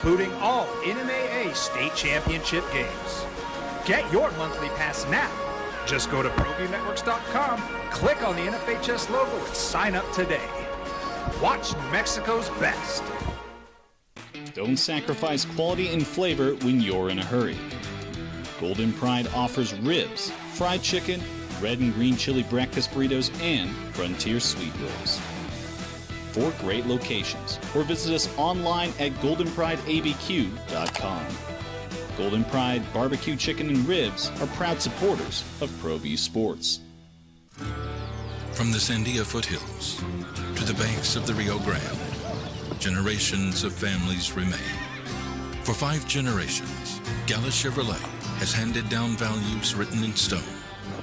including all NMAA state championship games. Get your monthly pass now. Just go to ProViewNetworks.com, click on the NFHS logo, and sign up today. Watch New Mexico's best. Don't sacrifice quality and flavor when you're in a hurry. Golden Pride offers ribs, fried chicken, red and green chili breakfast burritos, and Frontier sweet rolls. 4 great locations, or visit us online at goldenprideabq.com. Golden Pride Barbecue Chicken and Ribs are proud supporters of ProView Sports. From the Sandia foothills to the banks of the Rio Grande, generations of families remain. For 5 generations, Gallus Chevrolet has handed down values written in stone,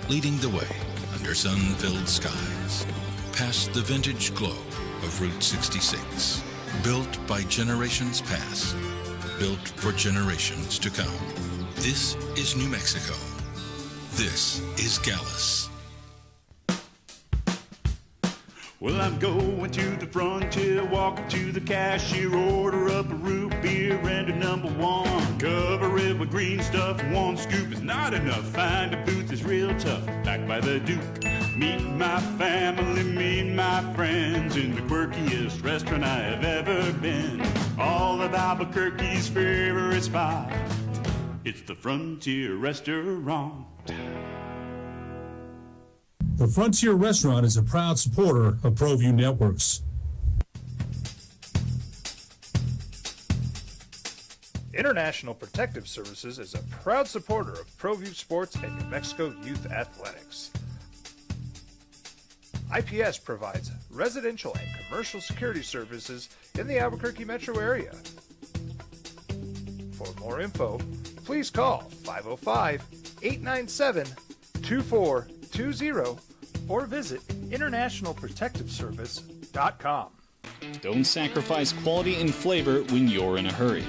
leading the way under sun-filled skies, past the vintage glow of Route 66. Built by generations past, built for generations to come. This is New Mexico. This is Gallus. Well, I'm going to the frontier, walking to the cashier, order up a root beer and a number 1. Cover it with green stuff, 1 scoop is not enough. Find a booth is real tough, back by the Duke. Meet my family, meet my friends in the quirkiest restaurant I have ever been. All of Albuquerque's favorite spot, it's the Frontier Restaurant. The Frontier Restaurant is a proud supporter of ProView Networks. International Protective Services is a proud supporter of ProView Sports and New Mexico Youth Athletics. IPS provides residential and commercial security services in the Albuquerque metro area. For more info, please call 505-897-2420 or visit internationalprotectiveservice.com. Don't sacrifice quality and flavor when you're in a hurry.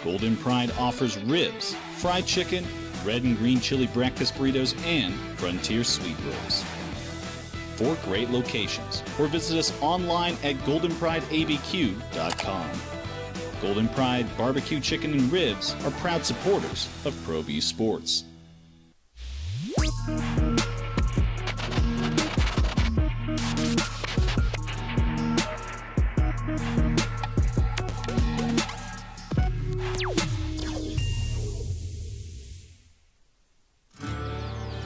Golden Pride offers ribs, fried chicken, red and green chili breakfast burritos, and Frontier sweet rolls. 4 great locations, or visit us online at goldenprideabq.com. Golden Pride Barbecue Chicken and Ribs are proud supporters of ProView Sports.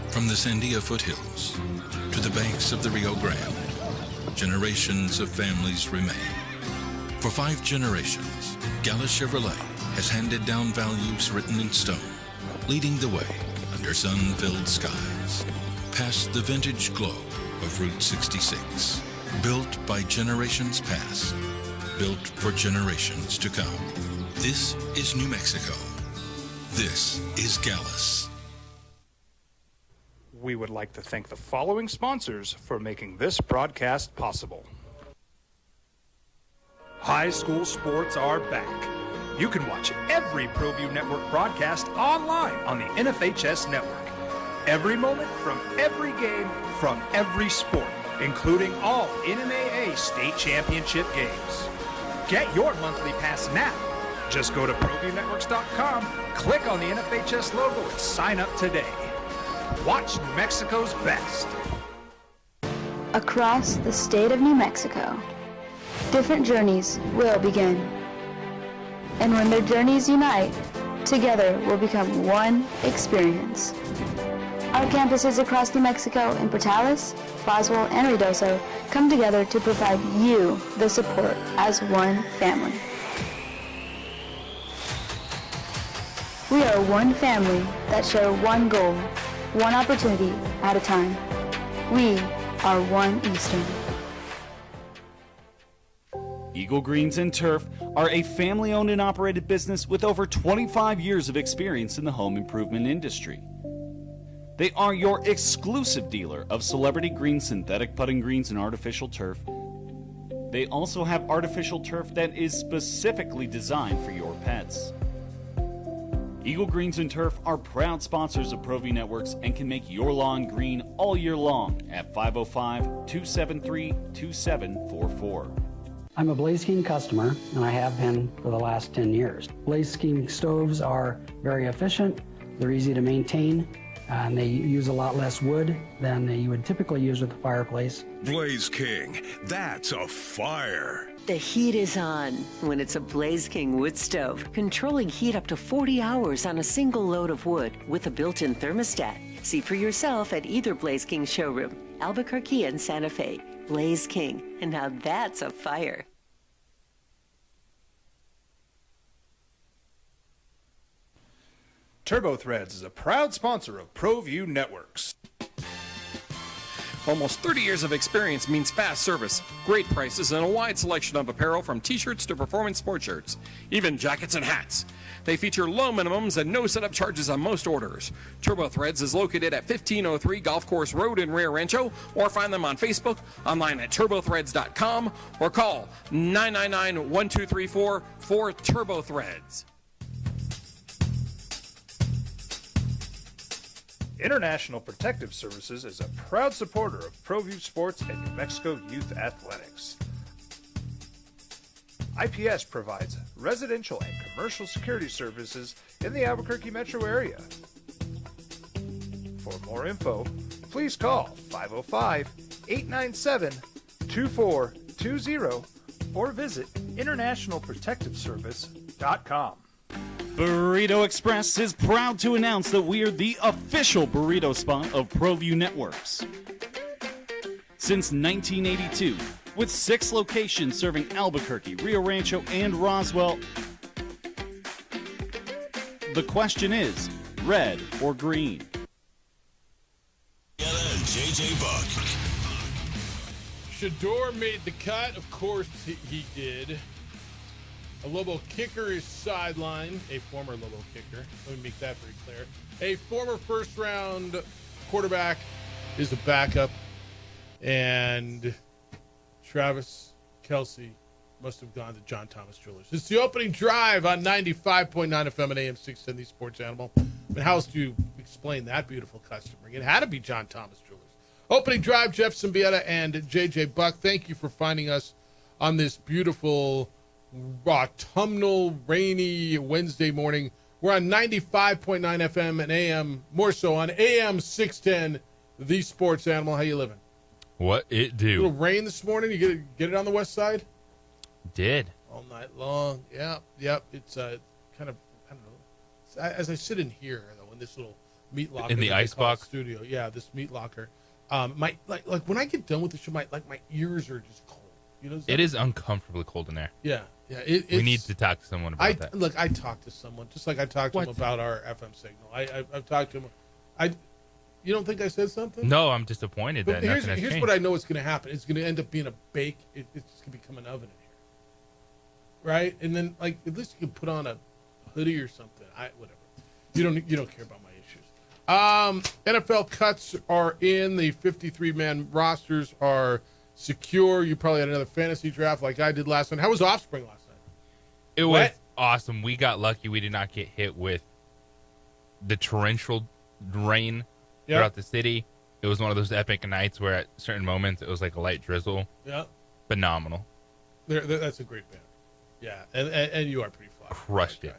From the Sandia foothills to the banks of the Rio Grande, generations of families remain. For 5 generations, Gallus Chevrolet has handed down values written in stone, leading the way under sun-filled skies, past the vintage glow of Route 66. Built by generations past, built for generations to come. This is New Mexico. This is Gallus. We would like to thank the following sponsors for making this broadcast possible. High school sports are back. You can watch every ProView Network broadcast online on the NFHS network. Every moment from every game from every sport, including all NMAA state championship games. Get your monthly pass now. Just go to ProViewNetworks.com, click on the NFHS logo, and sign up today. Watch New Mexico's best. Across the state of New Mexico, different journeys will begin. And when their journeys unite, together will become one experience. Our campuses across New Mexico in Portales, Boswell, and Ruidoso come together to provide you the support as one family. We are one family that share one goal, one opportunity at a time. We are one Eastern. Eagle Greens and Turf are a family-owned and operated business with over 25 years of experience in the home improvement industry. They are your exclusive dealer of celebrity green, synthetic putting greens, and artificial turf. They also have artificial turf that is specifically designed for your pets. Eagle Greens and Turf are proud sponsors of ProView Networks and can make your lawn green all year long at 505-273-2744. I'm a Blaze King customer, and I have been for the last 10 years. Blaze King stoves are very efficient, they're easy to maintain, and they use a lot less wood than you would typically use with a fireplace. Blaze King, that's a fire. The heat is on when it's a Blaze King wood stove, controlling heat up to 40 hours on a single load of wood with a built-in thermostat. See for yourself at either Blaze King showroom, Albuquerque and Santa Fe. Blaze King, and now that's a fire. TurboThreads is a proud sponsor of ProView Networks. Almost 30 years of experience means fast service, great prices, and a wide selection of apparel from t-shirts to performance sports shirts, even jackets and hats. They feature low minimums and no setup charges on most orders. TurboThreads is located at 1503 Golf Course Road in Rio Rancho, or find them on Facebook, online at turbothreads.com, or call 999-1234 for TurboThreads. International Protective Services is a proud supporter of ProView Sports and New Mexico Youth Athletics. IPS provides residential and commercial security services in the Albuquerque metro area. For more info, please call 505-897-2420 or visit internationalprotectiveservice.com. Burrito Express is proud to announce that we are the official burrito spot of ProView Networks. Since 1982, with 6 locations serving Albuquerque, Rio Rancho, and Roswell, the question is, red or green? JJ Buck. Shador made the cut. Of course he did. A Lobo kicker is sidelined. A former Lobo kicker. Let me make that very clear. A former first-round quarterback is a backup. And Travis Kelce must have gone to John Thomas Jewelers. It's the opening drive on 95.9 FM and AM 610, the Sports Animal. I mean, how else do you explain that beautiful customer? It had to be John Thomas Jewelers. Opening drive, Jeff Symbieta and JJ Buck. Thank you for finding us on this beautiful autumnal, rainy Wednesday morning. We're on 95.9 FM and AM, more so on AM 610, the Sports Animal. How you living? What it do? A little rain this morning. You get it on the west side? Did. All night long. Yep. It's kind of, I don't know. As I sit in here, though, in this little meat locker. In the icebox studio. Yeah, this meat locker. My like when I get done with the show, my ears are just cold. You know, it is uncomfortably cold in there. Yeah. We need to talk to someone about that. Look, I talked to someone, just like I talked to him about our FM signal. I've talked to him. You don't think I said something? No, I'm disappointed that nothing has changed. Here's what I know is going to happen. It's going to end up being a bake. It's just going to become an oven in here. Right? And then, at least you can put on a hoodie or something. Whatever. You don't care about my issues. NFL cuts are in. The 53-man rosters are secure. You probably had another fantasy draft like I did last night. How was Offspring last night? It was awesome. We got lucky. We did not get hit with the torrential rain throughout the city. It was one of those epic nights where at certain moments it was like a light drizzle. Yeah. Phenomenal. That's a great band. Yeah, and you are pretty fly. Crushed it.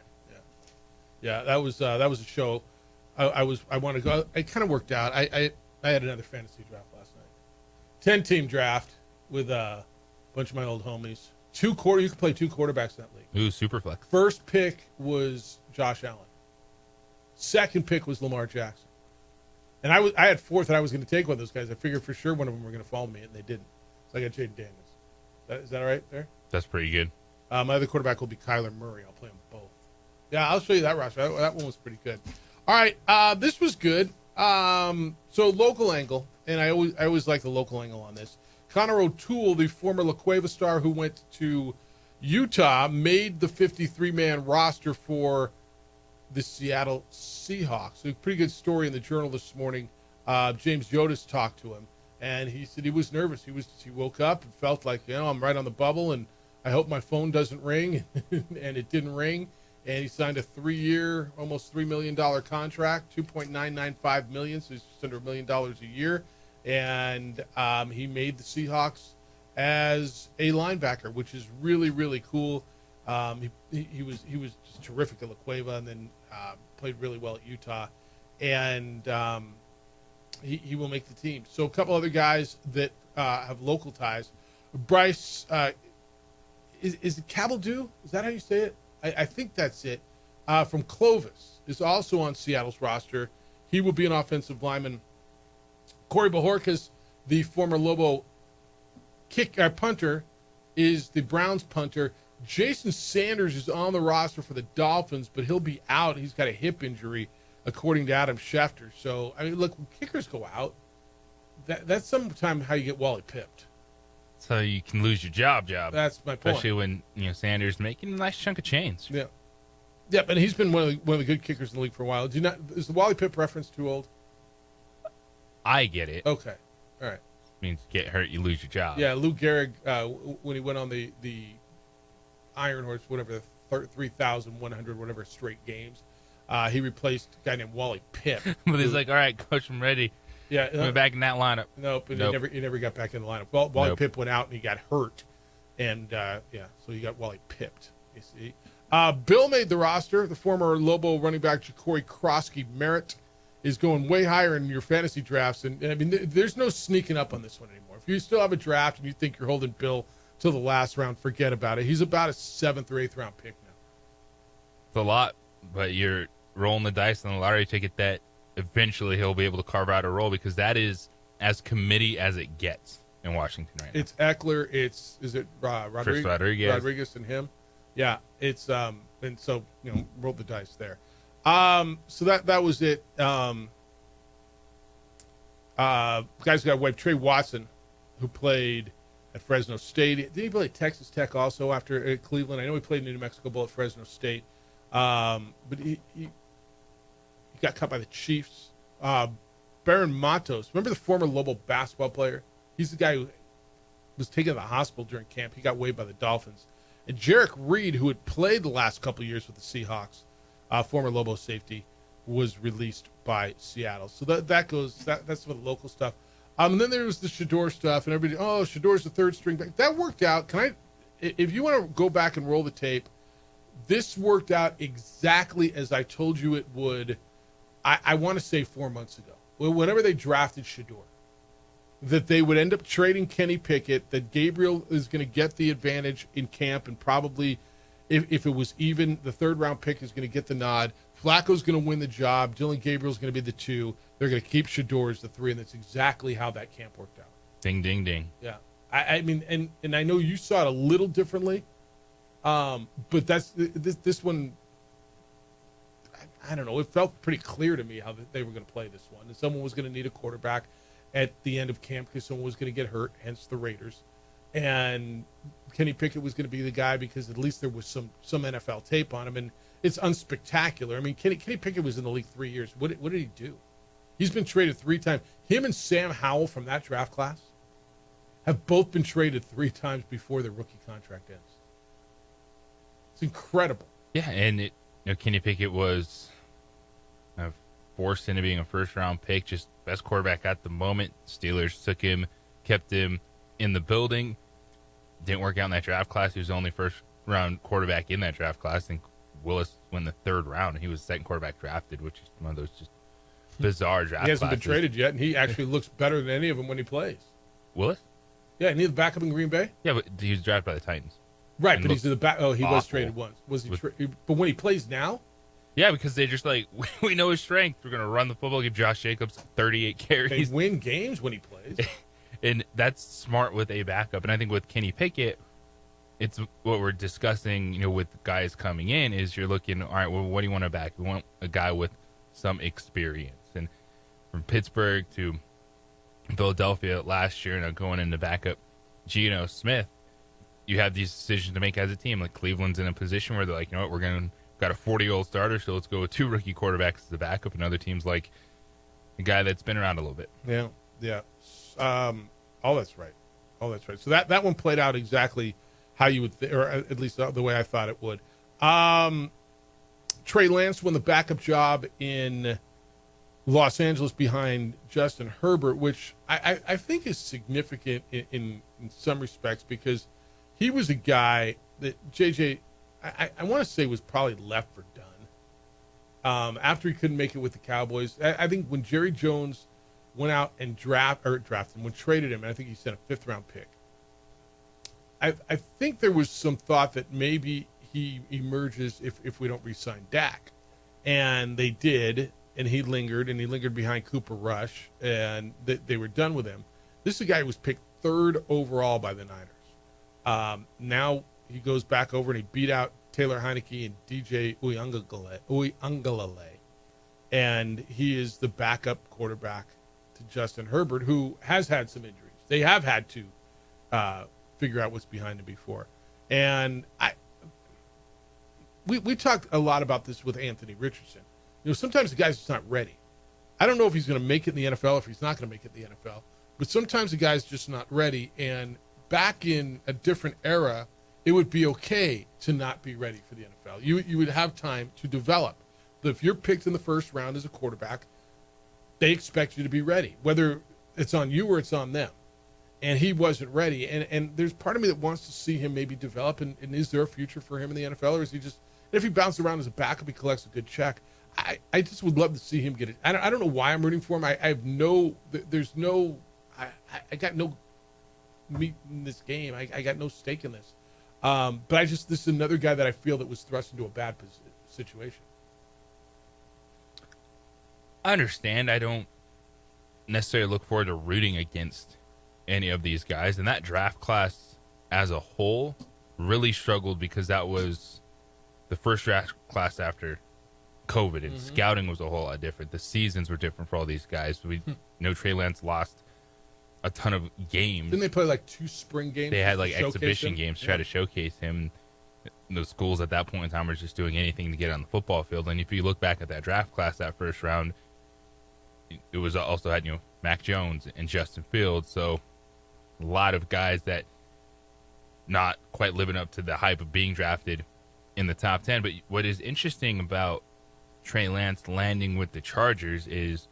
Yeah, that was a show. I want to go. It kind of worked out. I had another fantasy draft last night. 10-team draft with a bunch of my old homies. You could play 2 quarterbacks in that league. Ooh, super flex. First pick was Josh Allen. Second pick was Lamar Jackson. And I had fourth, and I was going to take one of those guys. I figured for sure one of them were going to follow me, and they didn't. So I got Jaden Daniels. Is that all right there? That's pretty good. My other quarterback will be Kyler Murray. I'll play them both. Yeah, I'll show you that roster. That one was pretty good. All right, this was good. So local angle, and I always like the local angle on this. Connor O'Toole, the former La Cueva star who went to Utah, made the 53-man roster for the Seattle Seahawks. A pretty good story in the Journal this morning. James Yotis talked to him, and he said he was nervous. He woke up and felt like, I'm right on the bubble, and I hope my phone doesn't ring, and it didn't ring. And he signed a 3-year, almost $3 million contract, $2.995 million, so it's just under $1 million a year. And he made the Seahawks as a linebacker, which is really, really cool. He was just terrific at La Cueva, and then played really well at Utah, and he will make the team. So a couple other guys that have local ties. Bryce, is it Cabaldue? Is that how you say it? I think that's it. From Clovis is also on Seattle's roster. He will be an offensive lineman. Corey Bajorquez, the former Lobo punter, is the Browns punter. Jason Sanders is on the roster for the Dolphins, but he'll be out. He's got a hip injury, according to Adam Schefter. So, I mean, look, when kickers go out, that's sometimes how you get Wally pipped. So you can lose your job. That's my point. Especially when, Sanders making a nice chunk of change. Yeah. Yeah, but he's been one of the good kickers in the league for a while. Is the Wally Pipp reference too old? I get it. Okay. All right. Means get hurt, you lose your job. Yeah, Lou Gehrig, when he went on the Iron Horse, whatever, the 3,100, whatever straight games, he replaced a guy named Wally Pipp. But he's like, all right, coach, I'm ready. Yeah. I'm back in that lineup. Nope. He never got back in the lineup. Well, Wally Pipp went out and he got hurt. And, so he got Wally pipped, you see. Bill made the roster. The former Lobo running back Ja'Cory Krosky-Merritt is going way higher in your fantasy drafts. And I mean, there's no sneaking up on this one anymore. If you still have a draft and you think you're holding Bill till the last round, forget about it. He's about a 7th or 8th round pick now. It's a lot, but you're rolling the dice on the lottery ticket that eventually he'll be able to carve out a role, because that is as committee as it gets in Washington right now. It's Eckler. Is it Rodriguez and him? Yeah, it's and so roll the dice there. So that was it. Guys got wiped. Trey Watson, who played at Fresno State. Did he play at Texas Tech also after Cleveland? I know he played in New Mexico Bowl at Fresno State. But he got cut by the Chiefs. Baron Matos, remember the former Lobo basketball player? He's the guy who was taken to the hospital during camp. He got waived by the Dolphins. And Jarek Reed, who had played the last couple of years with the Seahawks, former Lobo safety, was released by Seattle. So that's some of the local stuff. And then there was the Shedeur stuff, and everybody, Shedor's the third string back. That worked out. If you want to go back and roll the tape, this worked out exactly as I told you it would. I want to say 4 months ago, whenever they drafted Shedeur, that they would end up trading Kenny Pickett, that Gabriel is going to get the advantage in camp, and probably, if it was even, the 3rd round pick is going to get the nod. Flacco's going to win the job. Dylan Gabriel's going to be the 2. They're going to keep Shedeur as the 3, and that's exactly how that camp worked out. Ding, ding, ding. Yeah. I mean, and I know you saw it a little differently, but this one, I don't know. It felt pretty clear to me how they were going to play this one. And someone was going to need a quarterback at the end of camp because someone was going to get hurt, hence the Raiders. And Kenny Pickett was going to be the guy because at least there was some NFL tape on him. And it's unspectacular. I mean, Kenny Pickett was in the league 3 years. What did he do? He's been traded 3 times. Him and Sam Howell from that draft class have both been traded 3 times before their rookie contract ends. It's incredible. Yeah, and Kenny Pickett was forced into being a first-round pick, just best quarterback at the moment. Steelers took him, kept him in the building. Didn't work out in that draft class. He was the only first-round quarterback in that draft class. I think Willis won the 3rd round, and he was the 2nd quarterback drafted, which is one of those just bizarre draft He hasn't classes. been traded yet, and he actually looks better than any of them when he plays. Willis? Yeah, and he's the backup in Green Bay. Yeah, but he was drafted by the Titans. Right, And but he's in the back. Oh, he was awful. traded once. Was he? But when he plays now, Yeah, because they just we know his strength. We're going to run the football, give Josh Jacobs 38 they carries. win games when he plays. And that's smart with a backup. And I think with Kenny Pickett, it's what we're discussing, with guys coming in is you're looking, all right, well, what do you want to back? We want a guy with some experience. And from Pittsburgh to Philadelphia last year, going into backup Geno Smith, you have these decisions to make as a team. Like Cleveland's in a position where they're like, you know what, got a 40-year-old starter, so let's go with 2 rookie quarterbacks as the backup. And other teams like a guy that's been around a little bit. Yeah. All that's right. So that one played out exactly how you would, or at least the way I thought it would. Trey Lance won the backup job in Los Angeles behind Justin Herbert, which I think is significant in some respects because he was a guy that JJ, I want to say was probably left for done. After he couldn't make it with the Cowboys, I think when Jerry Jones went out and drafted him, when traded him, and I think he sent a 5th-round pick, I think there was some thought that maybe he emerges if we don't re-sign Dak. And they did, and he lingered behind Cooper Rush, and they were done with him. This is a guy who was picked 3rd overall by the Niners. Now he goes back over and he beat out Taylor Heineke and DJ Uiagalelei. And he is the backup quarterback to Justin Herbert, who has had some injuries. They have had to figure out what's behind him before. And we talked a lot about this with Anthony Richardson. Sometimes the guy's just not ready. I don't know if he's going to make it in the NFL or if he's not going to make it in the NFL, but sometimes the guy's just not ready. And back in a different era, it would be okay to not be ready for the NFL. You would have time to develop. But if you're picked in the 1st round as a quarterback, they expect you to be ready, whether it's on you or it's on them. And he wasn't ready. And there's part of me that wants to see him maybe develop. And is there a future for him in the NFL, or is he just, if he bounces around as a backup, he collects a good check. I just would love to see him get it. I don't know why I'm rooting for him. I have no, there's no, I got no meat in this game. I got no stake in this. But this is another guy that I feel that was thrust into a bad situation. I understand. I don't necessarily look forward to rooting against any of these guys. And that draft class as a whole really struggled because that was the first draft class after COVID, and scouting was a whole lot different. The seasons were different for all these guys. We know Trey Lance lost a ton of games. Didn't they play like 2 spring games? They had like exhibition games to try to showcase him. The schools at that point in time were just doing anything to get on the football field. And if you look back at that draft class, that 1st round, it was also had Mac Jones and Justin Fields. So a lot of guys that not quite living up to the hype of being drafted in the top 10. But what is interesting about Trey Lance landing with the Chargers is,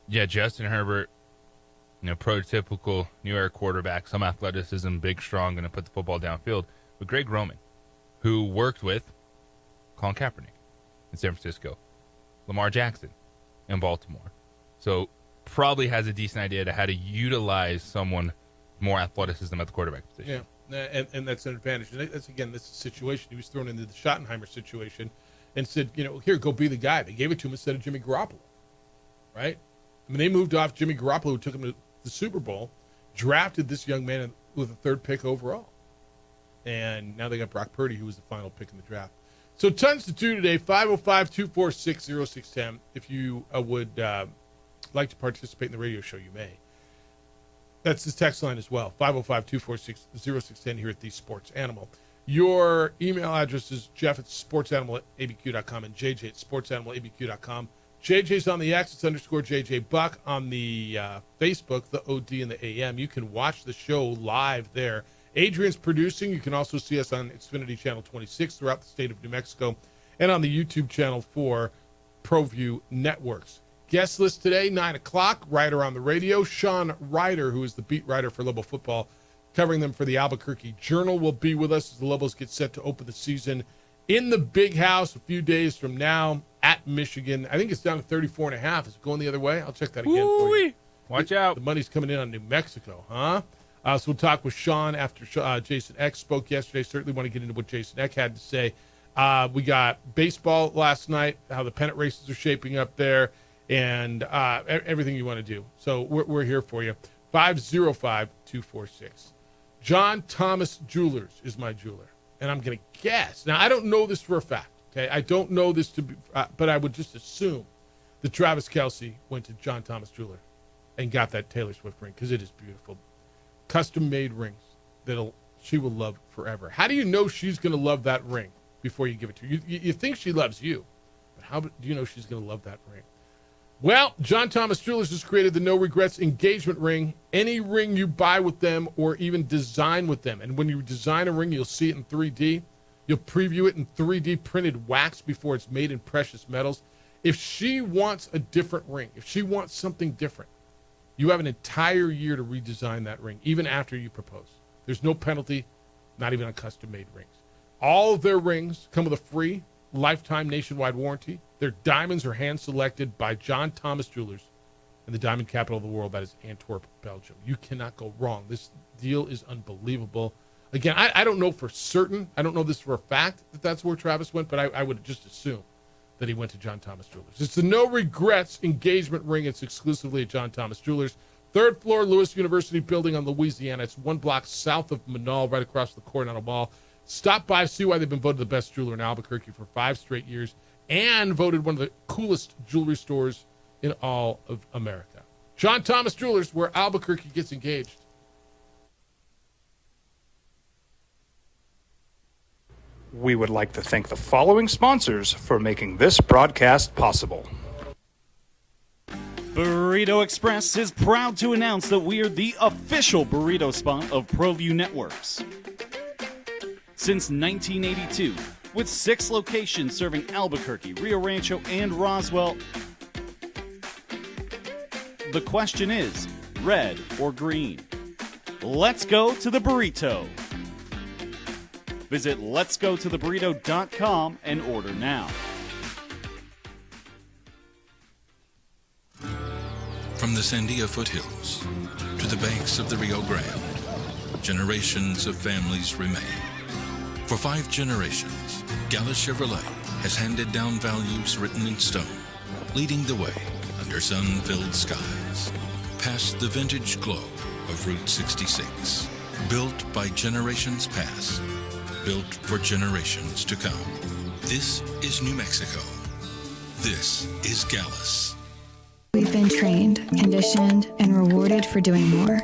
Justin Herbert, prototypical New Era quarterback, some athleticism, big, strong, going to put the football downfield. But Greg Roman, who worked with Colin Kaepernick in San Francisco, Lamar Jackson in Baltimore. So probably has a decent idea to how to utilize someone more athleticism at the quarterback position. Yeah, and that's an advantage. And that's, again, this situation. He was thrown into the Schottenheimer situation and said, here, go be the guy. They gave it to him instead of Jimmy Garoppolo, right? I mean, they moved off Jimmy Garoppolo, who took him to the Super Bowl, drafted this young man with a 3rd pick overall. And now they got Brock Purdy, who was the final pick in the draft. So tons to do today, 505-246-0610. If you would like to participate in the radio show, you may. That's the text line as well, 505-246-0610 here at The Sports Animal. Your email address is jeff@sportsanimal@abq.com and jj@sportsanimal@abq.com. JJ's on the X, it's _JJ Buck on the Facebook, the OD and the AM. You can watch the show live there. Adrian's producing. You can also see us on Xfinity Channel 26 throughout the state of New Mexico and on the YouTube channel for ProView Networks. Guest list today, 9 o'clock, Ryder on the radio. Sean Ryder, who is the beat writer for Lobo football, covering them for the Albuquerque Journal, will be with us as the Lobos get set to open the season in the Big House a few days from now at Michigan. I think it's down to 34.5. Is it going the other way? I'll check that again for you. Watch out. The money's coming in on New Mexico, huh? So we'll talk with Sean after Jason Eck spoke yesterday. Certainly want to get into what Jason Eck had to say. We got baseball last night, how the pennant races are shaping up there, and everything you want to do. So we're here for you. 505-246. John Thomas Jewelers is my jeweler, and I'm going to guess. Now, I don't know this for a fact, okay? I don't know this to be, but I would just assume that Travis Kelce went to John Thomas Jeweler and got that Taylor Swift ring because it is beautiful. Custom-made rings that she will love forever. How do you know she's going to love that ring before you give it to her? You think she loves you, but how do you know she's going to love that ring? Well, John Thomas Jewelers has created the No Regrets engagement ring. Any ring you buy with them or even design with them. And when you design a ring, you'll see it in 3D. You'll preview it in 3D printed wax before it's made in precious metals. If she wants a different ring, if she wants something different, you have an entire year to redesign that ring, even after you propose. There's no penalty, not even on custom-made rings. All of their rings come with a free lifetime nationwide warranty. Their diamonds are hand-selected by John Thomas Jewelers in the diamond capital of the world, that is Antwerp, Belgium. You cannot go wrong. This deal is unbelievable. Again, I don't know for certain. I don't know this for a fact that that's where Travis went, but I would just assume that he went to John Thomas Jewelers. It's the No Regrets engagement ring. It's exclusively at John Thomas Jewelers. 3rd floor, Lewis University building on Louisiana. It's 1 block south of Manal, right across the Coronado Mall. Stop by, see why they've been voted the best jeweler in Albuquerque for 5 straight years and voted one of the coolest jewelry stores in all of America. John Thomas Jewelers, where Albuquerque gets engaged. We would like to thank the following sponsors for making this broadcast possible. Burrito Express is proud to announce that we are the official burrito spot of ProView Networks. Since 1982, with 6 locations serving Albuquerque, Rio Rancho, and Roswell, the question is, red or green? Let's go to the burrito. Visit letsgototheburrito.com and order now. From the Sandia foothills to the banks of the Rio Grande, generations of families remain. For 5 generations, Gala Chevrolet has handed down values written in stone, leading the way under sun-filled skies, past the vintage glow of Route 66, built by generations past, built for generations to come. This is New Mexico. This is Gallus. We've been trained, conditioned, and rewarded for doing more.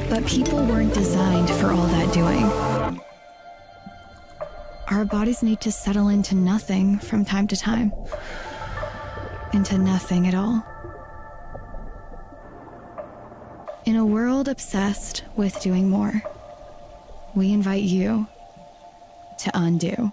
But people weren't designed for all that doing. Our bodies need to settle into nothing from time to time. Into nothing at all. In a world obsessed with doing more, we invite you to undo.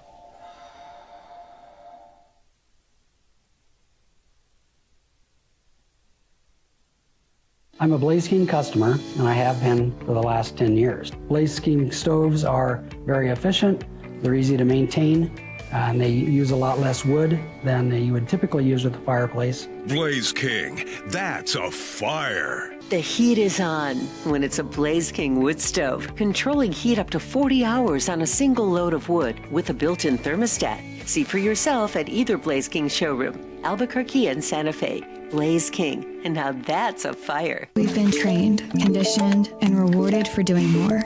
I'm a Blaze King customer, and I have been for the last 10 years. Blaze King stoves are very efficient, they're easy to maintain, and they use a lot less wood than you would typically use with a fireplace. Blaze King, that's a fire. The heat is on when it's a Blaze King wood stove, controlling heat up to 40 hours on a single load of wood with a built-in thermostat. See for yourself at either Blaze King showroom, Albuquerque and Santa Fe. Blaze King, and now that's a fire. We've been trained, conditioned, and rewarded for doing more.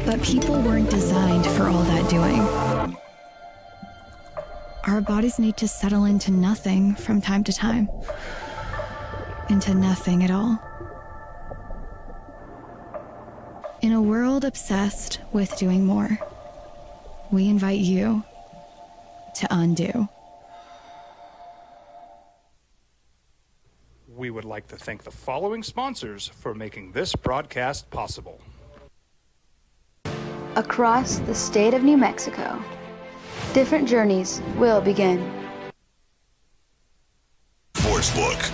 But people weren't designed for all that doing. Our bodies need to settle into nothing from time to time. Into nothing at all. In a world obsessed with doing more, we invite you to undo. We would like to thank the following sponsors for making this broadcast possible. Across the state of New Mexico, different journeys will begin. Sportsbook.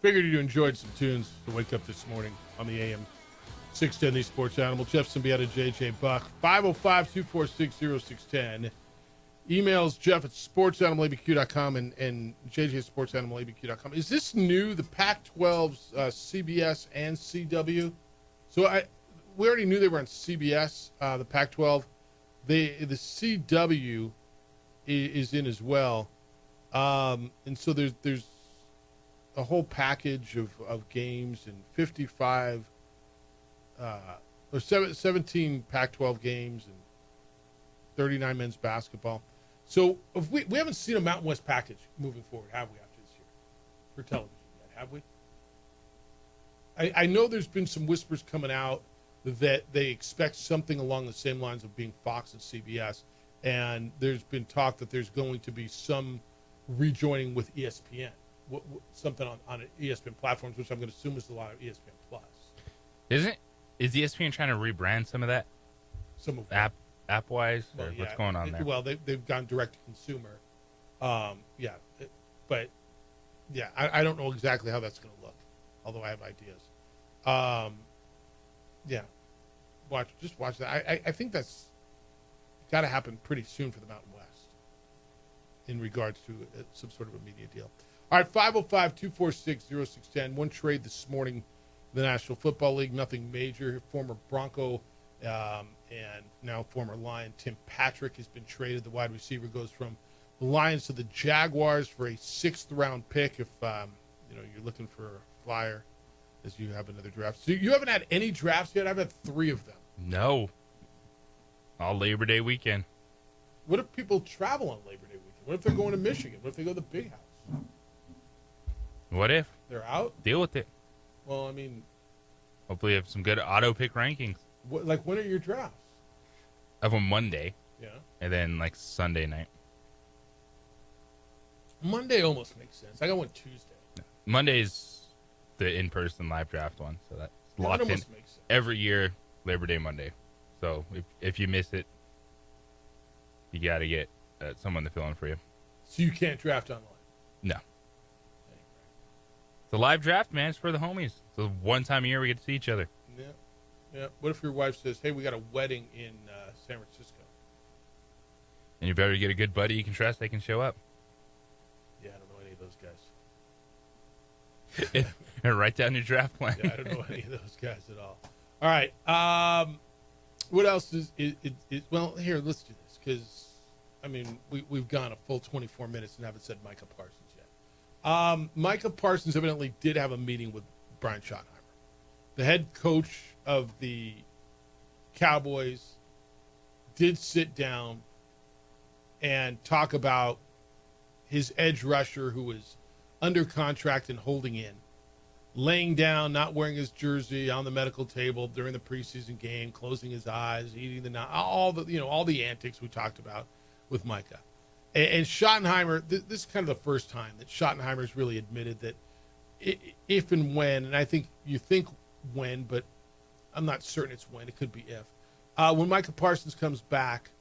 Figured you enjoyed some tunes to wake up this morning on the AM 610 The Sports Animal. Jeff Symbieta, JJ Buck, 505-246-0610. Emails Jeff at sportsanimalabq.com and JJ at sportsanimalabq.com. Is this new, the Pac-12's CBS and CW? So we already knew they were on CBS, the Pac-12. The CW is in as well. And so there's a whole package of games and 55 or 17 Pac-12 games and 39 men's basketball. So if we haven't seen a Mountain West package moving forward, have we, after this year for television yet? Have we? I know there's been some whispers coming out that they expect something along the same lines of being Fox and CBS, and there's been talk that there's going to be some rejoining with ESPN, something on ESPN platforms, which I'm going to assume is a lot of ESPN Plus. Is ESPN trying to rebrand some of that? Some of app wise, or what's going on there? Well, they've gone direct to consumer. But I don't know exactly how that's going to look, although I have ideas. Just watch that. I think that's got to happen pretty soon for the Mountain West in regards to some sort of a media deal. All right, 505-246-0610. One trade this morning, the National Football League, nothing major. Former Bronco and now former Lion Tim Patrick has been traded. The wide receiver goes from the Lions to the Jaguars for a 6th-round pick if you're looking for a flyer as you have another draft. So you haven't had any drafts yet? I've had 3 of them. No. All Labor Day weekend. What if people travel on Labor Day weekend? What if they're going to Michigan? What if they go to the Big House? What if? They're out? Deal with it. Well, I mean... Hopefully you have some good auto pick rankings. When are your drafts? I have them Monday. Yeah. And then, Sunday night. Monday almost makes sense. I got one Tuesday. No. Monday's the in-person live draft one, so that's locked in. Makes sense. Every year, Labor Day Monday. So if you miss it, you got to get someone to fill in for you. So you can't draft online? No. It's a live draft, man. It's for the homies. It's the one time a year we get to see each other. Yeah. What if your wife says, hey, we got a wedding in San Francisco? And you better get a good buddy you can trust. They can show up. Yeah, I don't know any of those guys. And write down your draft plan. Yeah, I don't know any of those guys at all. All right. What else is well, here, let's do this because, we've gone a full 24 minutes and haven't said Micah Parsons yet. Micah Parsons evidently did have a meeting with Brian Schottenheimer, the head coach of the Cowboys. Did sit down and talk about his edge rusher who was under contract and holding in, laying down, not wearing his jersey on the medical table during the preseason game, closing his eyes, eating all the antics we talked about with Micah. And Schottenheimer, this is kind of the first time that Schottenheimer's really admitted that if and when, and I think you think when, but I'm not certain it's when, it could be if. When Micah Parsons comes back,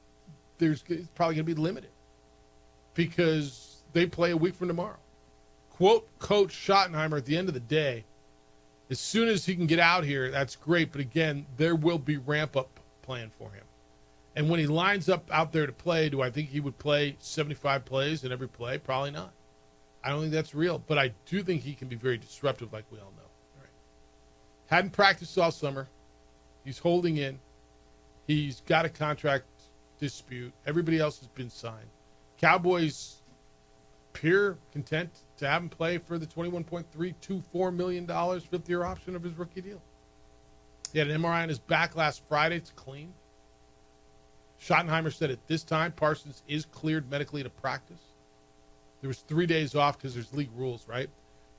it's probably going to be limited because they play a week from tomorrow. Quote Coach Schottenheimer at the end of the day, as soon as he can get out here, that's great. But again, there will be ramp-up plan for him. And when he lines up out there to play, do I think he would play 75 plays in every play? Probably not. I don't think that's real. But I do think he can be very disruptive like we all know. All right. Hadn't practiced all summer. He's holding in. He's got a contract dispute. Everybody else has been signed. Cowboys appear content to have him play for the $21.324 million 5th-year option of his rookie deal. He had an MRI on his back last Friday. It's clean. Schottenheimer said at this time Parsons is cleared medically to practice. There was 3 days off because there's league rules, right?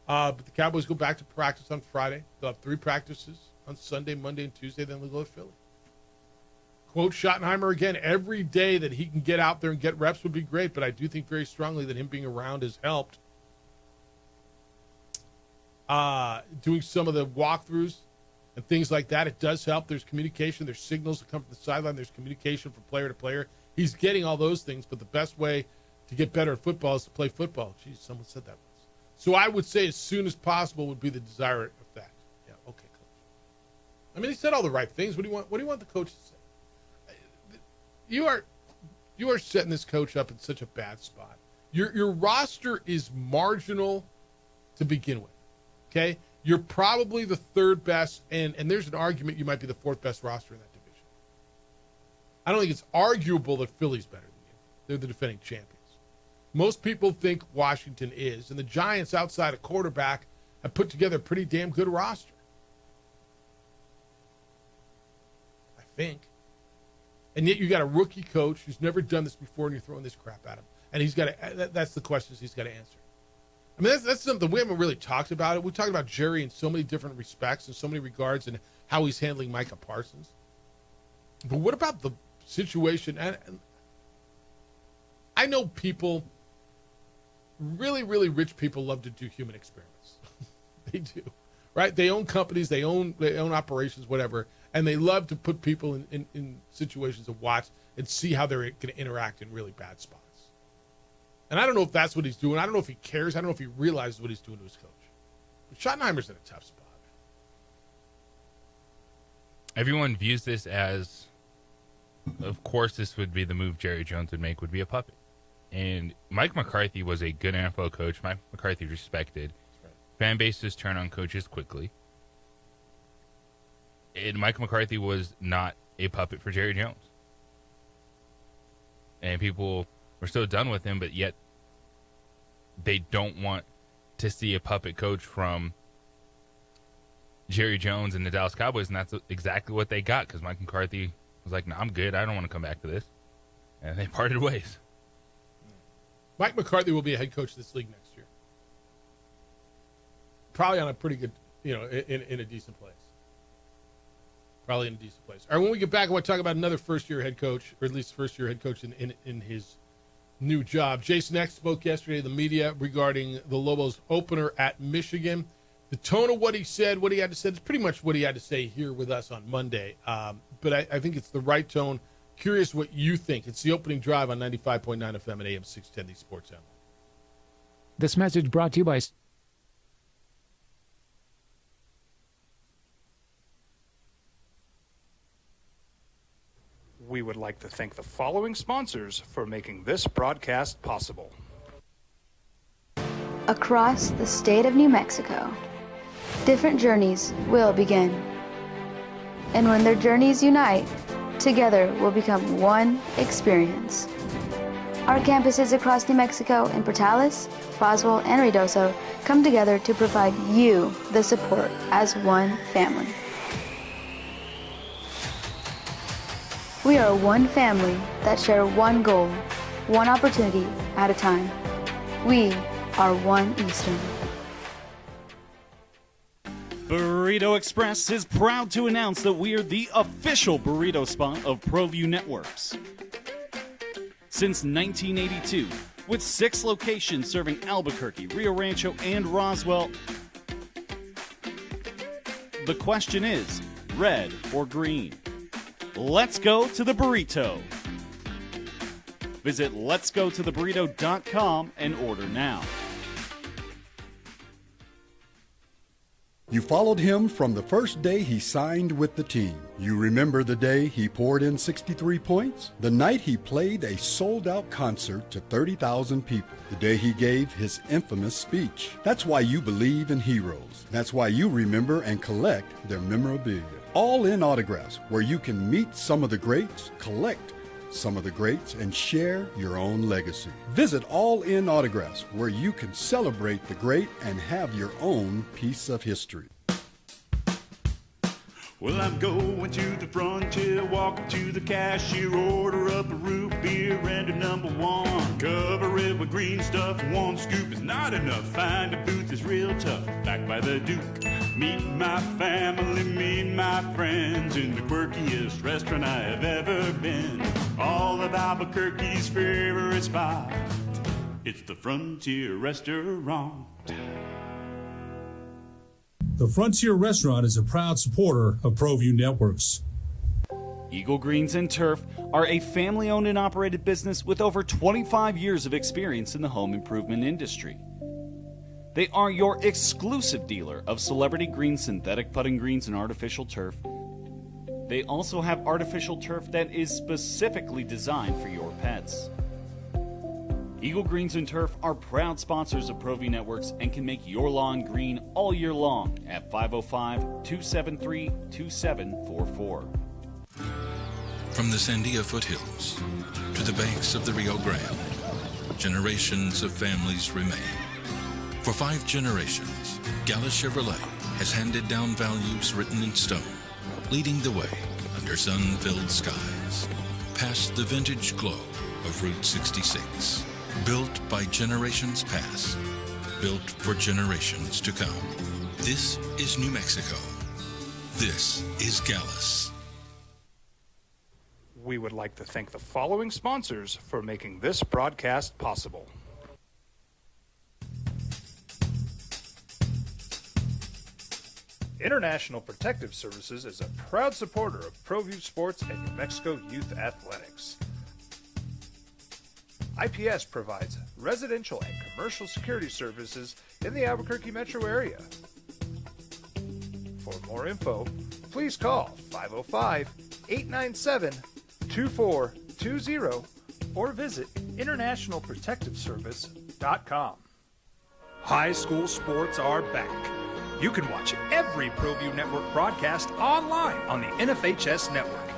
But the Cowboys go back to practice on Friday. They'll have 3 practices on Sunday, Monday, and Tuesday. Then they'll go to Philly. Quote Schottenheimer again, every day that he can get out there and get reps would be great, but I do think very strongly that him being around has helped. Doing some of the walkthroughs and things like that, it does help. There's communication. There's signals that come from the sideline. There's communication from player to player. He's getting all those things, but the best way to get better at football is to play football. Geez, someone said that once. So I would say as soon as possible would be the desire of that. Yeah, okay, coach. He said all the right things. What do you want the coach to say? You are setting this coach up in such a bad spot. Your roster is marginal to begin with. Okay? You're probably the 3rd best, and there's an argument you might be the 4th best roster in that division. I don't think it's arguable that Philly's better than you. They're the defending champions. most people think Washington is. And the Giants, outside of quarterback, have put together a pretty damn good roster. I think. And yet you got a rookie coach who's never done this before, and you're throwing this crap at him. And he's got to, that's the questions he's got to answer. I mean, that's something we haven't really talked about. We talked about Jerry in so many different respects, in so many regards, and how he's handling Micah Parsons. But what about the situation? And I know people, really, really rich people, love to do human experiments. They do, right? They own companies, they own operations, whatever, and they love to put people in situations to watch and see how they're going to interact in really bad spots. And I don't know if that's what he's doing. I don't know if he cares. I don't know if he realizes what he's doing to his coach. But Schottenheimer's in a tough spot. Everyone views this as, of course, this would be the move Jerry Jones would make, would be a puppet. And Mike McCarthy was a good NFL coach. Mike McCarthy respected. Right. Fan bases turn on coaches quickly. And Mike McCarthy was not a puppet for Jerry Jones. And people were so done with him, but yet they don't want to see a puppet coach from Jerry Jones and the Dallas Cowboys, and that's exactly what they got, because Mike McCarthy was like, no, I'm good. I don't want to come back to this. And they parted ways. Mike McCarthy will be a head coach of this league next year. Probably on a pretty good, in a decent place. Probably in a decent place. All right, when we get back, I want to talk about another first-year head coach, or at least first-year head coach in his new job. Jason X spoke yesterday to the media regarding the Lobos opener at Michigan. The tone of what he said, what he had to say, is pretty much what he had to say here with us on Monday. But I think it's the right tone. Curious what you think. It's the opening drive on 95.9 FM and AM 610, the Sports Animal. This message brought to you by... We would like to thank the following sponsors for making this broadcast possible. Across the state of New Mexico, different journeys will begin. And when their journeys unite, together will become one experience. Our campuses across New Mexico in Portales, Roswell, and Ruidoso come together to provide you the support as one family. We are one family that share one goal, one opportunity at a time. We are One Eastern. Burrito Express is proud to announce that we are the official burrito spot of ProView Networks. Since 1982, with 6 locations serving Albuquerque, Rio Rancho, and Roswell, the question is, red or green? Let's go to the burrito. Visit letsgototheburrito.com and order now. You followed him from the first day he signed with the team. You remember the day he poured in 63 points? The night he played a sold-out concert to 30,000 people. The day he gave his infamous speech. That's why you believe in heroes. That's why you remember and collect their memorabilia. All in Autographs, where you can meet some of the greats, collect some of the greats, and share your own legacy. Visit All In Autographs, where you can celebrate the great and have your own piece of history. Well, I'm going to the frontier, walking to the cashier, order up a root beer and a number 1. Cover it with green stuff, 1 scoop is not enough. Find a booth is real tough, back by the Duke. Meet my family, meet my friends in the quirkiest restaurant I have ever been. All of Albuquerque's favorite spot, it's the Frontier Restaurant. The Frontier Restaurant is a proud supporter of ProView Networks. Eagle Greens and Turf are a family-owned and operated business with over 25 years of experience in the home improvement industry. They are your exclusive dealer of celebrity green, synthetic putting greens, and artificial turf. They also have artificial turf that is specifically designed for your pets. Eagle Greens and Turf are proud sponsors of ProView Networks and can make your lawn green all year long at 505-273-2744. From the Sandia foothills to the banks of the Rio Grande, generations of families remain. For 5 generations, Gallus Chevrolet has handed down values written in stone, leading the way under sun-filled skies, past the vintage glow of Route 66. Built by generations past, built for generations to come. This is New Mexico. This is Gallus. We would like to thank the following sponsors for making this broadcast possible. International Protective Services is a proud supporter of ProView Sports and New Mexico Youth Athletics. IPS provides residential and commercial security services in the Albuquerque metro area. For more info, please call 505-897-2420 or visit internationalprotectiveservice.com. High school sports are back. You can watch every ProView Network broadcast online on the NFHS network.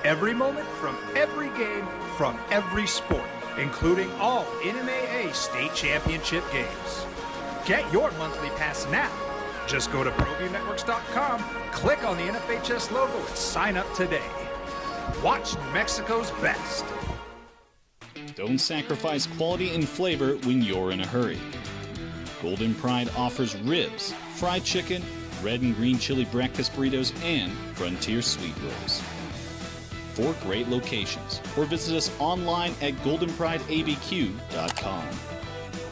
Every moment from every game from every sport, including all NMAA state championship games. Get your monthly pass now. Just go to ProViewNetworks.com, click on the NFHS logo, and sign up today. Watch New Mexico's best. Don't sacrifice quality and flavor when you're in a hurry. Golden Pride offers ribs, fried chicken, red and green chili breakfast burritos, and frontier sweet rolls. 4 great locations, or visit us online at goldenprideabq.com.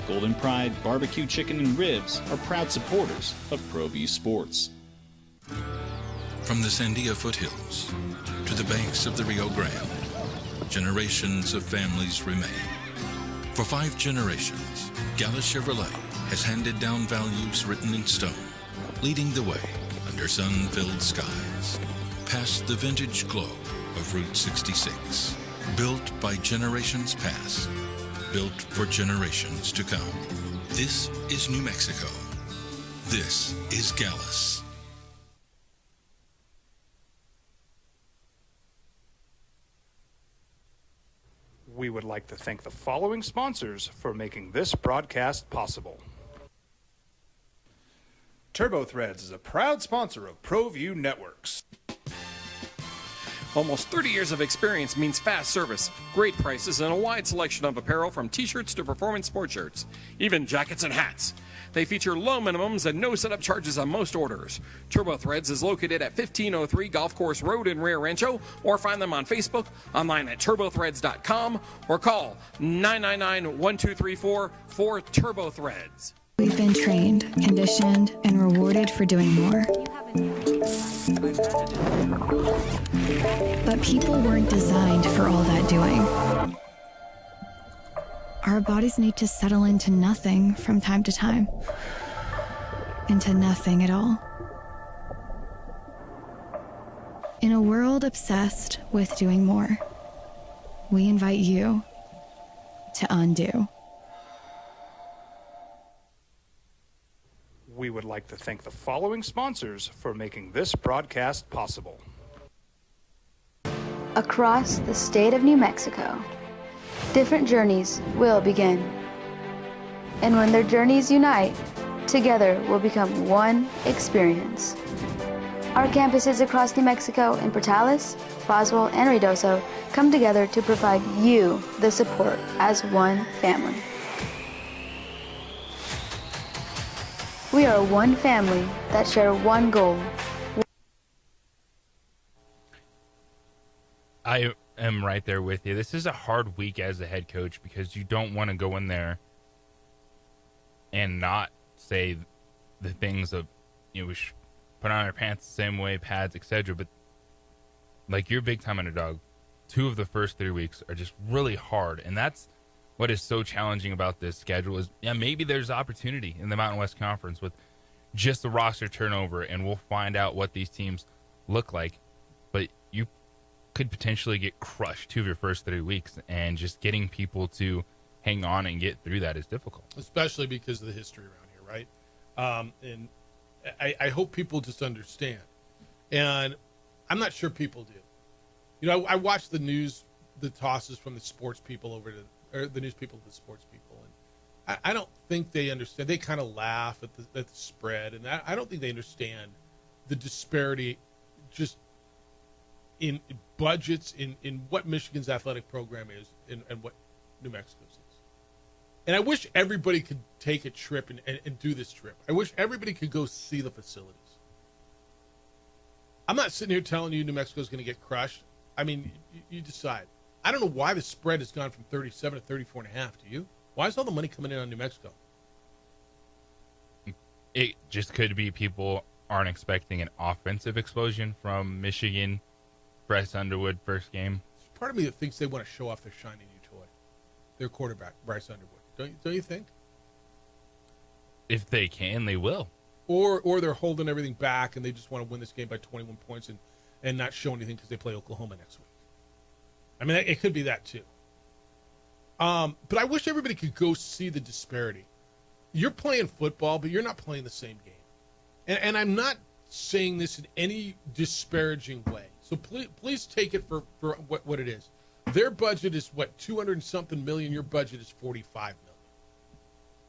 Golden Pride Barbecue Chicken and Ribs are proud supporters of ProView Sports. From the Sandia foothills to the banks of the Rio Grande, generations of families remain. For 5 generations, Gallus Chevrolet has handed down values written in stone, leading the way under sun-filled skies, past the vintage glow of Route 66. Built by generations past, built for generations to come. This is New Mexico. This is Gallus. We would like to thank the following sponsors for making this broadcast possible. TurboThreads is a proud sponsor of ProView Networks. Almost 30 years of experience means fast service, great prices, and a wide selection of apparel from t-shirts to performance sport shirts, even jackets and hats. They feature low minimums and no setup charges on most orders. TurboThreads is located at 1503 Golf Course Road in Rio Rancho, or find them on Facebook, online at turbothreads.com, or call 999-1234 for TurboThreads. We've been trained, conditioned, and rewarded for doing more. But people weren't designed for all that doing. Our bodies need to settle into nothing from time to time. Into nothing at all. In a world obsessed with doing more, we invite you to undo. We would like to thank the following sponsors for making this broadcast possible. Across the state of New Mexico, different journeys will begin. And when their journeys unite, together will become one experience. Our campuses across New Mexico in Portales, Boswell, and Ruidoso come together to provide you the support as one family. We are one family that share one goal. I am right there with you. This is a hard week as a head coach because you don't want to go in there and not say the things of, we should put on our pants the same way, pads, etc. But like, you're big time underdog. 2 of the first 3 weeks are just really hard, and that's what is so challenging about this schedule. Is maybe there's opportunity in the Mountain West Conference with just the roster turnover, and we'll find out what these teams look like. But you could potentially get crushed 2 of your first 3 weeks, and just getting people to hang on and get through that is difficult. Especially because of the history around here, right? And I hope people just understand. And I'm not sure people do. I watch the news, the tosses from the sports people over to or the news people, the sports people, and I don't think they understand. They kind of laugh at the spread, and I don't think they understand the disparity just in budgets, in what Michigan's athletic program is, and what New Mexico's is. And I wish everybody could take a trip and do this trip. I wish everybody could go see the facilities. I'm not sitting here telling you New Mexico's going to get crushed. I mean, you decide. I don't know why the spread has gone from 37 to 34.5. Do you? Why is all the money coming in on New Mexico? It just could be people aren't expecting an offensive explosion from Michigan. Bryce Underwood, first game. There's part of me that thinks they want to show off their shiny new toy. Their quarterback, Bryce Underwood. Don't you think? If they can, they will. Or they're holding everything back and they just want to win this game by 21 points and not show anything because they play Oklahoma next week. I mean, it could be that too. But I wish everybody could go see the disparity. You're playing football, but you're not playing the same game. And I'm not saying this in any disparaging way. So please take it for what it is. Their budget is, 200 and something million. Your budget is 45 million.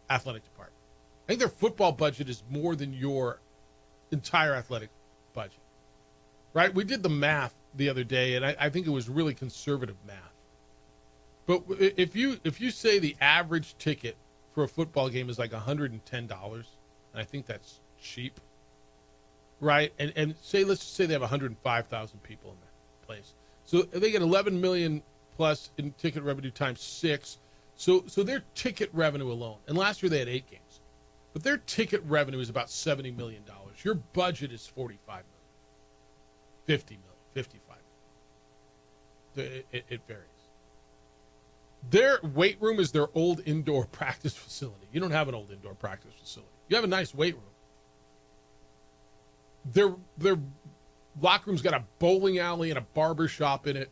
Athletic department. I think their football budget is more than your entire athletic budget. Right? We did the math the other day, and I think it was really conservative math. But if you say the average ticket for a football game is like $110, and I think that's cheap, right? And let's say they have 105,000 people in that place, so they get 11 million plus in ticket revenue times 6. So their ticket revenue alone, and last year they had 8 games, but their ticket revenue is about $70 million. Your budget is 45 million, 50 million, 55 million. It varies. Their weight room is their old indoor practice facility. You don't have an old indoor practice facility. You have a nice weight room. Their locker room's got a bowling alley and a barber shop in it.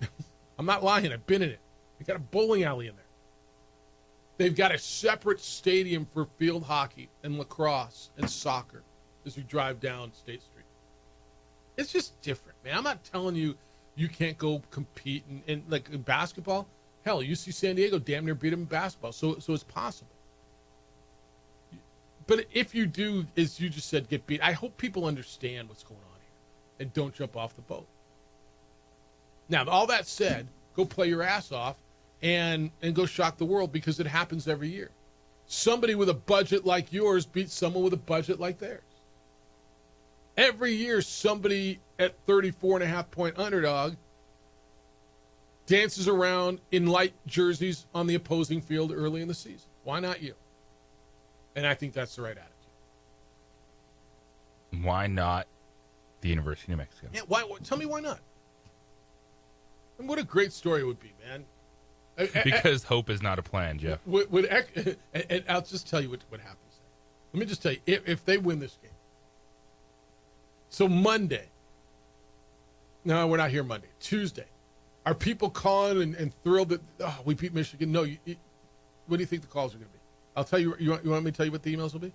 I'm not lying. I've been in it. They got a bowling alley in there. They've got a separate stadium for field hockey and lacrosse and soccer as you drive down State Street. It's just different, man. I'm not telling you can't go compete in like in basketball. Hell, UC San Diego damn near beat them in basketball, so it's possible. But if you do, as you just said, get beat, I hope people understand what's going on here and don't jump off the boat. Now, all that said, go play your ass off and go shock the world, because it happens every year. Somebody with a budget like yours beats someone with a budget like theirs. Every year, somebody at 34.5-point underdog dances around in light jerseys on the opposing field early in the season. Why not you? And I think that's the right attitude. Why not the University of New Mexico? Yeah, why? Tell me why not. And what a great story it would be, man. Because hope is not a plan, Jeff. And I'll just tell you what happens. Let me just tell you, if they win this game. So Monday. No, we're not here Monday. Tuesday. Are people calling and thrilled that we beat Michigan? No. What do you think the calls are going to be? I'll tell you. You want me to tell you what the emails will be?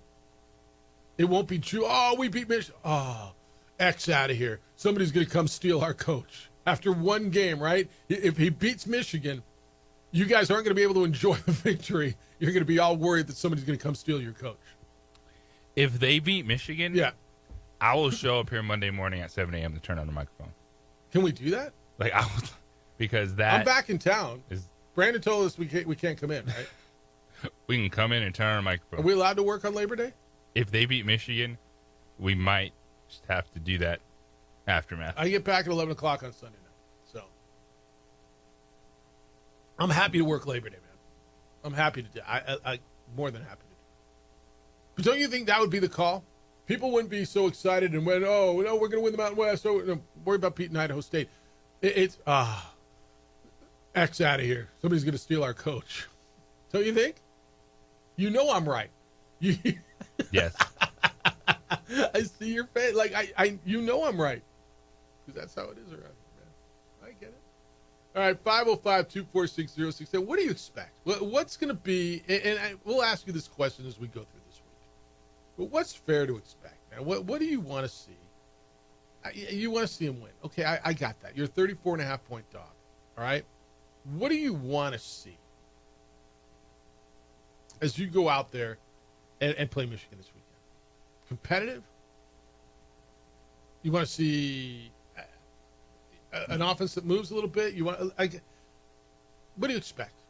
It won't be true. Oh, we beat Michigan. Oh, X out of here. Somebody's going to come steal our coach after one game, right? If he beats Michigan, you guys aren't going to be able to enjoy the victory. You're going to be all worried that somebody's going to come steal your coach. If they beat Michigan, yeah, I will show up here Monday morning at 7 a.m. to turn on the microphone. Can we do that? Because that I'm back in town. Brandon told us we can't come in, right? We can come in and turn on the microphone. Are we allowed to work on Labor Day? If they beat Michigan, we might just have to do that aftermath. I get back at 11 o'clock on Sunday night. So I'm happy to work Labor Day, man. I'm happy to do it. I more than happy to do it. But don't you think that would be the call? People wouldn't be so excited and went, oh, no, we're going to win the Mountain West. Oh, no, worry about beating Idaho State. It's X out of here. Somebody's going to steal our coach. Don't you think? You know I'm right. Yes. I see your face. Like, you know I'm right. Because that's how it is around here, man. I get it. All right, 505-246-0610. What do you expect? What's going to be, and we'll ask you this question as we go through this week. But what's fair to expect, man? What do you want to see? You want to see him win. Okay, I got that. You're a 34.5-point dog. All right? What do you want to see? as you go out there and play Michigan this weekend? Competitive? You want to see an offense that moves a little bit? You want? What do you expect?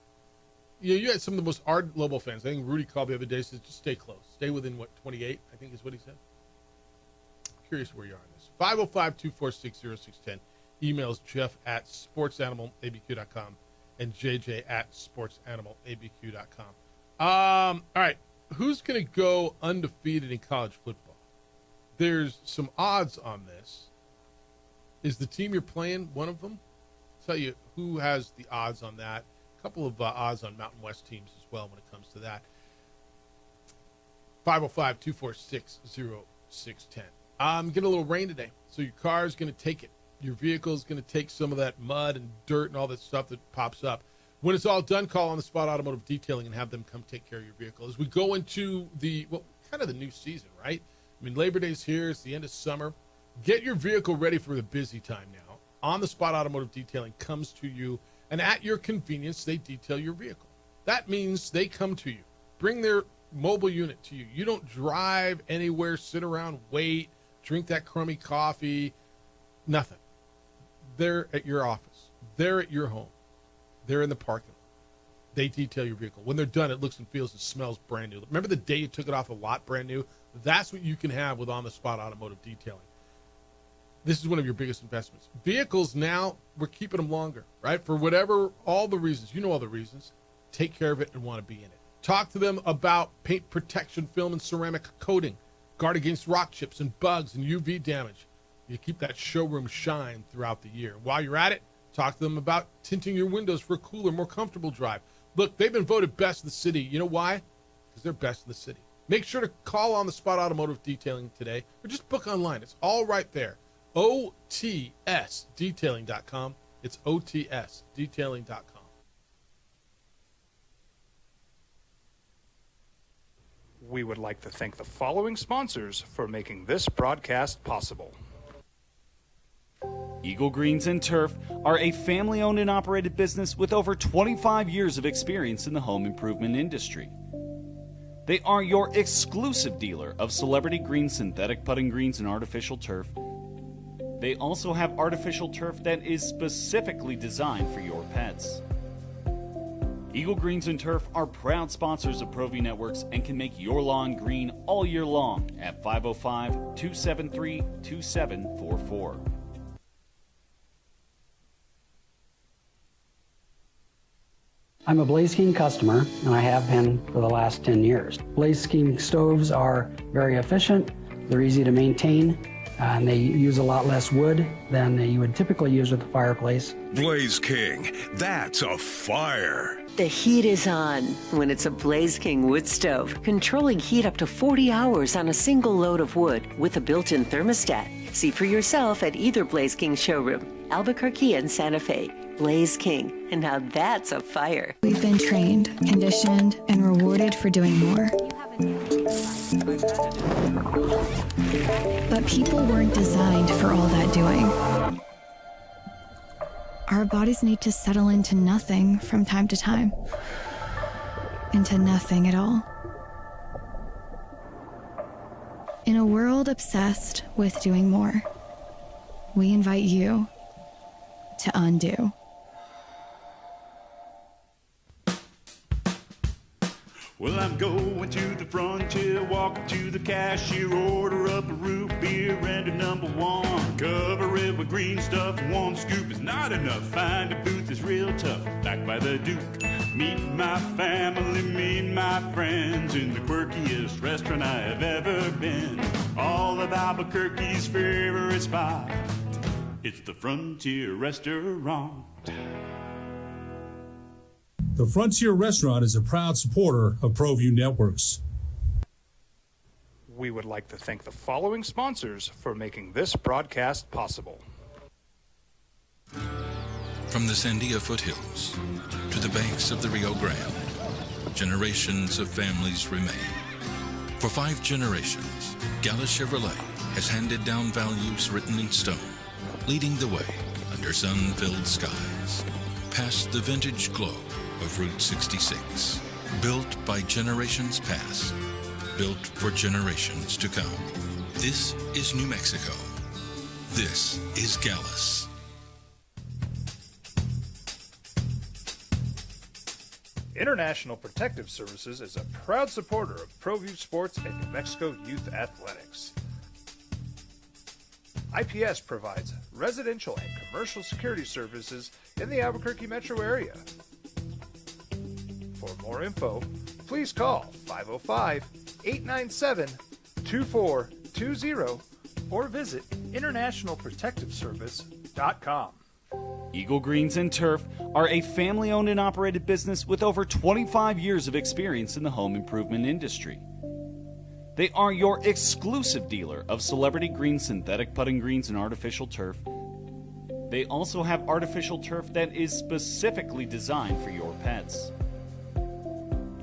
You had some of the most ardent Lobo fans. I think Rudy called the other day, says just stay close. Stay within, 28, I think is what he said. Curious where you are on this. 505-246-0610. Emails jeff@sportsanimалabq.com and jj@sportsanimалabq.com. All right. Who's going to go undefeated in college football? There's some odds on this. Is the team you're playing one of them? I'll tell you who has the odds on that. A couple of odds on Mountain West teams as well when it comes to that. 505-246-0610. Getting a little rain today, so your car is going to take it. Your vehicle is going to take some of that mud and dirt and all that stuff that pops up. When it's all done, call On the Spot Automotive Detailing and have them come take care of your vehicle. As we go into the new season, right? I mean, Labor Day's here. It's the end of summer. Get your vehicle ready for the busy time now. On the Spot Automotive Detailing comes to you, and at your convenience, they detail your vehicle. That means they come to you, bring their mobile unit to you. You don't drive anywhere, sit around, wait, drink that crummy coffee, nothing. They're at your office. They're at your home. They're in the parking lot. They detail your vehicle. When they're done, it looks and feels and smells brand new. Remember the day you took it off the lot brand new? That's what you can have with On the Spot Automotive Detailing. This is one of your biggest investments. Vehicles now, we're keeping them longer, right? For whatever, all the reasons, you know all the reasons. Take care of it and want to be in it. Talk to them about paint protection film and ceramic coating. Guard against rock chips and bugs and UV damage. You keep that showroom shine throughout the year. While you're at it, talk to them about tinting your windows for a cooler, more comfortable drive. Look, they've been voted best in the city. You know why? Because they're best in the city. Make sure to call On the Spot Automotive Detailing today or just book online. It's all right there. OTSdetailing.com. It's OTSdetailing.com. We would like to thank the following sponsors for making this broadcast possible. Eagle Greens and Turf are a family-owned and operated business with over 25 years of experience in the home improvement industry. They are your exclusive dealer of celebrity green, synthetic putting greens, and artificial turf. They also have artificial turf that is specifically designed for your pets. Eagle Greens and Turf are proud sponsors of ProView Networks and can make your lawn green all year long at 505-273-2744. I'm a Blaze King customer, and I have been for the last 10 years. Blaze King stoves are very efficient, they're easy to maintain, and they use a lot less wood than you would typically use with a fireplace. Blaze King, that's a fire. The heat is on when it's a Blaze King wood stove, controlling heat up to 40 hours on a single load of wood with a built-in thermostat. See for yourself at either Blaze King showroom, Albuquerque and Santa Fe. Blaze King, and now that's a fire. We've been trained, conditioned, and rewarded for doing more. But people weren't designed for all that doing. Our bodies need to settle into nothing from time to time. Into nothing at all. In a world obsessed with doing more, we invite you to undo. Well, I'm going to the frontier, walking to the cashier, order up a root beer and a number one. Cover it with green stuff, one scoop is not enough. Find a booth is real tough, back by the Duke. Meet my family, meet my friends in the quirkiest restaurant I have ever been. All of Albuquerque's favorite spot, it's the Frontier Restaurant. The Frontier Restaurant is a proud supporter of ProView Networks. We would like to thank the following sponsors for making this broadcast possible. From the Sandia foothills to the banks of the Rio Grande, generations of families remain. For 5 generations, Gala Chevrolet has handed down values written in stone, leading the way under sun-filled skies, past the vintage glow of Route 66, Built by generations past, built for generations to come. This is New Mexico. This is Gallus. International Protective Services is a proud supporter of ProView Sports and New Mexico Youth Athletics. IPS provides residential and commercial security services in the Albuquerque metro area. For more info, please call 505-897-2420 or visit internationalprotectiveservice.com. Eagle Greens and Turf are a family-owned and operated business with over 25 years of experience in the home improvement industry. They are your exclusive dealer of celebrity green synthetic putting greens and artificial turf. They also have artificial turf that is specifically designed for your pets.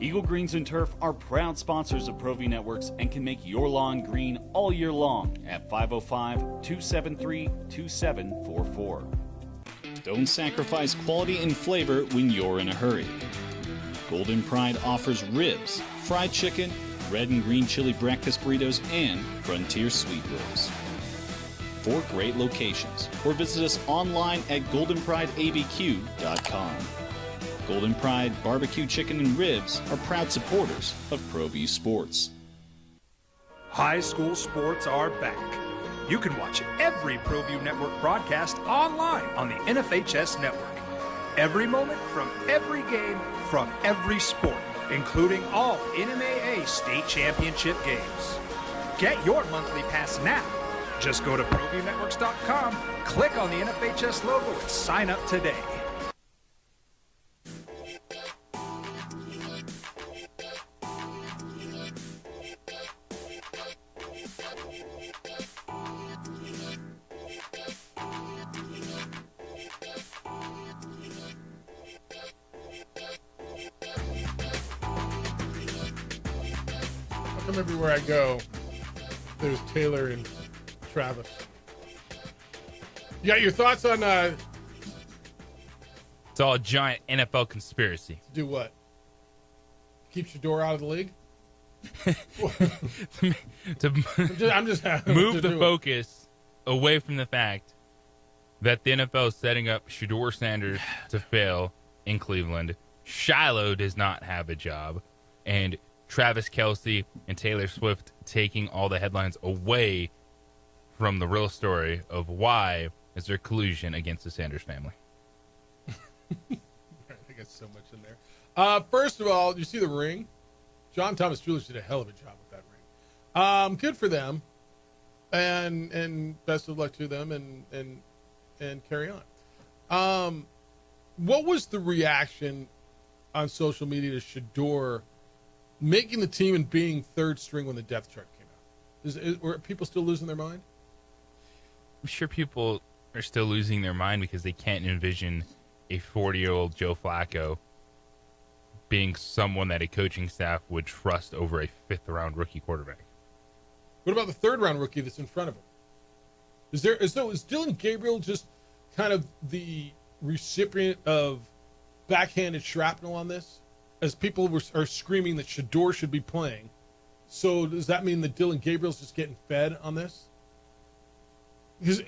Eagle Greens and Turf are proud sponsors of ProView Networks and can make your lawn green all year long at 505-273-2744. Don't sacrifice quality and flavor when you're in a hurry. Golden Pride offers ribs, fried chicken, red and green chili breakfast burritos, and Frontier sweet rolls. 4 great locations, or visit us online at goldenprideabq.com. Golden Pride Barbecue Chicken and Ribs are proud supporters of ProView Sports. High school sports are back. You can watch every ProView Network broadcast online on the NFHS network. Every moment from every game from every sport, including all NMAA state championship games. Get your monthly pass now. Just go to ProViewNetworks.com, click on the NFHS logo, and sign up today. Everywhere I go, there's Taylor and Travis. You got your thoughts on It's all a giant NFL conspiracy. do what? Keeps your door out of the league? I'm just move the focus away from the fact that the NFL is setting up Shedeur Sanders to fail in Cleveland. Shiloh does not have a job, and Travis Kelce and Taylor Swift taking all the headlines away from the real story of why is there collusion against the Sanders family. I got so much in there. First of all, you see the ring? John Thomas Jewelers did a hell of a job with that ring. Good for them, and best of luck to them, and carry on. What was the reaction on social media to Shedeur making the team and being third string when the depth chart came out? Were people still losing their mind? I'm sure people are still losing their mind because they can't envision a 40-year-old Joe Flacco being someone that a coaching staff would trust over a fifth-round rookie quarterback. What about the third-round rookie that's in front of him? Is Dylan Gabriel just kind of the recipient of backhanded shrapnel on this? As people are screaming that Shedeur should be playing. So does that mean that Dylan Gabriel's just getting fed on this? Because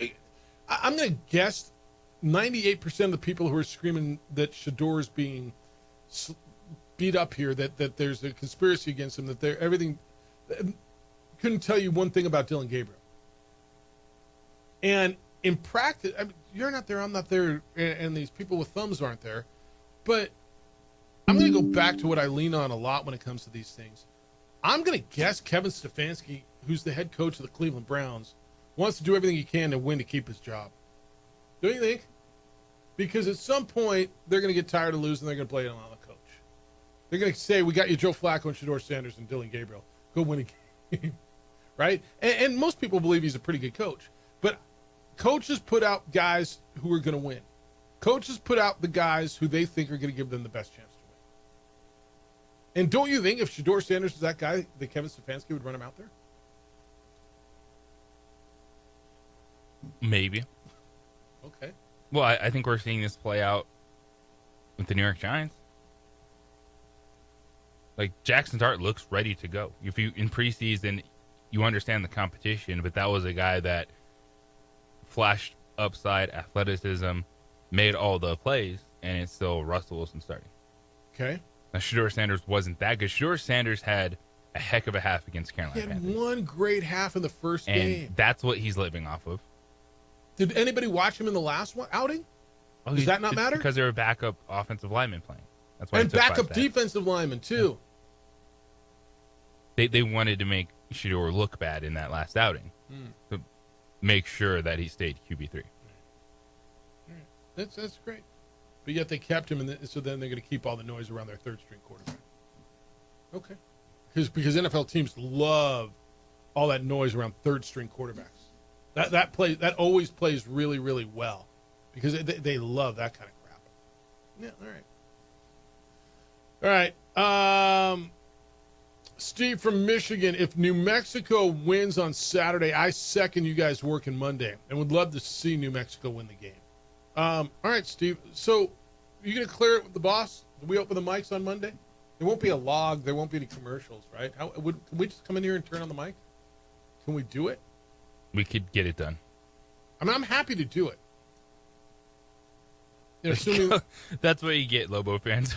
I'm going to guess 98% of the people who are screaming that Shedeur is being beat up here, that there's a conspiracy against him, that they're everything, couldn't tell you one thing about Dylan Gabriel. And in practice, I mean, you're not there, I'm not there, and these people with thumbs aren't there. But I'm going to go back to what I lean on a lot when it comes to these things. I'm going to guess Kevin Stefanski, who's the head coach of the Cleveland Browns, wants to do everything he can to win to keep his job. Don't you think? Because at some point, they're going to get tired of losing. They're going to play it on the coach. They're going to say, we got you Joe Flacco and Shedeur Sanders and Dylan Gabriel. Go win a game. Right? And most people believe he's a pretty good coach. But coaches put out guys who are going to win. Coaches put out the guys who they think are going to give them the best chance to win. And don't you think if Shedeur Sanders was that guy, that Kevin Stefanski would run him out there? Maybe. Okay. Well, I think we're seeing this play out with the New York Giants. Like, Jackson Dart looks ready to go. If you in preseason, you understand the competition, but that was a guy that flashed upside athleticism, made all the plays, and it's still Russell Wilson starting. Okay. Now, Shedeur Sanders wasn't that good. Shedeur Sanders had a heck of a half against Carolina He had Panthers. one great half in the first And game. that's what he's living off of. Did anybody watch him in the last one outing? Does that not matter? Because they're a backup offensive lineman playing. That's why And it took 5 backup sacks. defensive lineman, too. They wanted to make Shedeur look bad in that last outing to make sure that he stayed QB3. That's great. But yet they kept him, and so then they're going to keep all the noise around their third-string quarterback. Okay. Because NFL teams love all that noise around third-string quarterbacks. That always plays really, really well because they love that kind of crap. Yeah, all right. All right. Steve from Michigan, if New Mexico wins on Saturday, I second you guys working Monday and would love to see New Mexico win the game. All right, Steve. So you going to clear it with the boss? Will we open the mics on Monday? There won't be a log. There won't be any commercials, right? Can we just come in here and turn on the mic? Can we do it? We could get it done. I mean, I'm happy to do it. You know, assuming, that's what you get, Lobo fans.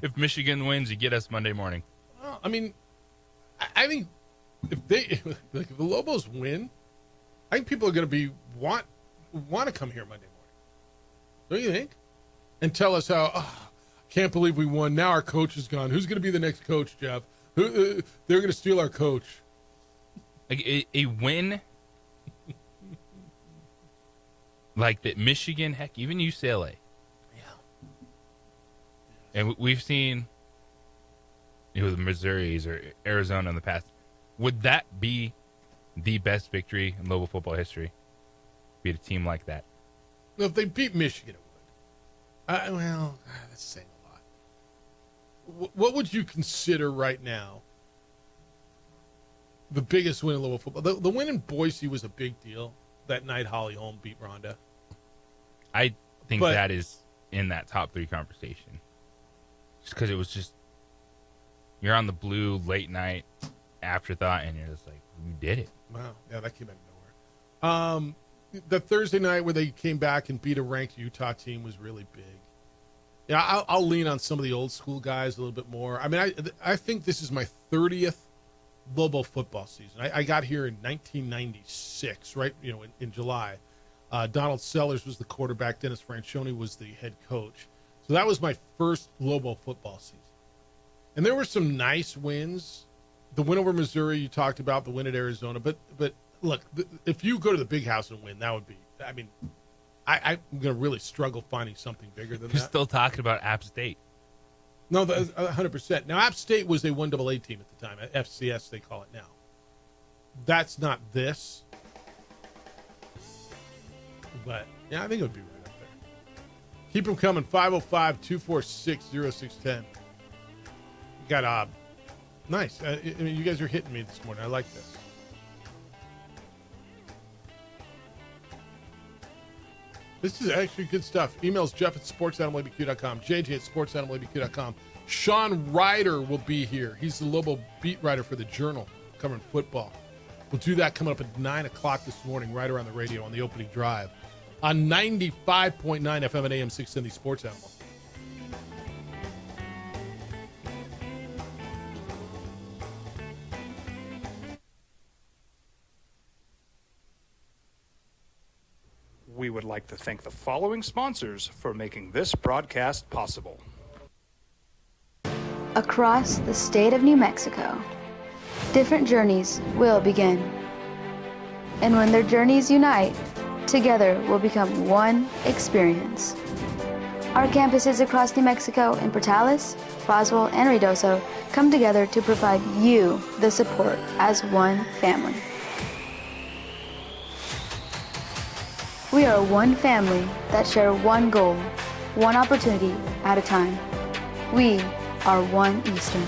If Michigan wins, you get us Monday morning. well, I mean, I think if the Lobos win, I think people are going to want to come here Monday morning. Don't you think? And tell us how, can't believe we won. Now our coach is gone. Who's going to be the next coach, Jeff? They're going to steal our coach. Like a win like that, Michigan, heck, even UCLA. Yeah. And we've seen, the Missouris or Arizona in the past. Would that be the best victory in Lobo football history? Beat a team like that? Well, if they beat Michigan, it would. That's saying a lot. What would you consider right now the biggest win in Lobo football? The win in Boise was a big deal. That night Holly Holm beat Rhonda. I think that is in that top 3 conversation. Just because it was just, you're on the blue late night afterthought, and you're just like, you did it. Wow. Yeah, that came out of nowhere. The Thursday night where they came back and beat a ranked Utah team was really big. Yeah, I'll lean on some of the old school guys a little bit more. I mean, I think this is my 30th Lobo football season. I got here in 1996, right? In July. Donald Sellers was the quarterback. Dennis Franchione was the head coach. So that was my first Lobo football season. And there were some nice wins. The win over Missouri, you talked about, the win at Arizona. But look, if you go to the Big House and win, that would be, I mean, I'm going to really struggle finding something bigger than You're that. still talking about App State. No, 100%. Now, App State was a 1AA team at the time. FCS, they call it now. That's not this. But, yeah, I think it would be right up there. Keep them coming. 505-246-0610. Got nice. I mean, you guys are hitting me this morning. I like this. This is actually good stuff. Emails Jeff at sportsanimalabq.com, JJ at sportsanimalabq.com. Sean Ryder will be here. He's the Lobo beat writer for the Journal, covering football. We'll do that coming up at 9 o'clock this morning, right around the radio on the opening drive. On 95.9 FM and AM 670 Sports Animal. We would like to thank the following sponsors for making this broadcast possible. Across the state of New Mexico, different journeys will begin. And when their journeys unite, together will become one experience. Our campuses across New Mexico in Portales, Roswell, and Ruidoso come together to provide you the support as one family. We are one family that share one goal, one opportunity at a time. We are One Eastern.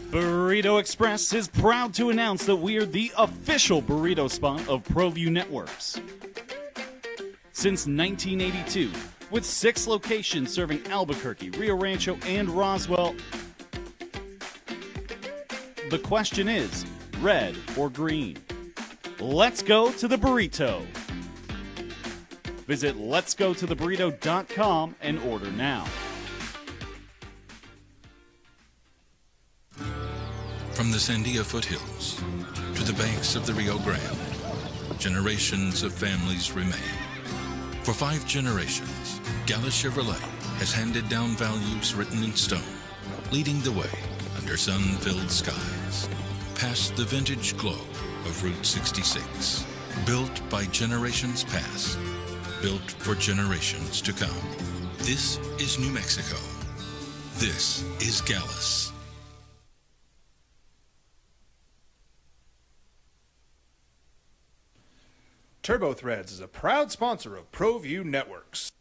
Burrito Express is proud to announce that we are the official burrito spot of ProView Networks. Since 1982, With 6 locations serving Albuquerque, Rio Rancho, and Roswell, the question is, red or green? Let's go to the burrito. Visit letsgototheburrito.com and order now. From the Sandia foothills to the banks of the Rio Grande, generations of families remain. For 5 generations, Gallus Chevrolet has handed down values written in stone, leading the way under sun-filled skies, past the vintage glow of Route 66. Built by generations past, built for generations to come. This is New Mexico. This is Gallus. TurboThreads is a proud sponsor of ProView Networks.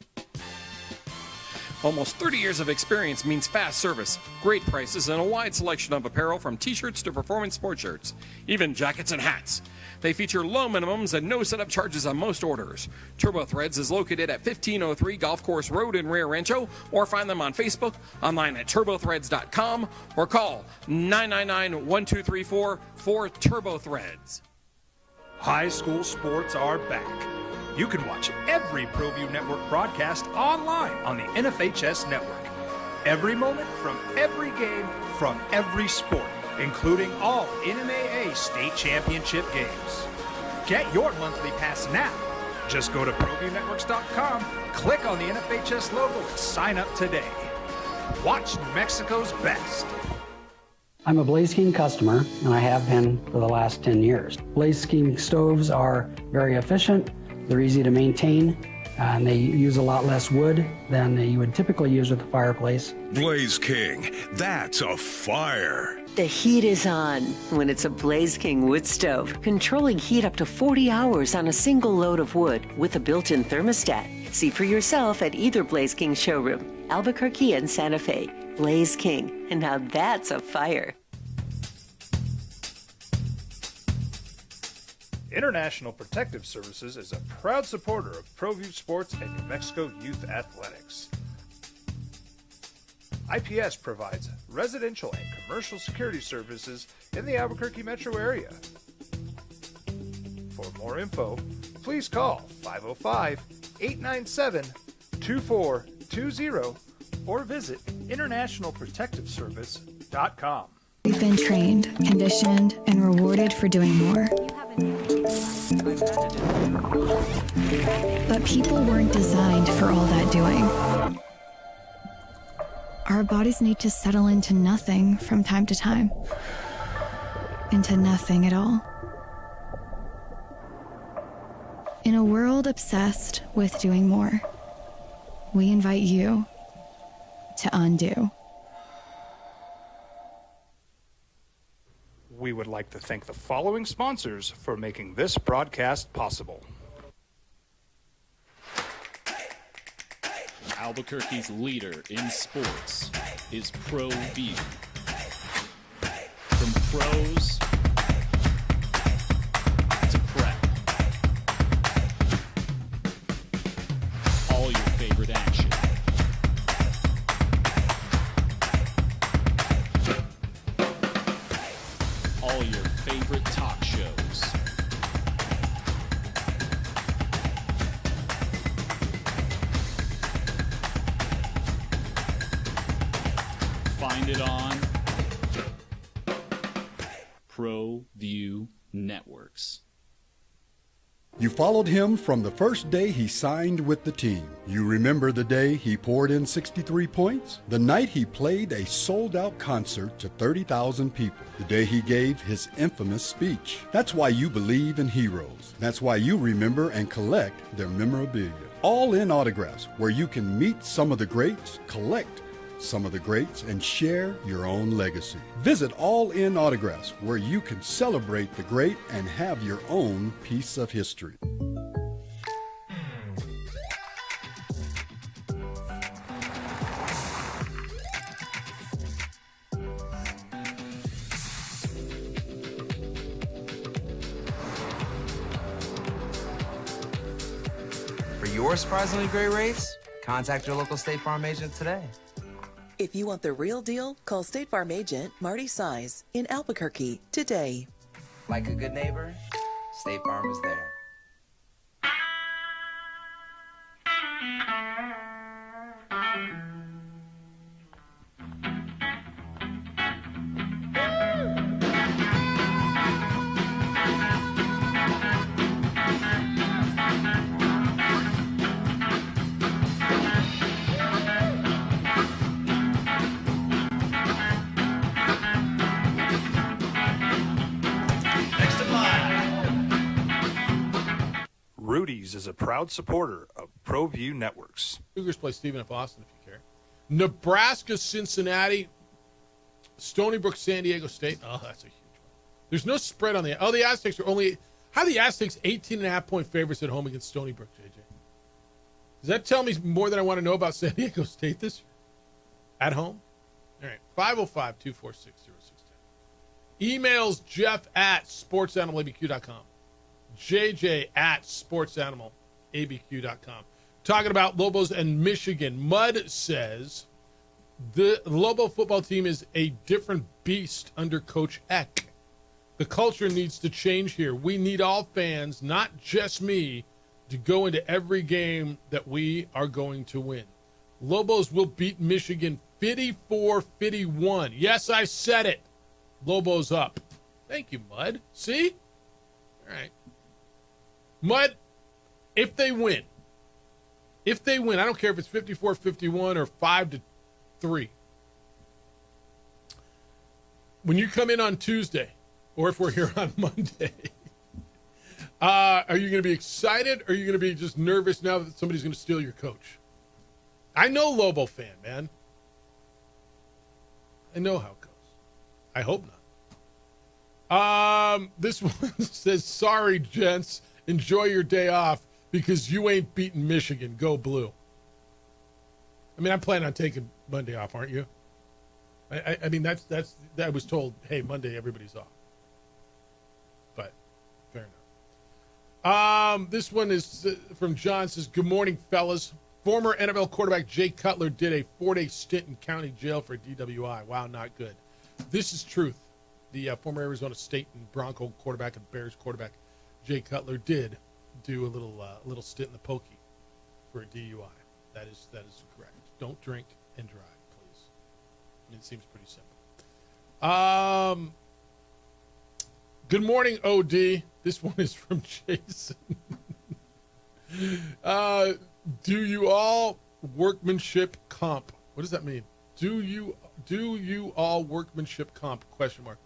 Almost 30 years of experience means fast service, great prices, and a wide selection of apparel from t-shirts to performance sport shirts, even jackets and hats. They feature low minimums and no setup charges on most orders. TurboThreads is located at 1503 Golf Course Road in Rio Rancho, or find them on Facebook, online at turbothreads.com, or call 999-1234 for TurboThreads. High school sports are back. You can watch every ProView Network broadcast online on the NFHS network. Every moment from every game from every sport, including all NMAA state championship games. Get your monthly pass now. Just go to ProViewNetworks.com, click on the NFHS logo, and sign up today. Watch New Mexico's best. I'm a Blaze King customer, and I have been for the last 10 years. Blaze King stoves are very efficient, they're easy to maintain, and they use a lot less wood than you would typically use with a fireplace. Blaze King, that's a fire. The heat is on when it's a Blaze King wood stove, controlling heat up to 40 hours on a single load of wood with a built-in thermostat. See for yourself at either Blaze King showroom, Albuquerque and Santa Fe. Blaze King, and now that's a fire. International Protective Services is a proud supporter of ProView Sports and New Mexico Youth Athletics. IPS provides residential and commercial security services in the Albuquerque metro area. For more info, please call 505-897-2420 or visit internationalprotectiveservice.com. We've been trained, conditioned, and rewarded for doing more. But people weren't designed for all that doing. Our bodies need to settle into nothing from time to time. Into nothing at all. In a world obsessed with doing more, we invite you to undo. We would like to thank the following sponsors for making this broadcast possible. Albuquerque's leader in sports is ProView. From pros to prep, all your favorite action. All your favorite talk shows. Find it on ProView Networks. You followed him from the first day he signed with the team. You remember the day he poured in 63 points? The night he played a sold-out concert to 30,000 people. The day he gave his infamous speech. That's why you believe in heroes. That's why you remember and collect their memorabilia. All in Autographs, where you can meet some of the greats, collect some of the greats, and share your own legacy. Visit All In Autographs, where you can celebrate the great and have your own piece of history. For your surprisingly great race, Contact your local State Farm agent today. If you want the real deal, call State Farm agent Marty Size in Albuquerque today. Like a good neighbor, State Farm is there. Rudy's is a proud supporter of ProView Networks. Cougars play Stephen F. Austin, if you care. Nebraska, Cincinnati, Stony Brook, San Diego State. Oh, that's a huge one. There's no spread on the. Oh, the Aztecs are only. How are the Aztecs 18.5-point favorites at home against Stony Brook, JJ? Does that tell me more than I want to know about San Diego State this year? At home? All right. 505-246-0610. Emails Jeff at sportsanimалabq.com. JJ at sportsanimалabq.com. Talking about Lobos and Michigan. Mud says the Lobo football team is a different beast under Coach Eck. The culture needs to change here. We need all fans, not just me, to go into every game that we are going to win. Lobos will beat Michigan 54-51. Yes, I said it. Lobos up. Thank you, Mud. See? All right. Mud, if they win, I don't care if it's 54-51 or 5-3. When you come in on Tuesday, or if we're here on Monday, are you going to be excited, or are you going to be just nervous now that somebody's going to steal your coach? I know Lobo fan, man. I know how it goes. I hope not. This one says, sorry, gents. Enjoy your day off because you ain't beating Michigan. Go Blue. I mean, I'm planning on taking Monday off, aren't you? I mean, that's I was told, hey, Monday everybody's off. But fair enough. This one is from John. Says, good morning, fellas. Former NFL quarterback Jay Cutler did a 4-day stint in county jail for DWI. Wow, not good. This is truth. The former Arizona State and Bronco quarterback and Bears quarterback Jay Cutler did do a little stint in the pokey for a DUI. That is correct. Don't drink and drive, please. I mean, it seems pretty simple. Good morning, OD. This one is from Jason. Do you all workmanship comp? What does that mean? Do you all workmanship comp? ?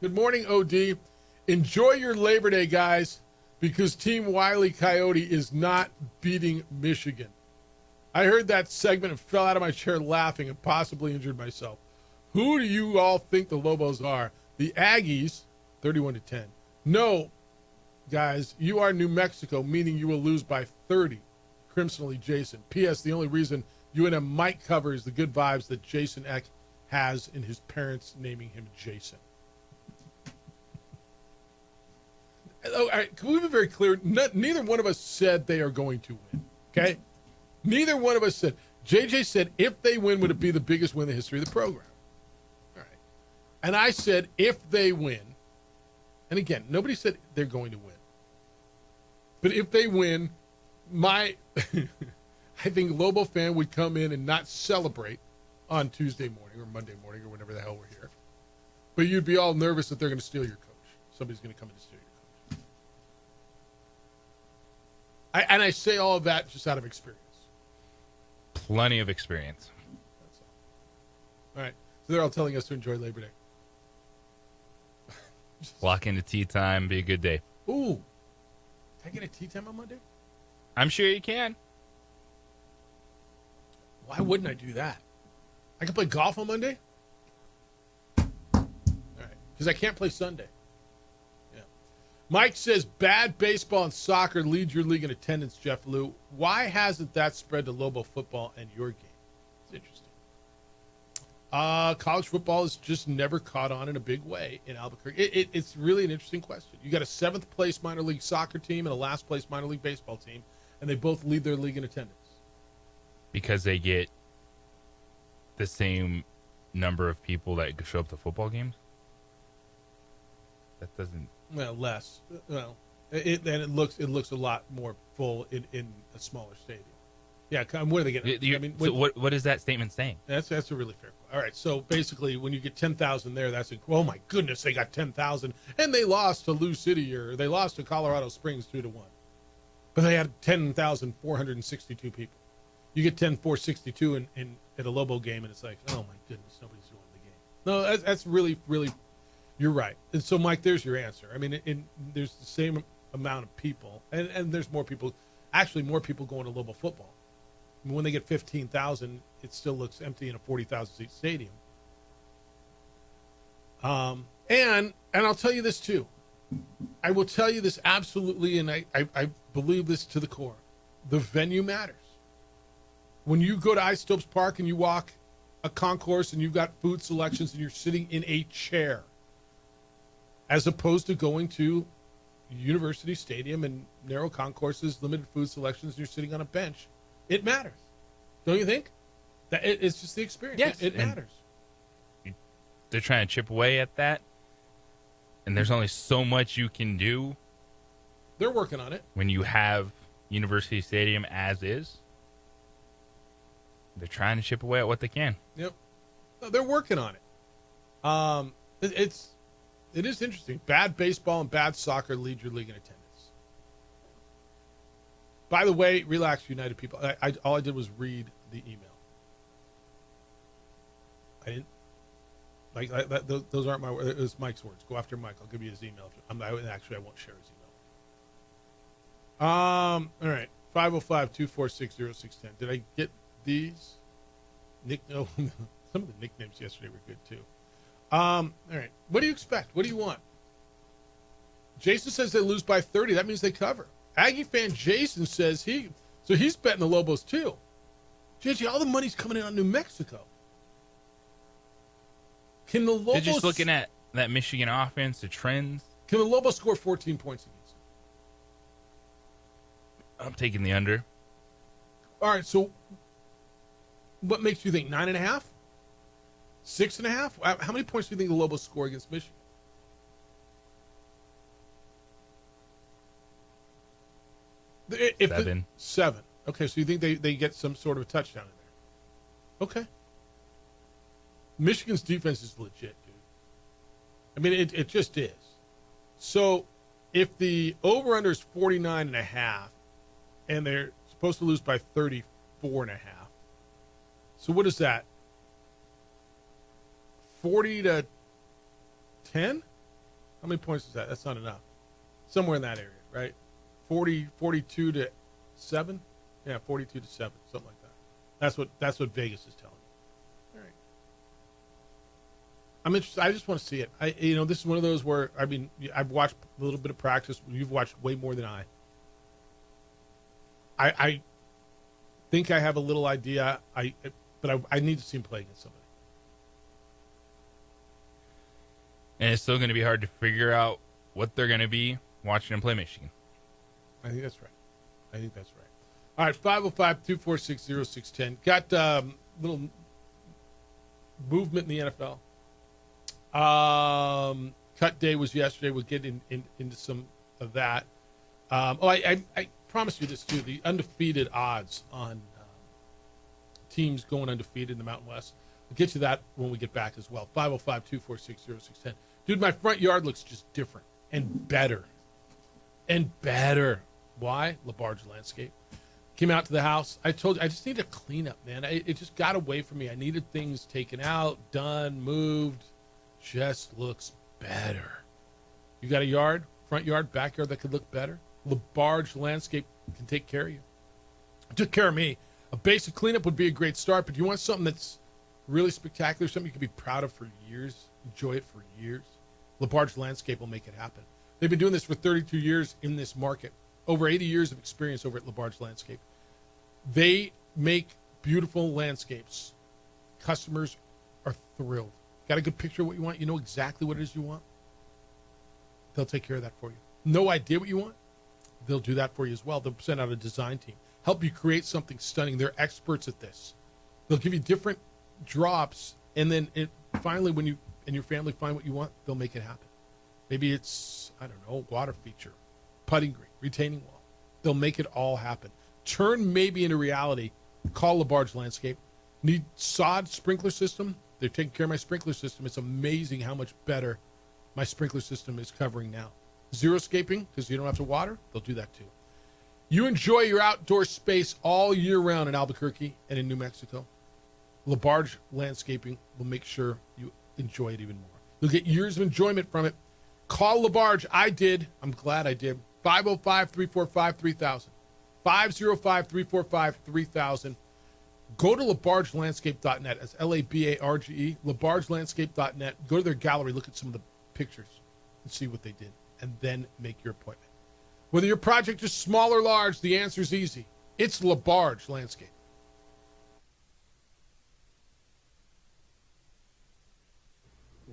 Good morning, OD. Enjoy your Labor Day, guys, because Team Wile E. Coyote is not beating Michigan. I heard that segment and fell out of my chair laughing and possibly injured myself. Who do you all think the Lobos are? The Aggies, 31-10. No, guys, you are New Mexico, meaning you will lose by 30. Crimsonally, Jason. P.S. The only reason UNM might cover is the good vibes that Jason Eck has in his parents naming him Jason. Oh, all right, can we be very clear? Neither one of us said they are going to win, okay? Neither one of us said. JJ said if they win, would it be the biggest win in the history of the program? All right. And I said if they win, and again, nobody said they're going to win. But if they win, I think Lobo fan would come in and not celebrate on Tuesday morning or Monday morning or whenever the hell we're here. But you'd be all nervous that they're going to steal your coach. Somebody's going to come in and steal your coach. And I say all of that just out of experience. Plenty of experience. That's all right. So they're all telling us to enjoy Labor Day. Lock into tea time. Be a good day. Ooh. Can I get a tea time on Monday? I'm sure you can. Why wouldn't I do that? I can play golf on Monday? All right. Because I can't play Sunday. Yeah. Mike says, bad baseball and soccer lead your league in attendance, Jeff Lou. Why hasn't that spread to Lobo football and your game? It's interesting. College football has just never caught on in a big way in Albuquerque. It's really an interesting question. You got a 7th place minor league soccer team and a last place minor league baseball team, and they both lead their league in attendance. because they get the same number of people that show up to football games? That doesn't. Well, less. Well, it looks a lot more full in a smaller stadium. Yeah, what are they getting? I mean, so what is that statement saying? That's a really fair question. All right, so basically, when you get 10,000 there, oh my goodness, they got 10,000, and they lost to Lou City or they lost to Colorado Springs 2-1, but they had 10,462 people. You get 10,462 in at a Lobo game, and it's like, oh my goodness, nobody's going to the game. No, that's really, really, you're right. And so, Mike, there's your answer. I mean, there's the same amount of people, and there's more people, actually more people going to Lobo football. I mean, when they get 15,000, it still looks empty in a 40,000 seat stadium. And I'll tell you this too. I will tell you this absolutely, and I believe this to the core. The venue matters. When you go to Isotopes Park and you walk a concourse and you've got food selections and you're sitting in a chair, as opposed to going to University Stadium and narrow concourses, limited food selections, and you're sitting on a bench, it matters. Don't you think? That it's just the experience. Yes, it matters. They're trying to chip away at that, and there's only so much you can do. They're working on it. When you have University Stadium as is, they're trying to chip away at what they can. Yep. No, they're working on it. It is interesting. Bad baseball and bad soccer lead your league in attendance. By the way, relax, United people. All I did was read the email. I didn't those aren't my words. It was Mike's words. Go after Mike. I'll give you his email. Actually, I won't share his email. All right. 505-246-0610. Did I get these? No, some of the nicknames yesterday were good too. All right. What do you expect? What do you want? Jason says they lose by 30. That means they cover. Aggie fan Jason says he's betting the Lobos too. JJ, all the money's coming in on New Mexico. Can the Lobos? They're just looking at that Michigan offense, the trends. Can the Lobos score 14 points against them? I'm taking the under. All right. So, what makes you think 9.5? 6.5? How many points do you think the Lobos score against Michigan? Seven. Okay, so you think they get some sort of a touchdown in there? Okay. Michigan's defense is legit, dude. I mean, it just is. So, if the over-under is 49.5, and they're supposed to lose by 34.5, so what is that? 40-10? How many points is that? That's not enough. Somewhere in that area, right? 42-7? Yeah, 42-7, something like that. That's what Vegas is telling me. All right. I'm interested. I just want to see it. This is one of those where, I mean, I've watched a little bit of practice. You've watched way more than I. I think I have a little idea. But I need to see him play against somebody. And it's still going to be hard to figure out what they're going to be watching them play Michigan. I think that's right. All right, 505-246-0610. Got little movement in the NFL. Cut day was yesterday. We'll get into some of that. I promised you this too. The undefeated odds on teams going undefeated in the Mountain West. We'll get to that when we get back as well. 505-246-0610. Dude, my front yard looks just different and better. Why? LaBarge Landscape. Came out to the house. I told you, I just need a cleanup, man. It just got away from me. I needed things taken out, done, moved. Just looks better. You got a yard, front yard, backyard that could look better? LaBarge Landscape can take care of you. It took care of me. A basic cleanup would be a great start, but you want something that's really spectacular, something you can be proud of for years, enjoy it for years? LaBarge Landscape will make it happen. They've been doing this for 32 years in this market. Over 80 years of experience over at LaBarge Landscape. They make beautiful landscapes. Customers are thrilled. Got a good picture of what you want? You know exactly what it is you want? They'll take care of that for you. No idea what you want? They'll do that for you as well. They'll send out a design team. help you create something stunning. They're experts at this. They'll give you different drops, and then finally, when you and your family find what you want, they'll make it happen. Maybe it's, I don't know, water feature, putting green, retaining wall. They'll make it all happen. Turn maybe into reality. Call LaBarge Landscape. Need sod sprinkler system? They're taking care of my sprinkler system. It's amazing how much better my sprinkler system is covering now. Zero-scaping, because you don't have to water, they'll do that too. You enjoy your outdoor space all year round in Albuquerque and in New Mexico. LaBarge Landscaping will make sure you enjoy it even more. You'll get years of enjoyment from it. Call LaBarge. I did. I'm glad I did. 505-345-3000. 505-345-3000. Go to LaBargeLandscape.net. That's LABARGE. LaBargeLandscape.net. Go to their gallery. Look at some of the pictures and see what they did. And then make your appointment. Whether your project is small or large, the answer is easy. It's LaBarge Landscape.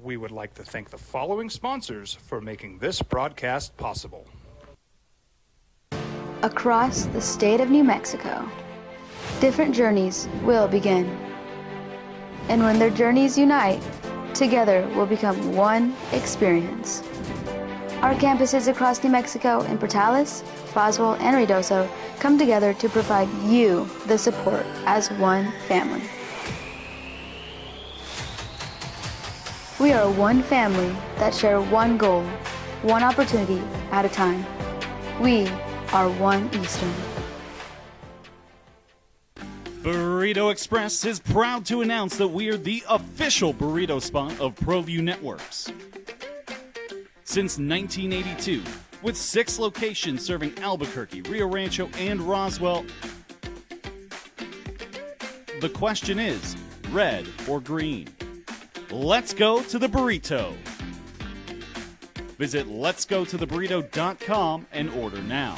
We would like to thank the following sponsors for making this broadcast possible. Across the state of New Mexico, different journeys will begin. And when their journeys unite, together will become one experience. Our campuses across New Mexico in Portales, Roswell, and Ruidoso come together to provide you the support as one family. We are one family that share one goal, one opportunity at a time. We are One Eastern. Burrito Express is proud to announce that we are the official burrito spot of ProView Networks. Since 1982, with 6 locations serving Albuquerque, Rio Rancho, and Roswell, the question is, red or green? Let's go to the burrito. Visit letsgototheburrito.com and order now.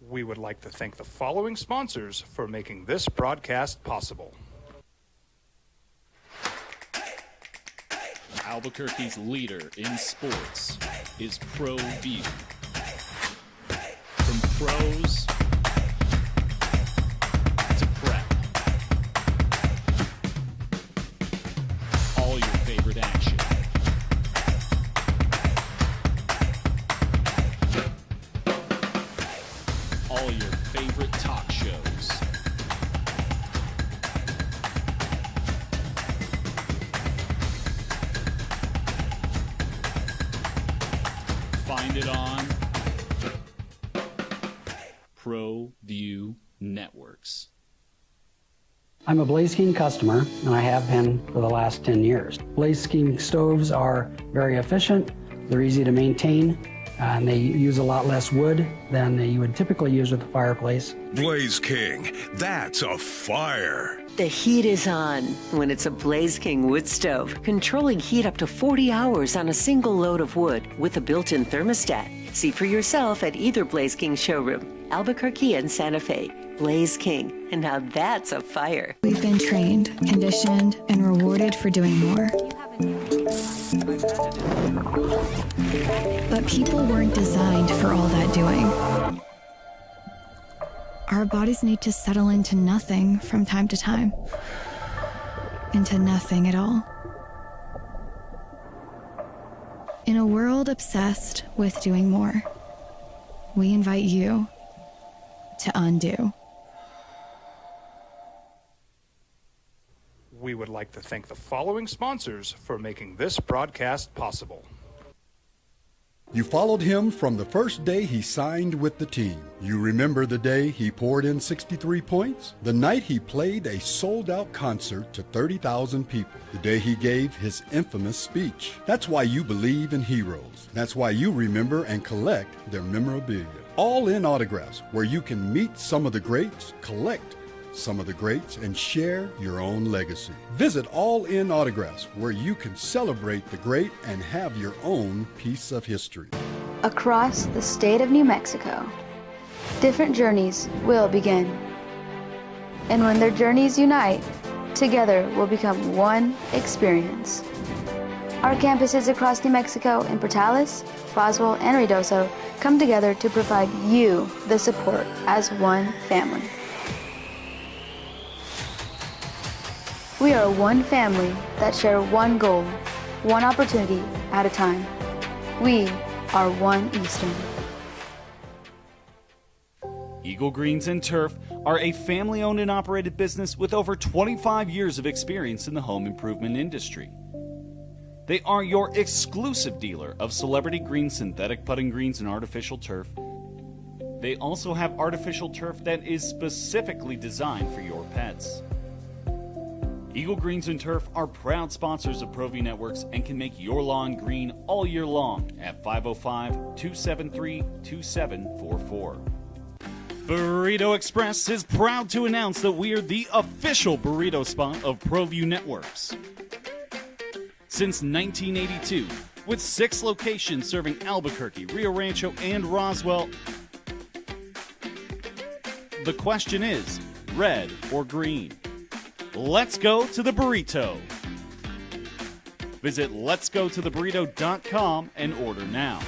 We would like to thank the following sponsors for making this broadcast possible. Albuquerque's leader in sports is ProView. From pros to prep, all your favorite action. All your favorite talk shows. Find it on ProView Networks. I'm a Blaze King customer, and I have been for the last 10 years. Blaze King stoves are very efficient, they're easy to maintain, and they use a lot less wood than you would typically use with a fireplace. Blaze King, that's a fire. The heat is on when it's a Blaze King wood stove, controlling heat up to 40 hours on a single load of wood with a built-in thermostat. See for yourself at either Blaze King showroom, Albuquerque and Santa Fe. Blaze King, and now that's a fire. We've been trained, conditioned, and rewarded for doing more. But people weren't designed for all that doing. Our bodies need to settle into nothing from time to time. Into nothing at all. In a world obsessed with doing more, we invite you to undo. We would like to thank the following sponsors for making this broadcast possible. You followed him from the first day he signed with the team. You remember the day he poured in 63 points? The night he played a sold-out concert to 30,000 people. The day he gave his infamous speech. That's why you believe in heroes. That's why you remember and collect their memorabilia. All in autographs, where you can meet some of the greats, collect some of the greats, and share your own legacy. Visit All In Autographs, where you can celebrate the great and have your own piece of history. Across the state of New Mexico, different journeys will begin. And when their journeys unite, Together will become one experience. Our campuses across New Mexico in Portales, Roswell, and Ruidoso come together to provide you the support as one family. We are one family that share one goal, one opportunity at a time. We are One Eastern. Eagle Greens and Turf are a family-owned and operated business with over 25 years of experience in the home improvement industry. They are your exclusive dealer of celebrity green, synthetic putting greens, and artificial turf. They also have artificial turf that is specifically designed for your pets. Eagle Greens and Turf are proud sponsors of ProView Networks and can make your lawn green all year long at 505-273-2744. Burrito Express is proud to announce that we are the official burrito spot of ProView Networks. Since 1982, with 6 locations serving Albuquerque, Rio Rancho, and Roswell, the question is, red or green? Let's go to the burrito. Visit letsgototheburrito.com and order now.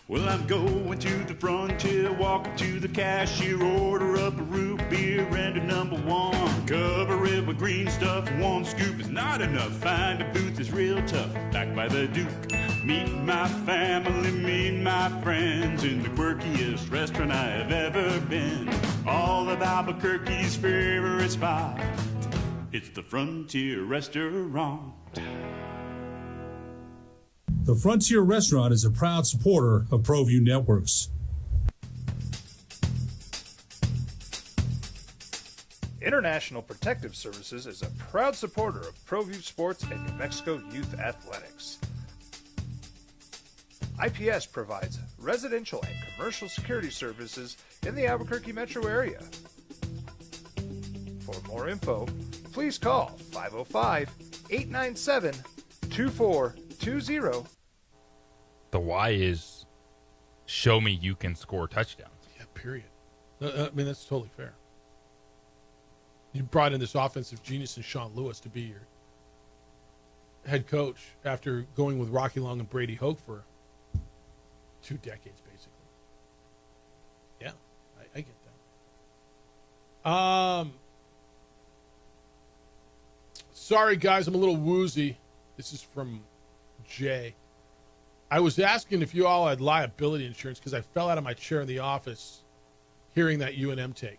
Well, I'm going to the frontier, walk up to the cashier, order up a root beer and a number 1. Cover it with green stuff, 1 scoop is not enough. Find a booth is real tough, back by the Duke. Meet my family, meet my friends in the quirkiest restaurant I have ever been. All of Albuquerque's favorite spot, it's the Frontier Restaurant. The Frontier Restaurant is a proud supporter of ProView Networks. International Protective Services is a proud supporter of ProView Sports and New Mexico Youth Athletics. IPS provides residential and commercial security services in the Albuquerque metro area. For more info, please call 505-897-2420. The why is show me you can score touchdowns. Yeah, period. I mean, that's totally fair. You brought in this offensive genius in Sean Lewis to be your head coach after going with Rocky Long and Brady Hoke for 2 decades, basically. Yeah, I get that. Sorry, guys, I'm a little woozy. This is from Jay. I was asking if you all had liability insurance because I fell out of my chair in the office hearing that UNM take.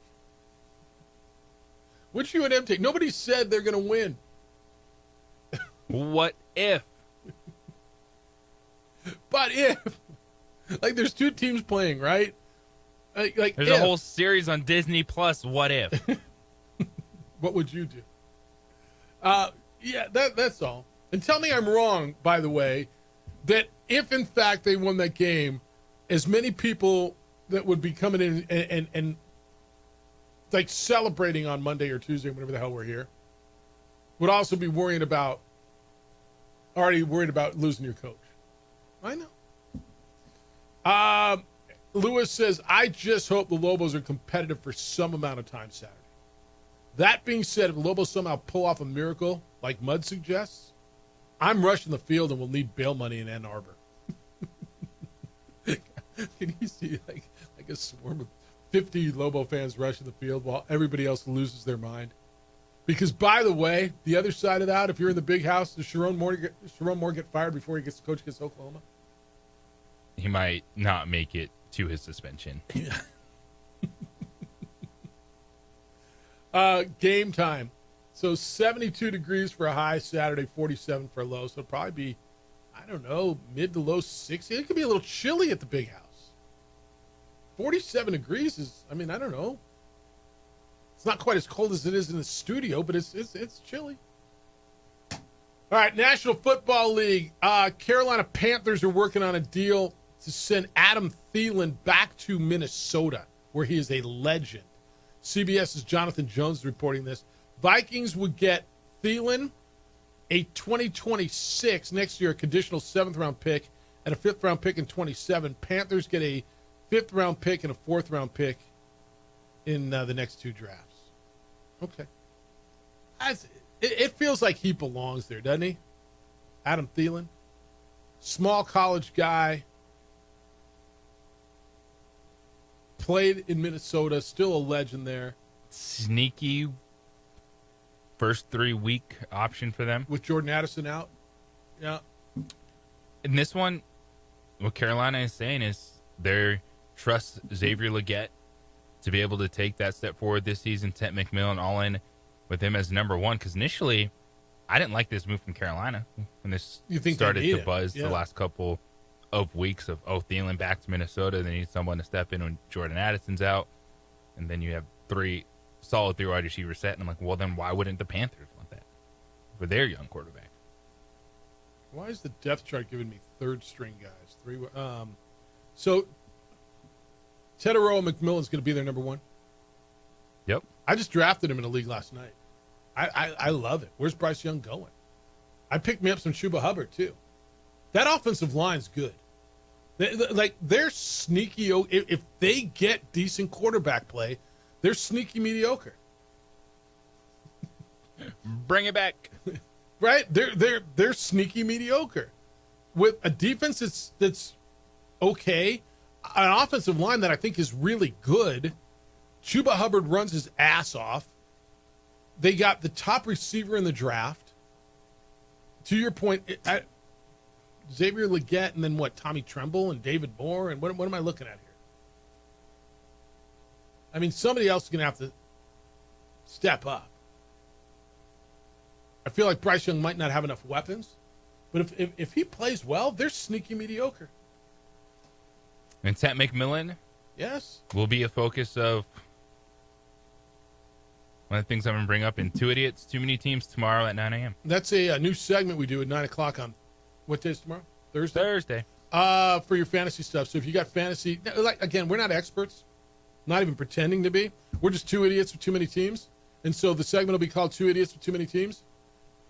Which UNM take? Nobody said they're going to win. What if? But if. Like, there's 2 teams playing, right? Like there's a whole series on Disney Plus. What if? What would you do? Yeah, that's all. And tell me I'm wrong, by the way, that if in fact they won that game, as many people that would be coming in and like celebrating on Monday or Tuesday, whenever the hell we're here, would also be already worried about losing your coach. I know. Lewis says, I just hope the Lobos are competitive for some amount of time Saturday. That being said, if the Lobos somehow pull off a miracle, like Mud suggests, I'm rushing the field and we'll need bail money in Ann Arbor. Can you see like a swarm of 50 Lobo fans rushing the field while everybody else loses their mind? Because, by the way, the other side of that, if you're in the big house, does Sharon Moore get fired before coach gets to Oklahoma? He might not make it to his suspension. Game time. So 72 degrees for a high Saturday, 47 for a low. So it'll probably be, I don't know, mid to low 60. It could be a little chilly at the big house. 47 degrees is, I mean, I don't know. It's not quite as cold as it is in the studio, but it's chilly. All right, National Football League. Carolina Panthers are working on a deal to send Adam Thielen back to Minnesota, where he is a legend. CBS's Jonathan Jones is reporting this. Vikings would get Thielen, a 2026, next year, a conditional 7th-round pick, and a 5th-round pick in 27. Panthers get a 5th round pick and a 4th round pick in the next 2 drafts. Okay. It feels like he belongs there, doesn't he? Adam Thielen. Small college guy. Played in Minnesota. Still a legend there. Sneaky first 3-week option for them. With Jordan Addison out. Yeah. In this one, what Carolina is saying is they trust Xavier Legette to be able to take that step forward this season. Ted McMillan all in with him as number 1. Because initially, I didn't like this move from Carolina when this started to buzz the last couple of weeks of, Thielen back to Minnesota. They need someone to step in when Jordan Addison's out. And then you have 3 solid 3 wide receiver set. And I'm like, well, then why wouldn't the Panthers want that for their young quarterback? Why is the depth chart giving me 3rd string guys? So Tetairoa McMillan's going to be their number 1. Yep. I just drafted him in a league last night. I love it. Where's Bryce Young going? I picked me up some Chuba Hubbard too. That offensive line's good. They're sneaky. If they get decent quarterback play, they're sneaky mediocre. Bring it back. Right? They're sneaky mediocre. With a defense that's okay, an offensive line that I think is really good. Chuba Hubbard runs his ass off. They got the top receiver in the draft. To your point, Xavier Legette, and then what? Tommy Tremble and David Moore, and what am I looking at here? I mean, somebody else is going to have to step up. I feel like Bryce Young might not have enough weapons, but if he plays well, they're sneaky mediocre. And Ted McMillan, yes, will be a focus of one of the things I'm going to bring up in 2 Idiots, Too Many Teams tomorrow at 9 a.m. That's a new segment we do at 9 o'clock on, what day is tomorrow? Thursday? Thursday. For your fantasy stuff. So if you got fantasy, again, we're not experts, not even pretending to be. We're just 2 idiots with too many teams. And so the segment will be called 2 Idiots with Too Many Teams.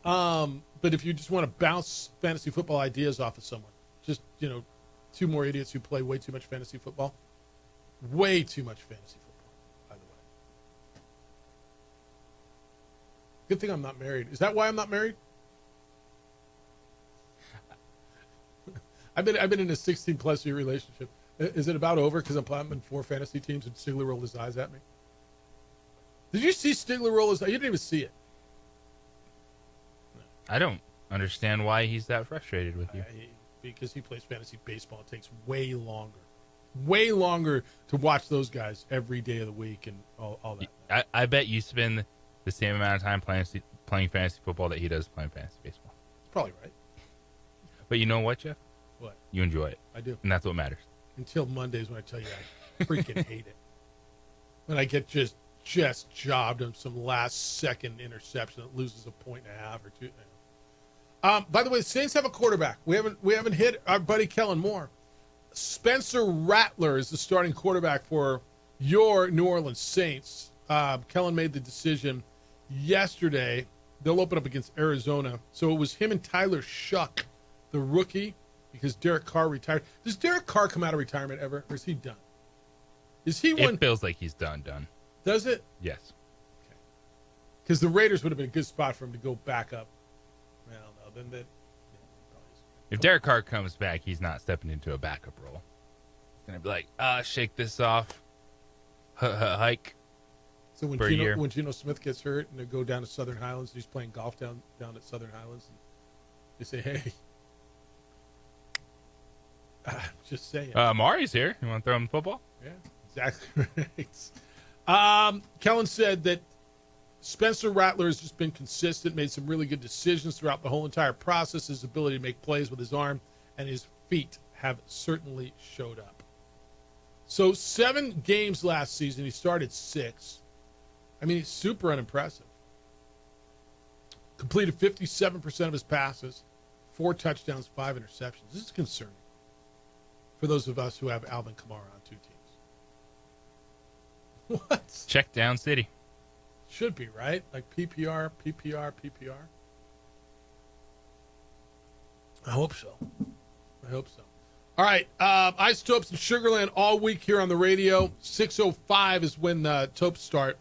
But if you just want to bounce fantasy football ideas off of someone, just, 2 more idiots who play way too much fantasy football. Way too much fantasy football, by the way. Good thing I'm not married. Is that why I'm not married? I've been in a 16+ year relationship. Is it about over because I'm in 4 fantasy teams and Stigler rolled his eyes at me? Did you see Stigler roll his eyes? You didn't even see it. I don't understand why he's that frustrated with you. Because he plays fantasy baseball. It takes way longer to watch those guys every day of the week and all that. I bet you spend the same amount of time playing fantasy football that he does playing fantasy baseball. Probably right. But you know what, Jeff? What? You enjoy it. I do. And that's what matters. Until Mondays when I tell you I freaking hate it. When I get just jobbed on some last-second interception that loses a point and a half or 2. By the way, the Saints have a quarterback. We haven't hit our buddy Kellen Moore. Spencer Rattler is the starting quarterback for your New Orleans Saints. Kellen made the decision yesterday. They'll open up against Arizona. So it was him and Tyler Shuck, the rookie, because Derek Carr retired. Does Derek Carr come out of retirement ever, or is he done? Is he one? It feels like he's done. Does it? Yes. Okay. Because the Raiders would have been a good spot for him to go back up. Well, no, then if Derek Carr comes back, he's not stepping into a backup role. He's going to be like, shake this off, hike. So when Geno Smith gets hurt and they go down to Southern Highlands, he's playing golf down at Southern Highlands, and they say, hey, just saying. Mari's here. You want to throw him the football? Yeah, exactly right. Kellen said that Spencer Rattler has just been consistent, made some really good decisions throughout the whole entire process. His ability to make plays with his arm and his feet have certainly showed up. So 7 games last season. He started 6. I mean, he's super unimpressive. Completed 57% of his passes, 4 touchdowns, 5 interceptions. This is concerning for those of us who have Alvin Kamara on 2 teams. What? Check down city. Should be, right? Like PPR. I hope so. All right, Isotopes in Sugarland all week here on the radio. 6:05 is when Topes start.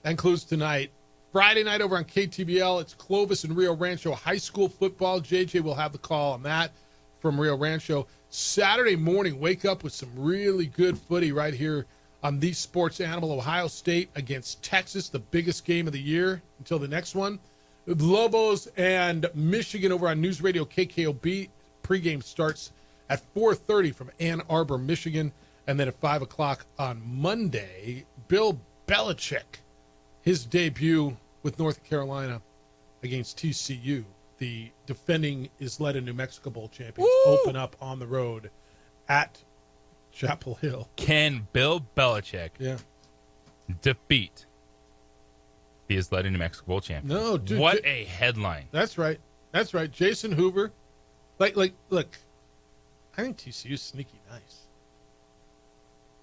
That includes tonight. Friday night over on KTBL, it's Clovis and Rio Rancho high school football. JJ will have the call on that from Rio Rancho. Saturday morning, wake up with some really good footy right here on the Sports Animal. Ohio State against Texas, the biggest game of the year until the next one. Lobos and Michigan over on News Radio KKOB. Pregame starts at 4:30 from Ann Arbor, Michigan. And then at 5 o'clock on Monday, Bill Belichick, his debut with North Carolina against TCU. The defending Isleta New Mexico Bowl champions open up on the road at Chapel Hill. Can Bill Belichick defeat the Isleta New Mexico Bowl champions? No, dude. What a headline. That's right. That's right. Jason Hoover. Look, I think TCU's sneaky nice.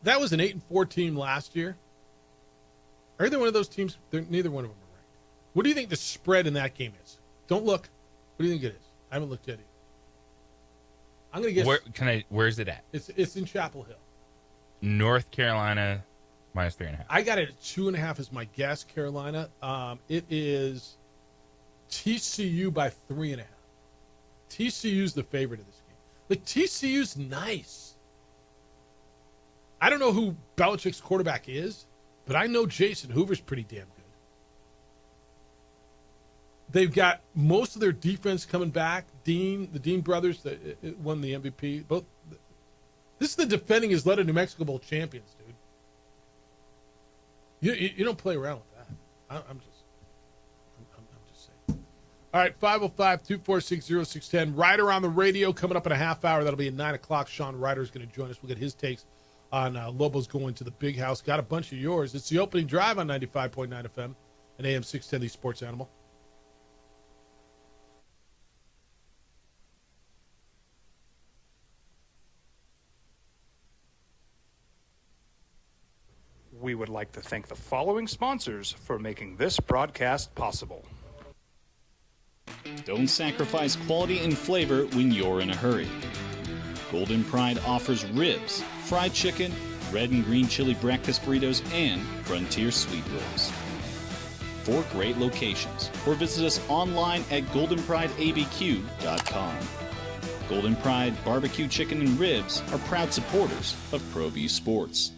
That was an 8-4 team last year. Are either one of those teams? Neither one of them are ranked. What do you think the spread in that game is? Don't look. What do you think it is? I haven't looked yet either. I'm going to guess. Where's it at? It's in Chapel Hill. North Carolina minus 3.5. I got it at 2.5 as my guess, Carolina. It is TCU by 3.5. TCU's the favorite of this game. Like, TCU's nice. I don't know who Belichick's quarterback is, but I know Jason Hoover's pretty damn good. They've got most of their defense coming back. The Dean brothers that won the MVP. This is the defending Isleta New Mexico Bowl champions, dude. You don't play around with that. I'm just saying. All right, 505-246-0610. Ryder on the radio coming up in a half hour. That'll be at 9 o'clock. Sean Ryder is going to join us. We'll get his takes on Lobos going to the big house. Got a bunch of yours. It's the opening drive on 95.9 FM and AM 610, the Sports Animal. We would like to thank the following sponsors for making this broadcast possible. Don't sacrifice quality and flavor when you're in a hurry. Golden Pride offers ribs, fried chicken, red and green chili breakfast burritos, and Frontier Sweet Rolls. 4 great locations, or visit us online at goldenprideabq.com. Golden Pride Barbecue Chicken and Ribs are proud supporters of ProView Sports.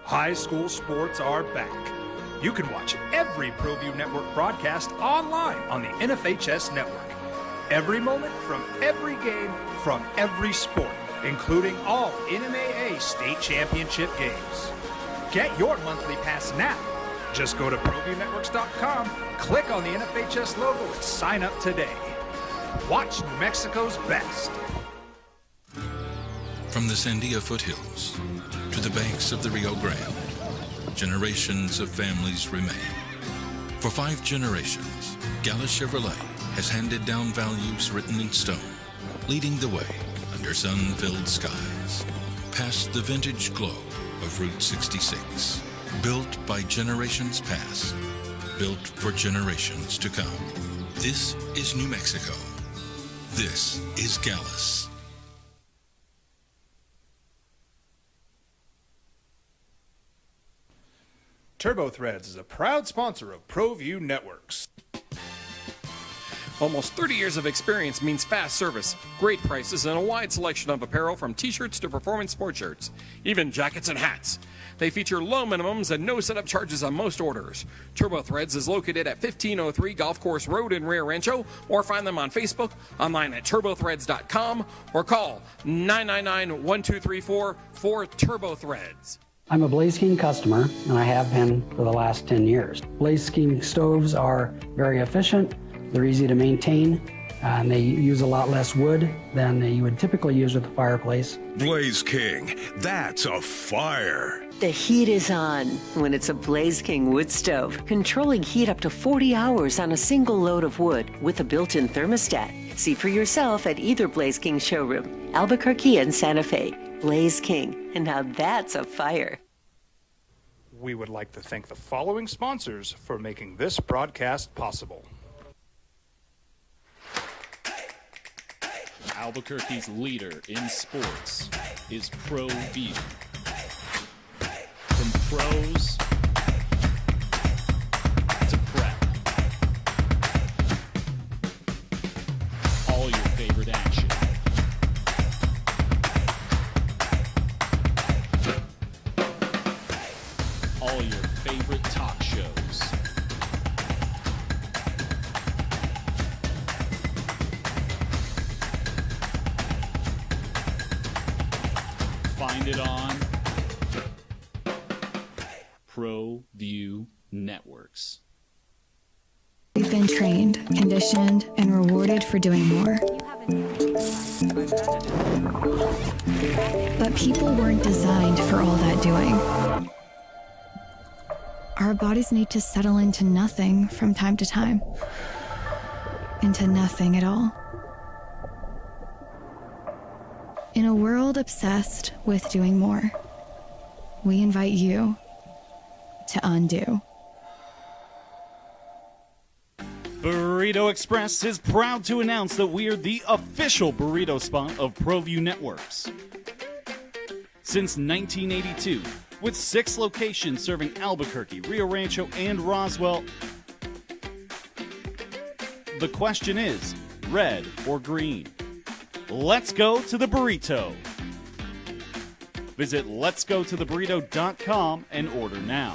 High school sports are back. You can watch every ProView Network broadcast online on the NFHS network. Every moment from every game from every sport, including all NMAA state championship games. Get your monthly pass now. Just go to ProViewNetworks.com, click on the NFHS logo, and sign up today. Watch New Mexico's best. From the Sandia foothills to the banks of the Rio Grande, generations of families remain. For 5 generations, Gala Chevrolet has handed down values written in stone, leading the way under sun-filled skies, past the vintage glow of Route 66. Built by generations past, built for generations to come. This is New Mexico. This is Gallus. TurboThreads is a proud sponsor of ProView Networks. Almost 30 years of experience means fast service, great prices, and a wide selection of apparel from t-shirts to performance sport shirts, even jackets and hats. They feature low minimums and no setup charges on most orders. TurboThreads is located at 1503 Golf Course Road in Rio Rancho, or find them on Facebook, online at turbothreads.com, or call 999-1234 for TurboThreads. I'm a Blaze King customer, and I have been for the last 10 years. Blaze King stoves are very efficient, they're easy to maintain, and they use a lot less wood than you would typically use with a fireplace. Blaze King, that's a fire. The heat is on when it's a Blaze King wood stove, controlling heat up to 40 hours on a single load of wood with a built-in thermostat. See for yourself at either Blaze King showroom, Albuquerque and Santa Fe. Blaze King, and now that's a fire. We would like to thank the following sponsors for making this broadcast possible. Albuquerque's leader in sports is ProView. From pros to prep, all your favorite action. All your favorite talk shows. Find it on ProView Networks. We've been trained, conditioned, and rewarded for doing more. But people weren't designed for all that doing. Our bodies need to settle into nothing from time to time. Into nothing at all. In a world obsessed with doing more, we invite you to undo. Burrito Express is proud to announce that we are the official burrito spot of ProView Networks. Since 1982, with 6 locations serving Albuquerque, Rio Rancho, and Roswell, the question is, red or green? Let's go to the burrito. Visit letsgototheburrito.com and order now.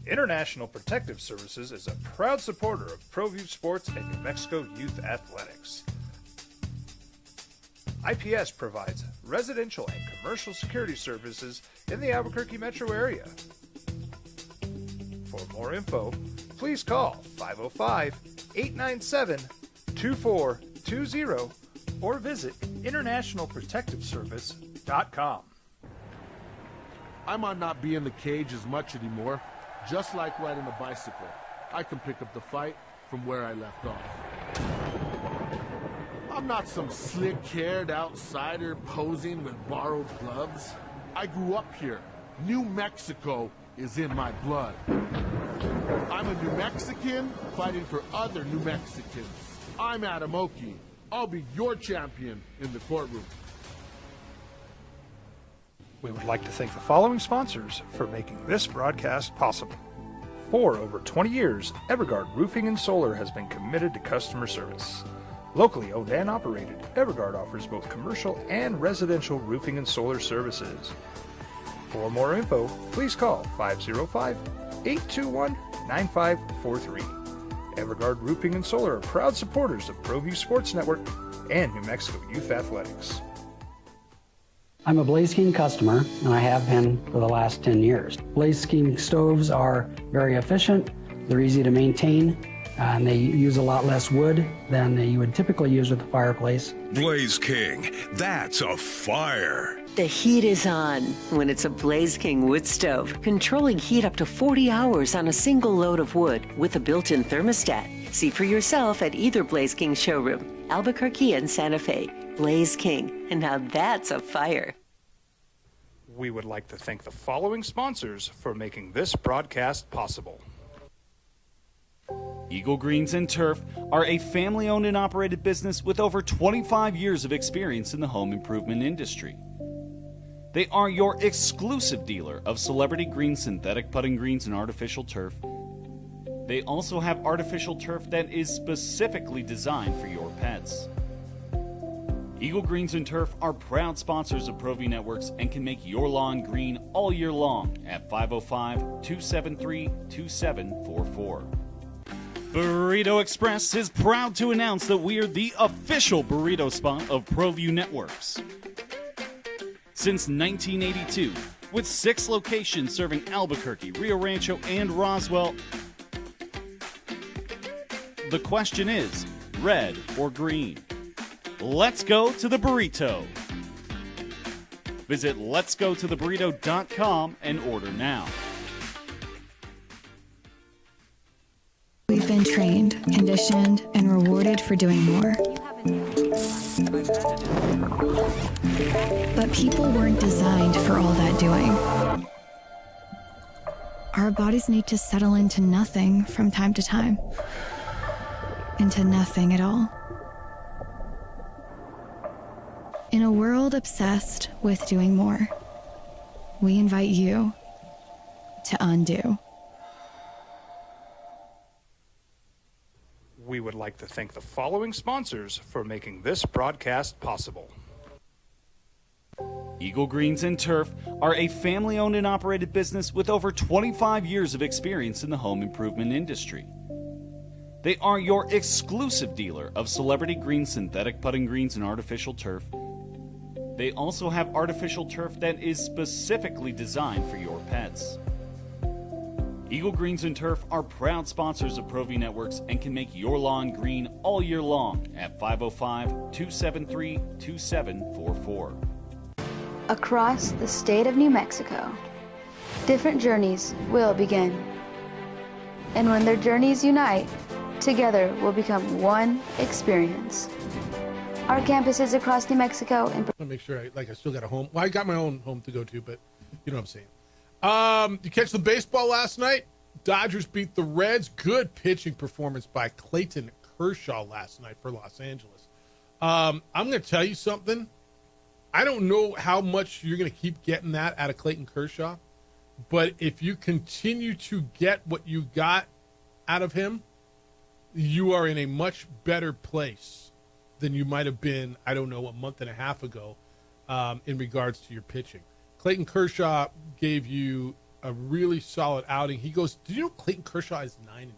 International Protective Services is a proud supporter of ProView Sports and New Mexico Youth Athletics. IPS provides residential and commercial security services in the Albuquerque metro area. For more info, please call 505-897-2420 or visit internationalprotectiveservice.com. I might not be in the cage as much anymore. Just like riding a bicycle, I can pick up the fight from where I left off. I'm not some slick-haired outsider posing with borrowed gloves. I grew up here. New Mexico is in my blood. I'm a New Mexican fighting for other New Mexicans. I'm Adam Oki. I'll be your champion in the courtroom. We would like to thank the following sponsors for making this broadcast possible. For over 20 years, Evergard Roofing and Solar has been committed to customer service. Locally owned and operated, Evergard offers both commercial and residential roofing and solar services. For more info, please call 505-821-9543. Evergard Roofing and Solar are proud supporters of ProView Sports Network and New Mexico Youth Athletics. I'm a Blaze King customer, and I have been for the last 10 years. Blaze King stoves are very efficient, they're easy to maintain, and they use a lot less wood than you would typically use with a fireplace. Blaze King, that's a fire. The heat is on when it's a Blaze King wood stove, controlling heat up to 40 hours on a single load of wood with a built-in thermostat. See for yourself at either Blaze King showroom, Albuquerque and Santa Fe. Blaze King, and now that's a fire. We would like to thank the following sponsors for making this broadcast possible. Eagle Greens and Turf are a family-owned and operated business with over 25 years of experience in the home improvement industry. They are your exclusive dealer of celebrity green, synthetic putting greens, and artificial turf. They also have artificial turf that is specifically designed for your pets. Eagle Greens and Turf are proud sponsors of ProView Networks and can make your lawn green all year long at 505-273-2744. Burrito Express is proud to announce that we are the official burrito spot of ProView Networks. Since 1982, with 6 locations serving Albuquerque, Rio Rancho, and Roswell, the question is, red or green? Let's go to the burrito. Visit letsgototheburrito.com and order now. We've been trained, conditioned, and rewarded for doing more. But people weren't designed for all that doing. Our bodies need to settle into nothing from time to time. Into nothing at all. In a world obsessed with doing more, we invite you to undo. We would like to thank the following sponsors for making this broadcast possible. Eagle Greens and Turf are a family-owned and operated business with over 25 years of experience in the home improvement industry. They are your exclusive dealer of Celebrity Green synthetic putting greens and artificial turf. They also have artificial turf that is specifically designed for your pets. Eagle Greens and Turf are proud sponsors of ProView Networks and can make your lawn green all year long at 505-273-2744. Across the state of New Mexico, different journeys will begin. And when their journeys unite, together will become one experience. Our campuses across New Mexico and I want to make sure I still got a home. Well, I got my own home to go to, but you know what I'm saying. You catch the baseball last night? Dodgers beat the Reds. Good pitching performance by Clayton Kershaw last night for Los Angeles. I'm going to tell you something. I don't know how much you're going to keep getting that out of Clayton Kershaw, but if you continue to get what you got out of him, you are in a much better place than you might have been, I don't know, a month and a half ago in regards to your pitching. Clayton Kershaw gave you a really solid outing. He goes, do you know Clayton Kershaw is 9-2?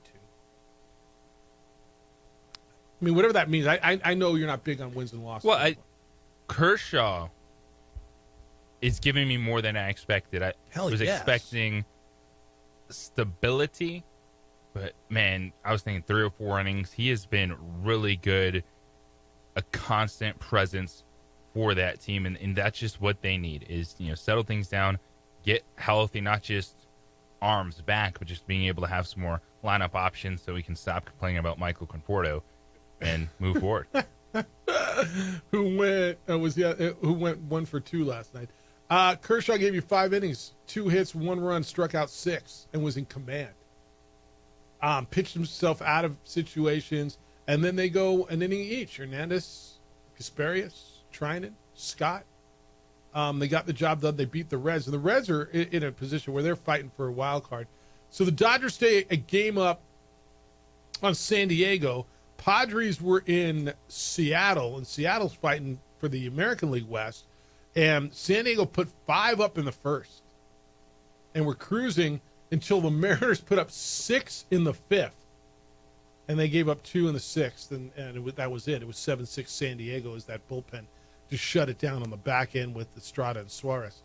I mean, whatever that means. I know you're not big on wins and losses. Well, Kershaw is giving me more than I expected. I was expecting stability, but man, I was thinking 3 or 4 innings. He has been really good, a constant presence for that team, and that's just what they need is, settle things down, get healthy, not just arms back, but just being able to have some more lineup options so we can stop complaining about Michael Conforto and move forward. Who went 1 for 2 last night. Kershaw gave you 5 innings, 2 hits, 1 run, struck out 6, and was in command. Pitched himself out of situations, and then they go an inning each. Hernandez, Kasparius, Trinan, Scott. They got the job done. They beat the Reds, and the Reds are in a position where they're fighting for a wild card. So the Dodgers stay a game up on San Diego. Padres were in Seattle, and Seattle's fighting for the American League West. And San Diego put 5 up in the first. And we're cruising until the Mariners put up 6 in the 5th. And they gave up 2 in the 6th, and that was it. It was 7-6 San Diego as that bullpen just shut it down on the back end with Estrada and Suarez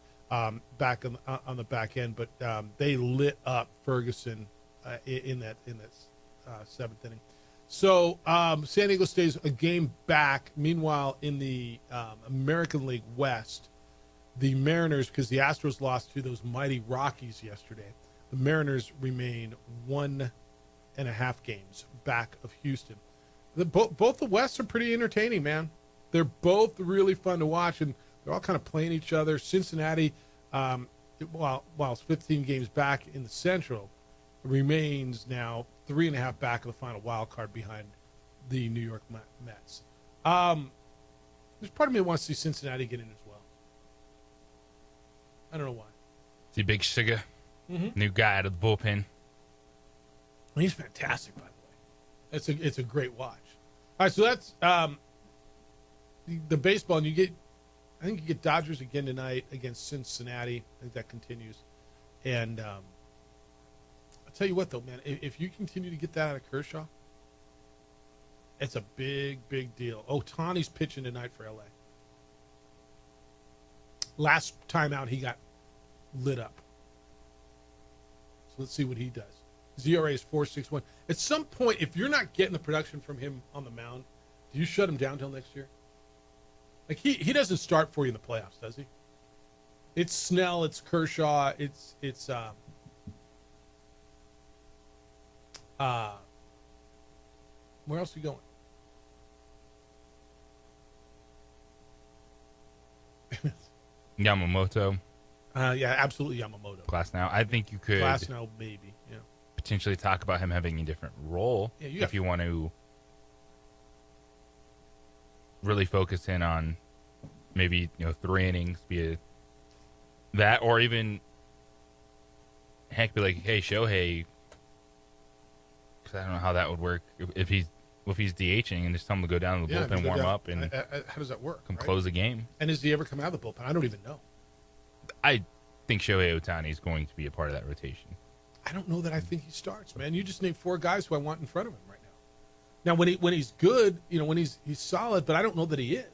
back on the back end. But they lit up Ferguson in that 7th inning. So San Diego stays a game back. Meanwhile, in the American League West, the Mariners, because the Astros lost to those mighty Rockies yesterday, the Mariners remain 1.5 games back of Houston. Both the Wests are pretty entertaining, man. They're both really fun to watch, and they're all kind of playing each other. Cincinnati, while it's 15 games back in the Central, remains now 3.5 back of the final wild card behind the New York Mets. There's part of me that wants to see Cincinnati get in as well. I don't know why. See Big Sugar, new guy out of the bullpen. He's fantastic, by the way. It's a great watch. All right, so that's the baseball, and I think you get Dodgers again tonight against Cincinnati. I think that continues, and I'll tell you what, though, man, if you continue to get that out of Kershaw, it's a big, big deal. Ohtani's pitching tonight for LA. Last time out, he got lit up. So let's see what he does. His ERA is 4.61. At some point, if you're not getting the production from him on the mound, do you shut him down till next year? Like he doesn't start for you in the playoffs, does he? It's Snell, it's Kershaw, it's where else are you going? Yamamoto. Yeah, absolutely Yamamoto. Glasnow. I think you could Glasnow, maybe. Yeah. potentially talk about him having a different role if you want to really focus in on maybe 3 innings, be that, or even heck, be like, hey, Shohei, because I don't know how that would work if he's DHing and just tell him to go down to the bullpen, warm up, and how does that work? Close the game. And does he ever come out of the bullpen? I don't even know. I think Shohei Ohtani is going to be a part of that rotation. I don't know that I think he starts, man. You just named 4 guys who I want in front of him right now. Now, when he's good, when he's solid, but I don't know that he is.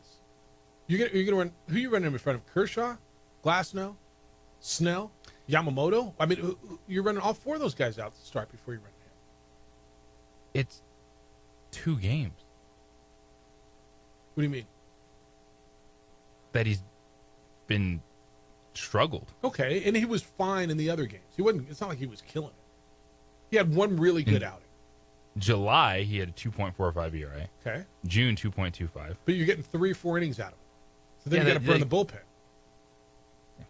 You're gonna run, who you running him in front of? Kershaw, Glasnow, Snell, Yamamoto. I mean, you're running all 4 of those guys out to start before you run him. It's 2 games. What do you mean? That he's been struggled. Okay, and he was fine in the other games. He wasn't. It's not like he was killing it. He had one really good outing. July, he had a 2.45 ERA. Okay. June, 2.25. But you're getting 3 or 4 innings out of him. So then you got to burn the bullpen. Yeah.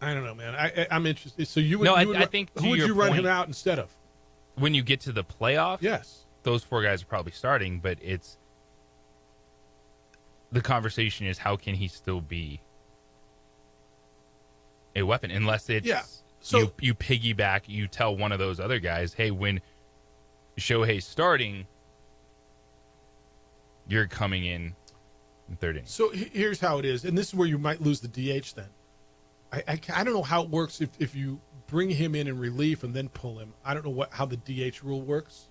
I don't know, man. I'm interested. So you would? No, I think who would you run him out instead of? When you get to the playoffs, yes, those 4 guys are probably starting. But it's the conversation is how can he still be a weapon, unless it's So you piggyback, you tell one of those other guys, hey, when Shohei's starting, you're coming in 3rd inning. So here's how it is, and this is where you might lose the DH then. I don't know how it works if you bring him in relief and then pull him. I don't know how the DH rule works,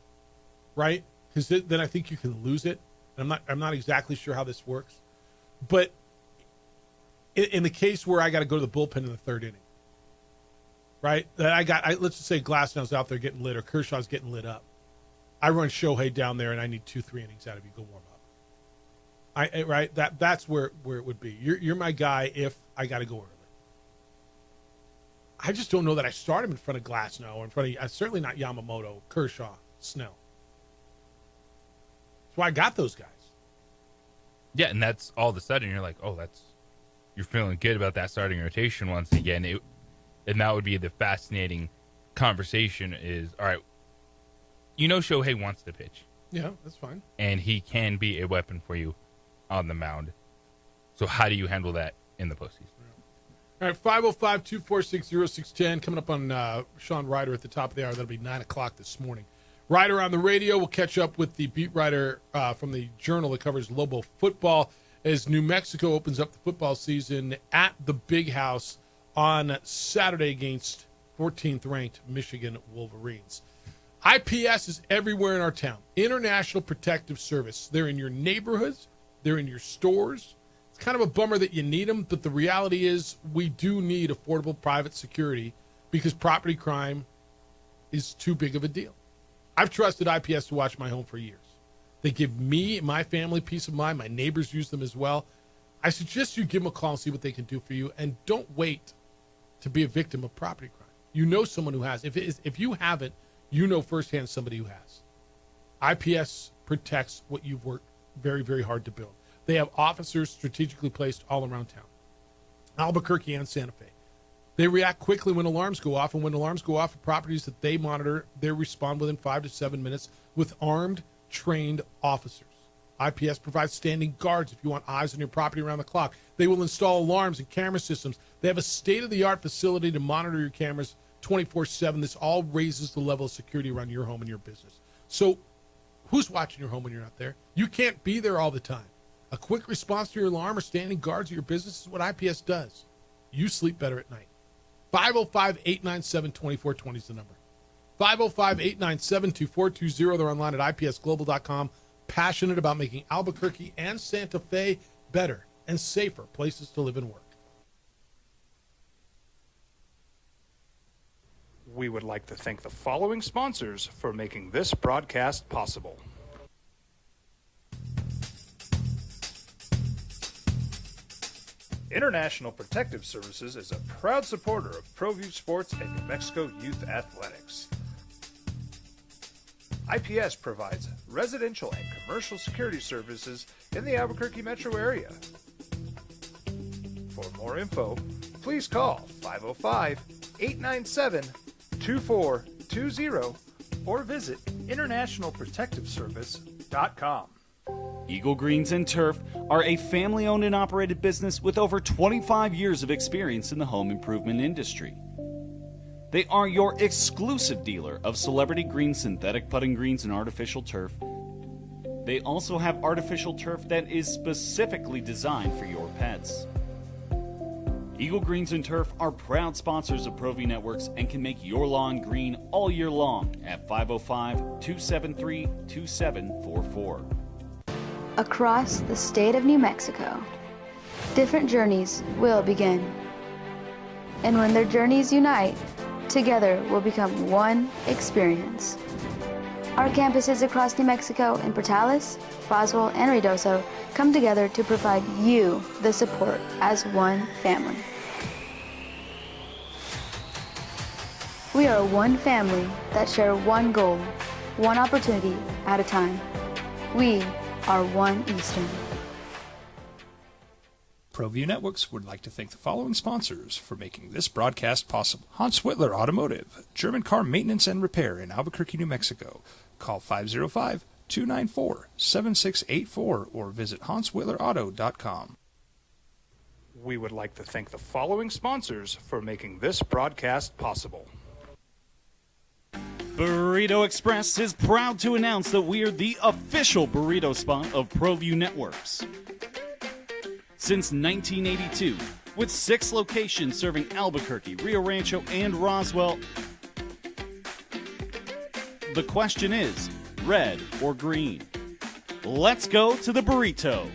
right? Because then I think you can lose it. I'm not exactly sure how this works, but in the case where I got to go to the bullpen in the 3rd inning, right? Let's just say Glasnow's out there getting lit or Kershaw's getting lit up. I run Shohei down there and I need 2-3 innings out of you. Go warm up. Right? That's where it would be. You're my guy if I got to go early. I just don't know that I start him in front of Glasnow or in front of certainly not Yamamoto, Kershaw, Snell. That's why I got those guys. Yeah, and that's all of a sudden you're like, oh, you're feeling good about that starting rotation once again. And that would be the fascinating conversation is, all right, Shohei wants to pitch. Yeah, that's fine. And he can be a weapon for you on the mound. So how do you handle that in the postseason? All right, 505-246-0610. Coming up on Sean Ryder at the top of the hour. That'll be 9 o'clock this morning. Ryder on the radio. We'll catch up with the beat writer from the Journal that covers Lobo football as New Mexico opens up the football season at the Big House on Saturday against 14th-ranked Michigan Wolverines. IPS is everywhere in our town. International Protective Service. They're in your neighborhoods. They're in your stores. It's kind of a bummer that you need them, but the reality is we do need affordable private security because property crime is too big of a deal. I've trusted IPS to watch my home for years. They give me and my family peace of mind. My neighbors use them as well. I suggest you give them a call and see what they can do for you, and don't wait to be a victim of property crime. You know someone who has. If you haven't, you know firsthand somebody who has. IPS protects what you've worked very, very hard to build. They have officers strategically placed all around town, Albuquerque and Santa Fe. They react quickly when alarms go off, and when alarms go off at properties that they monitor, they respond within 5 to 7 minutes with armed, trained officers. IPS provides standing guards if you want eyes on your property around the clock. They will install alarms and camera systems. They have a state-of-the-art facility to monitor your cameras 24/7. This all raises the level of security around your home and your business. So who's watching your home when you're not there? You can't be there all the time. A quick response to your alarm or standing guards at your business is what IPS does. You sleep better at night. 505-897-2420 is the number. 505-897-2420. They're online at ipsglobal.com. Passionate about making Albuquerque and Santa Fe better and safer places to live and work. We would like to thank the following sponsors for making this broadcast possible. International Protective Services is a proud supporter of ProView Sports and New Mexico Youth Athletics. IPS provides residential and commercial security services in the Albuquerque metro area. For more info, please call 505-897-2420 or visit internationalprotectiveservice.com. Eagle Greens and Turf are a family-owned and operated business with over 25 years of experience in the home improvement industry. They are your exclusive dealer of celebrity green synthetic putting greens and artificial turf. They also have artificial turf that is specifically designed for your pets. Eagle Greens and Turf are proud sponsors of ProView Networks and can make your lawn green all year long at 505-273-2744. Across the state of New Mexico, different journeys will begin. And when their journeys unite, together will become one experience. Our campuses across New Mexico in Portales, Roswell, and Ruidoso come together to provide you the support as one family. We are one family that share one goal, one opportunity at a time. We are One Eastern. ProView Networks would like to thank the following sponsors for making this broadcast possible. Hans Whitler Automotive, German car maintenance and repair in Albuquerque, New Mexico. Call 505-294-7684 or visit hanswhitlerauto.com. We would like to thank the following sponsors for making this broadcast possible. Burrito Express is proud to announce that we are the official burrito spot of ProView Networks. Since 1982, with 6 locations serving Albuquerque, Rio Rancho, and Roswell, the question is, red or green? Let's go to the burrito.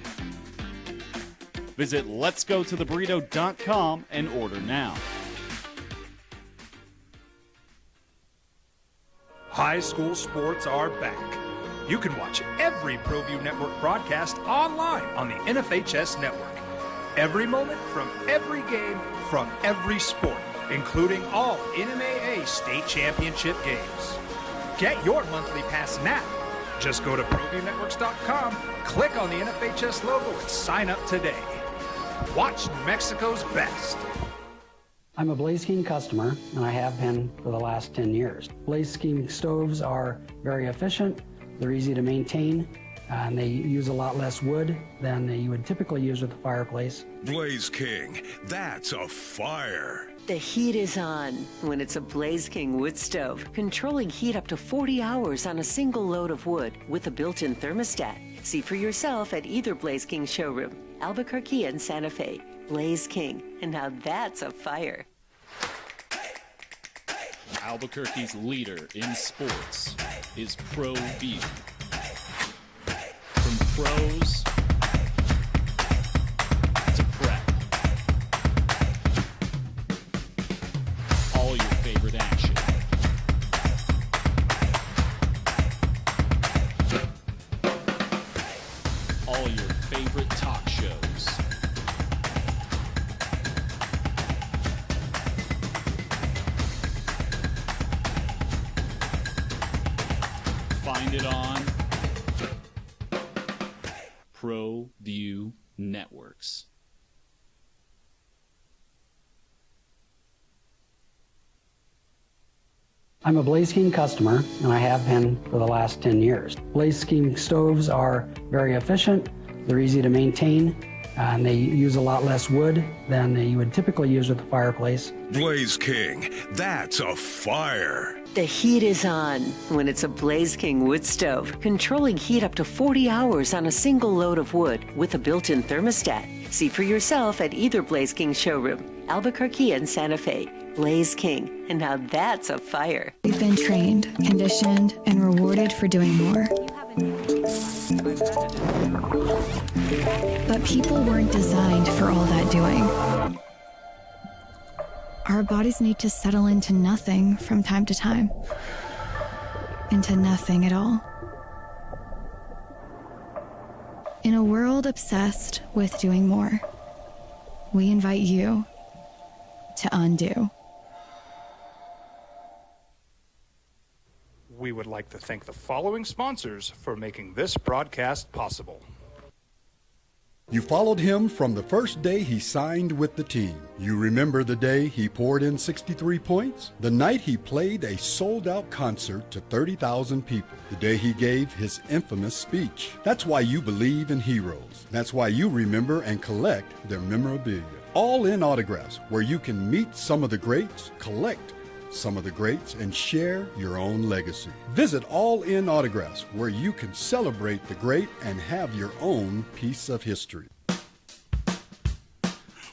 Visit letsgototheburrito.com and order now. High school sports are back. You can watch every ProView Network broadcast online on the NFHS network. Every moment from every game from every sport, including all NMAA state championship games. Get your monthly pass now. Just go to ProViewNetworks.com, click on the NFHS logo, and sign up today. Watch New Mexico's best. I'm a Blaze King customer, and I have been for the last 10 years. Blaze King stoves are very efficient, they're easy to maintain, and they use a lot less wood than you would typically use with a fireplace. Blaze King, that's a fire. The heat is on when it's a Blaze King wood stove, controlling heat up to 40 hours on a single load of wood with a built-in thermostat. See for yourself at either Blaze King showroom, Albuquerque and Santa Fe. Blaze King, and now that's a fire. Albuquerque's leader in sports is ProView. From pros to prep, all your favorite action. All your favorite talk shows. Find it on ProView Networks. I'm a Blaze King customer, and I have been for the last 10 years. Blaze King stoves are very efficient, they're easy to maintain, and they use a lot less wood than you would typically use with a fireplace. Blaze King, that's a fire. The heat is on when it's a Blaze King wood stove, controlling heat up to 40 hours on a single load of wood with a built-in thermostat. See for yourself at either Blaze King showroom, Albuquerque and Santa Fe. Blaze King, and now that's a fire. We've been trained, conditioned, and rewarded for doing more. But people weren't designed for all that doing. Our bodies need to settle into nothing from time to time. Into nothing at all. In a world obsessed with doing more, we invite you to undo. We would like to thank the following sponsors for making this broadcast possible. You followed him from the first day he signed with the team. You remember the day he poured in 63 points? The night he played a sold-out concert to 30,000 people. The day he gave his infamous speech. That's why you believe in heroes. That's why you remember and collect their memorabilia. All in Autographs, where you can meet some of the greats, collect some of the greats, and share your own legacy. Visit All In Autographs, where you can celebrate the great and have your own piece of history.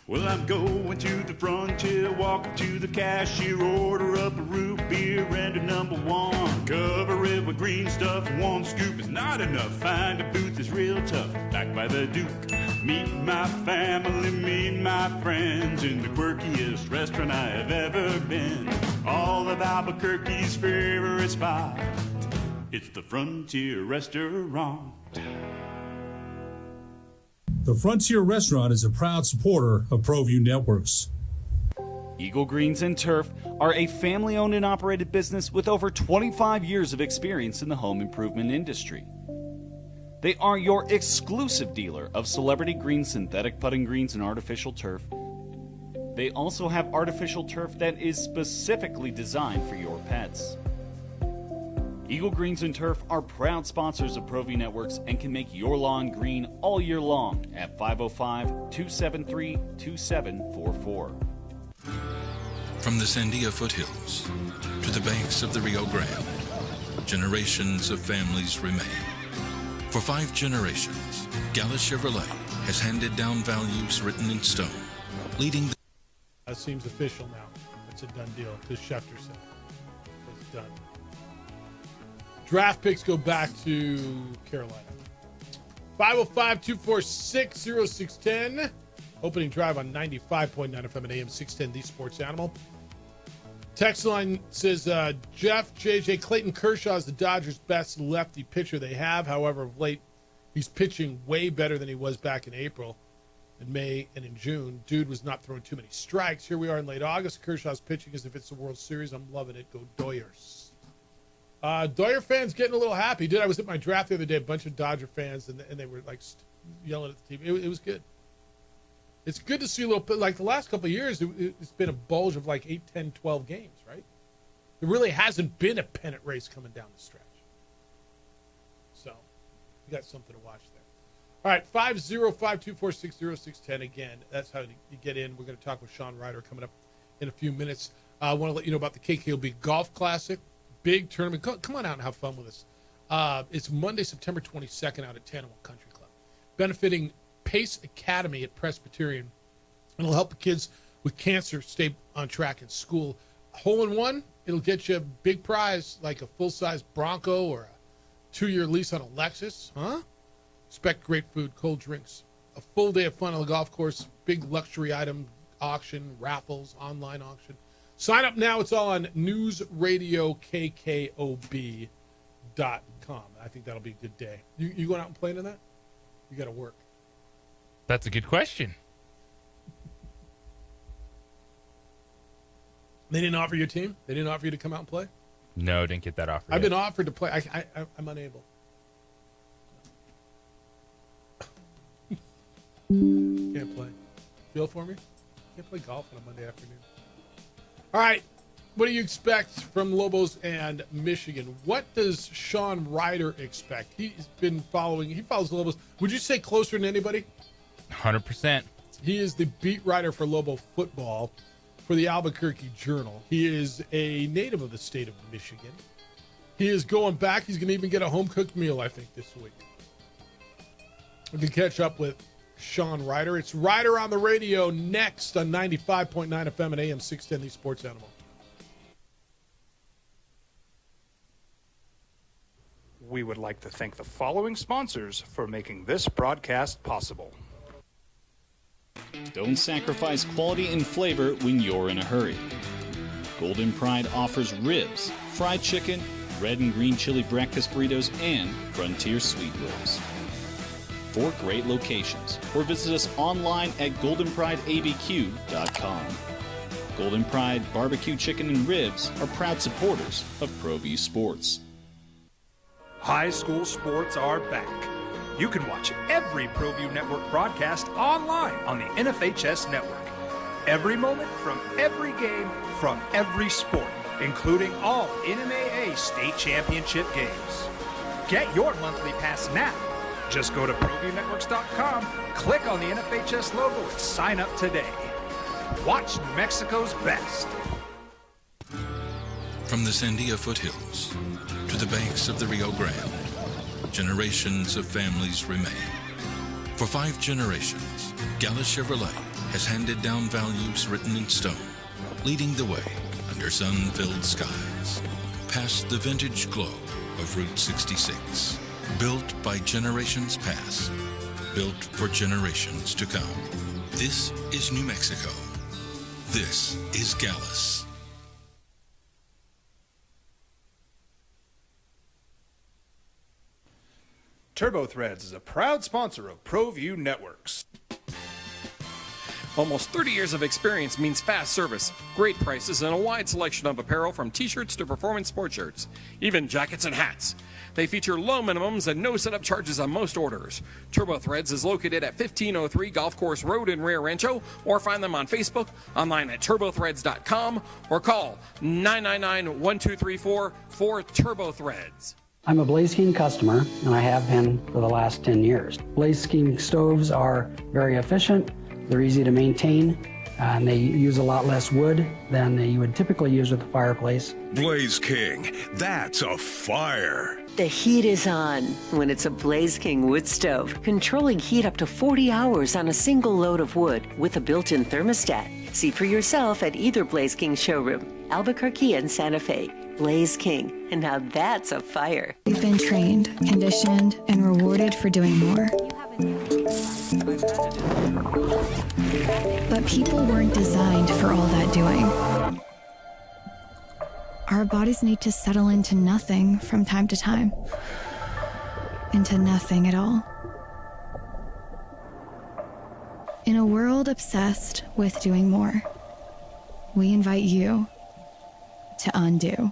Well, I'm going to the frontier, walking to the cashier, order up a root beer and a number one. Cover it with green stuff, one scoop is not enough. Find a booth is real tough, back by the Duke. Meet my family, meet my friends in the quirkiest restaurant I have ever been. All of Albuquerque's favorite spot, it's the Frontier Restaurant. The Frontier Restaurant is a proud supporter of ProView Networks. Eagle Greens and Turf are a family-owned and operated business with over 25 years of experience in the home improvement industry. They are your exclusive dealer of celebrity green, synthetic putting greens, and artificial turf. They also have artificial turf that is specifically designed for your pets. Eagle Greens and Turf are proud sponsors of ProView Networks and can make your lawn green all year long at 505-273-2744. From the Sandia foothills to the banks of the Rio Grande, generations of families remain. For 5 generations, Gala Chevrolet has handed down values written in stone, leading the... That seems official now. It's a done deal, because Schefter said it's done. Draft picks go back to Carolina. 505-246-0610. Opening drive on 95.9 FM and AM 610, the Sports Animal. Text line says, Jeff, JJ, Clayton Kershaw is the Dodgers' best lefty pitcher they have. However, of late, he's pitching way better than he was back in April, in May, and in June. Dude was not throwing too many strikes. Here we are in late August. Kershaw's pitching as if it's the World Series. I'm loving it. Go Doyers. Doyer fans getting a little happy. Dude, I was at my draft the other day, a bunch of Dodger fans, and they were like yelling at the team. It was good. It's good to see a little, like the last couple of years, it's been a bulge of like 8, 10, 12 games, right? There really hasn't been a pennant race coming down the stretch. So, you got something to watch there. All right, 505-246-0610. Again, that's how you get in. We're going to talk with Sean Ryder coming up in a few minutes. I want to let you know about the KKOB Golf Classic. Big tournament. Come on out and have fun with us. It's Monday, September 22nd out at Tanawa Country Club. Benefiting Pace Academy at Presbyterian. It'll help the kids with cancer stay on track in school. Hole in one, it'll get you a big prize like a full-size Bronco or a 2-year lease on a Lexus. Huh? Expect great food, cold drinks, a full day of fun on the golf course, big luxury item auction, raffles, online auction. Sign up now. It's all on newsradiokkkob.com. I think that'll be a good day. You going out and playing in that? You got to work. That's a good question. They didn't offer your team? They didn't offer you to come out and play? No, didn't get that offer I've yet. been offered to play. I'm unable. Can't play. Feel for me? Can't play golf on a Monday afternoon. All right. What do you expect from Lobos and Michigan? What does Sean Ryder expect? He's been following. He follows the Lobos. Would you say closer than anybody? 100%. He is the beat writer for Lobo football for the Albuquerque Journal. He is a native of the state of Michigan. He is going back. He's going to even get a home-cooked meal, I think, this week. We can catch up with Sean Ryder. It's Ryder on the radio next on 95.9 FM and AM 610, the Sports Animal. We would like to thank the following sponsors for making this broadcast possible. Don't sacrifice quality and flavor when you're in a hurry. Golden Pride offers ribs, fried chicken, red and green chili breakfast burritos, and Frontier sweet rolls. 4 great locations, or visit us online at goldenprideabq.com. Golden Pride Barbecue Chicken and Ribs are proud supporters of ProView Sports. High school sports are back. You can watch every ProView Network broadcast online on the NFHS Network. Every moment from every game from every sport, including all NMAA state championship games. Get your monthly pass now. Just go to ProViewNetworks.com, click on the NFHS logo, and sign up today. Watch New Mexico's best. From the Sandia foothills to the banks of the Rio Grande, generations of families remain. For 5 generations, Gallus Chevrolet has handed down values written in stone, leading the way under sun-filled skies, past the vintage glow of Route 66. Built by generations past, built for generations to come. This is New Mexico. This is Gallus. TurboThreads is a proud sponsor of ProView Networks. Almost 30 years of experience means fast service, great prices, and a wide selection of apparel from t-shirts to performance sport shirts, even jackets and hats. They feature low minimums and no setup charges on most orders. TurboThreads is located at 1503 Golf Course Road in Rio Rancho, or find them on Facebook, online at turbothreads.com, or call 999-1234 for TurboThreads. I'm a Blaze King customer, and I have been for the last 10 years. Blaze King stoves are very efficient, they're easy to maintain, and they use a lot less wood than you would typically use with a fireplace. Blaze King, that's a fire. The heat is on when it's a Blaze King wood stove, controlling heat up to 40 hours on a single load of wood with a built-in thermostat. See for yourself at either Blaze King showroom, Albuquerque and Santa Fe. Blaze King, and now that's a fire. We've been trained, conditioned, and rewarded for doing more. But people weren't designed for all that doing. Our bodies need to settle into nothing from time to time. Into nothing at all. In a world obsessed with doing more, we invite you to undo.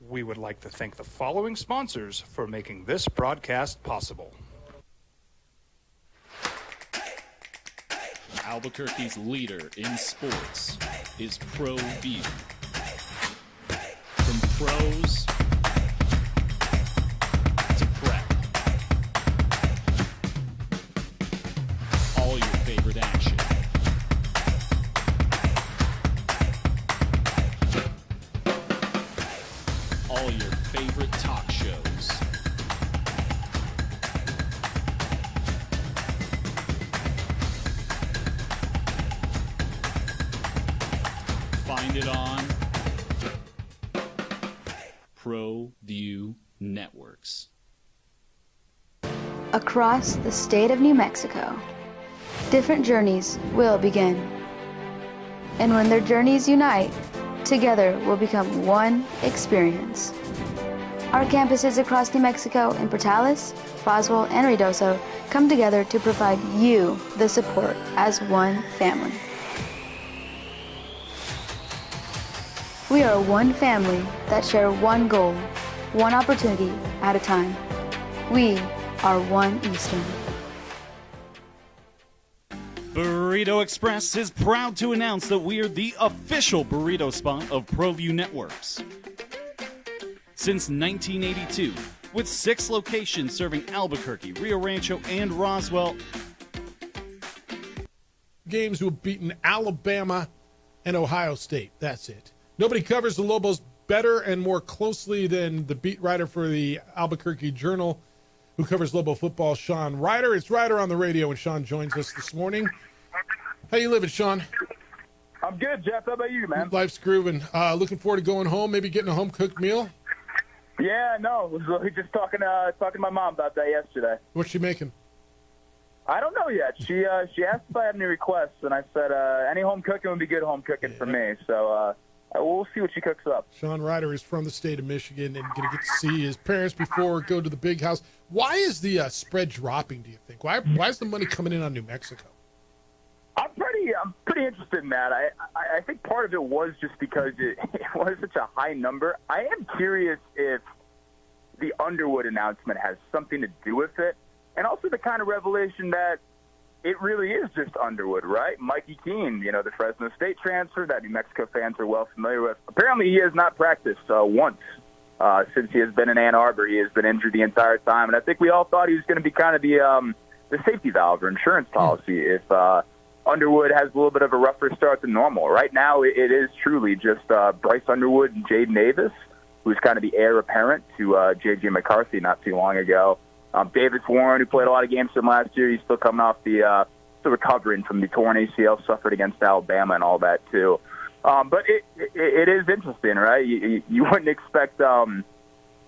We would like to thank the following sponsors for making this broadcast possible. Albuquerque's leader in sports is ProView. From pros to prep, all your favorite action. All your favorite talk shows. Find it on ProView Networks. Across the state of New Mexico, different journeys will begin. And when their journeys unite, together will become one experience. Our campuses across New Mexico in Portales, Roswell, and Ruidoso come together to provide you the support as one family. We are one family that share one goal, one opportunity at a time. We are One Eastern. Burrito Express is proud to announce that we are the official burrito spot of ProView Networks. Since 1982, with 6 locations serving Albuquerque, Rio Rancho, and Roswell. Games who have beaten Alabama and Ohio State. That's it. Nobody covers the Lobos better and more closely than the beat writer for the Albuquerque Journal, who covers Lobo football, Sean Ryder. It's Ryder on the radio, and Sean joins us this morning. How you living, Sean? I'm good, Jeff. How about you, man? Life's grooving. Looking forward to going home, maybe getting a home-cooked meal? Yeah, no. I was just talking to my mom about that yesterday. What's she making? I don't know yet. She asked if I had any requests, and I said any home cooking would be good home cooking for me. So we'll see what she cooks up. Sean Ryder is from the state of Michigan and going to get to see his parents before go to the big house. Why is the spread dropping, do you think? Why is the money coming in on New Mexico? I'm pretty interested in that. I think part of it was just because it was such a high number. I am curious if the Underwood announcement has something to do with it, and also the kind of revelation that it really is just Underwood, right? Mikey Keene, the Fresno State transfer that New Mexico fans are well familiar with. Apparently he has not practiced once since he has been in Ann Arbor. He has been injured the entire time, and I think we all thought he was going to be kind of the safety valve or insurance policy if Underwood has a little bit of a rougher start than normal. Right now it is truly just Bryce Underwood and Jaden Davis, who's kind of the heir apparent to J.J. McCarthy not too long ago. Davis Warren, who played a lot of games for him last year, he's still coming off still recovering from the torn ACL suffered against Alabama and all that too. But it is interesting, right? You wouldn't expect,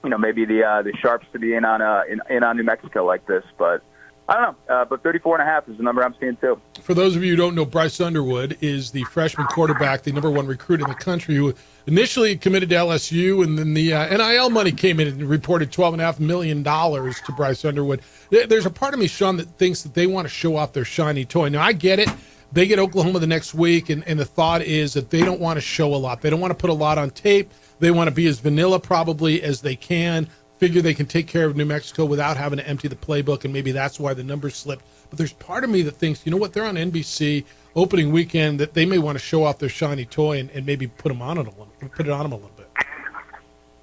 maybe the Sharps to be in on New Mexico like this, but I don't know. But 34.5 is the number I'm seeing too. For those of you who don't know, Bryce Underwood is the freshman quarterback, the number one recruit in the country, who initially committed to LSU, and then the NIL money came in and reported $12.5 million to Bryce Underwood. There's a part of me, Sean, that thinks that they want to show off their shiny toy. Now, I get it. They get Oklahoma the next week, and the thought is that they don't want to show a lot. They don't want to put a lot on tape. They want to be as vanilla probably as they can, figure they can take care of New Mexico without having to empty the playbook, and maybe that's why the numbers slipped. But there's part of me that thinks, they're on NBC opening weekend, that they may want to show off their shiny toy and maybe put it on them a little bit.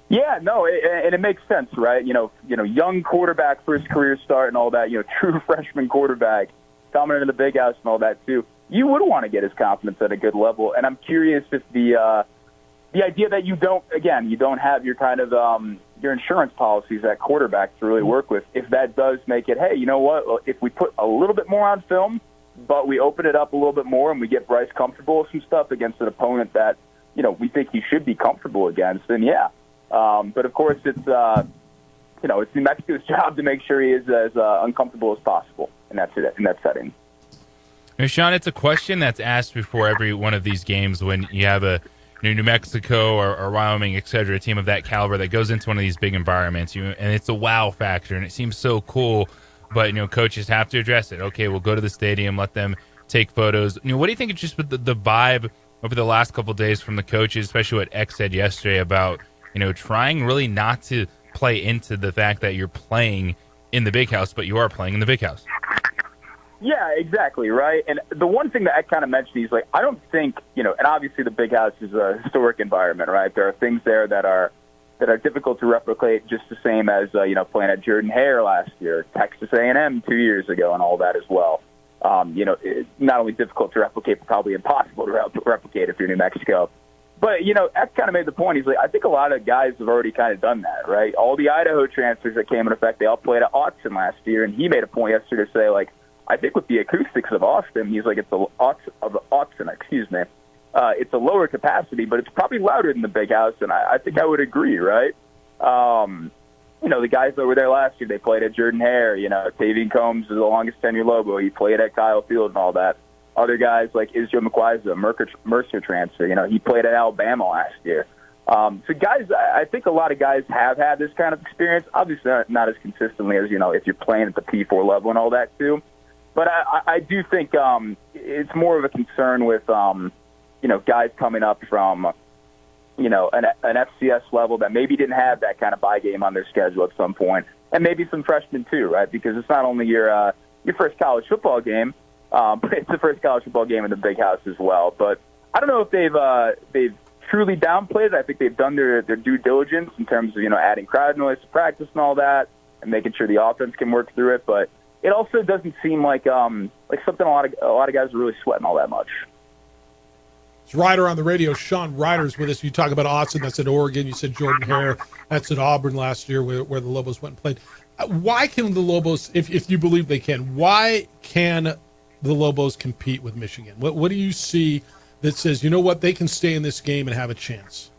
Yeah, no, and it makes sense, right? Young quarterback, first career start and all that, true freshman quarterback coming into the big house and all that too. You would want to get his confidence at a good level. And I'm curious if the idea that you don't have your kind of your insurance policies at quarterback to really work with, if that does make it, hey, you know what, if we put a little bit more on film, but we open it up a little bit more and we get Bryce comfortable with some stuff against an opponent that, we think he should be comfortable against, then yeah. But of course it's New Mexico's job to make sure he is as uncomfortable as possible in that setting. Now, Sean, it's a question that's asked before every one of these games when you have a New Mexico or Wyoming, et cetera, a team of that caliber that goes into one of these big environments, and it's a wow factor, and it seems so cool, but, coaches have to address it. Okay, we'll go to the stadium, let them take photos. What do you think of just the vibe over the last couple of days from the coaches, especially what X said yesterday about, trying really not to play into the fact that you're playing in the big house, but you are playing in the big house? Yeah, exactly, right? And the one thing that I kind of mentioned, he's like, I don't think, and obviously the big house is a historic environment, right? There are things there that are difficult to replicate, just the same as, playing at Jordan-Hare last year, Texas A&M 2 years ago and all that as well. It's not only difficult to replicate, but probably impossible to replicate if you're New Mexico. But, X kind of made the point. He's like, I think a lot of guys have already kind of done that, right? All the Idaho transfers that came in effect, they all played at Autzen last year, and he made a point yesterday to say, like, I think with the acoustics of Austin, he's like, it's a lower capacity, but it's probably louder than the big house, and I think I would agree, right? The guys that were there last year, they played at Jordan-Hare. Tavian Combs is the longest tenure Lobo. He played at Kyle Field and all that. Other guys like Israel McWiza, Mercer transfer, he played at Alabama last year. So guys, I think a lot of guys have had this kind of experience. Obviously not as consistently as, if you're playing at the P4 level and all that too. But I do think it's more of a concern with, guys coming up from, an FCS level that maybe didn't have that kind of bye game on their schedule at some point, and maybe some freshmen too, right? Because it's not only your first college football game, but it's the first college football game in the big house as well. But I don't know if they've truly downplayed it. I think they've done their due diligence in terms of, adding crowd noise to practice and all that, and making sure the offense can work through it. But it also doesn't seem like something a lot of guys are really sweating all that much. It's Ryder on the radio. Sean Ryder's with us. You talk about Austin, that's at Oregon. You said Jordan-Hare, that's at Auburn last year where the Lobos went and played. Why can the Lobos, if you believe they can, why can the Lobos compete with Michigan? What do you see that says, they can stay in this game and have a chance?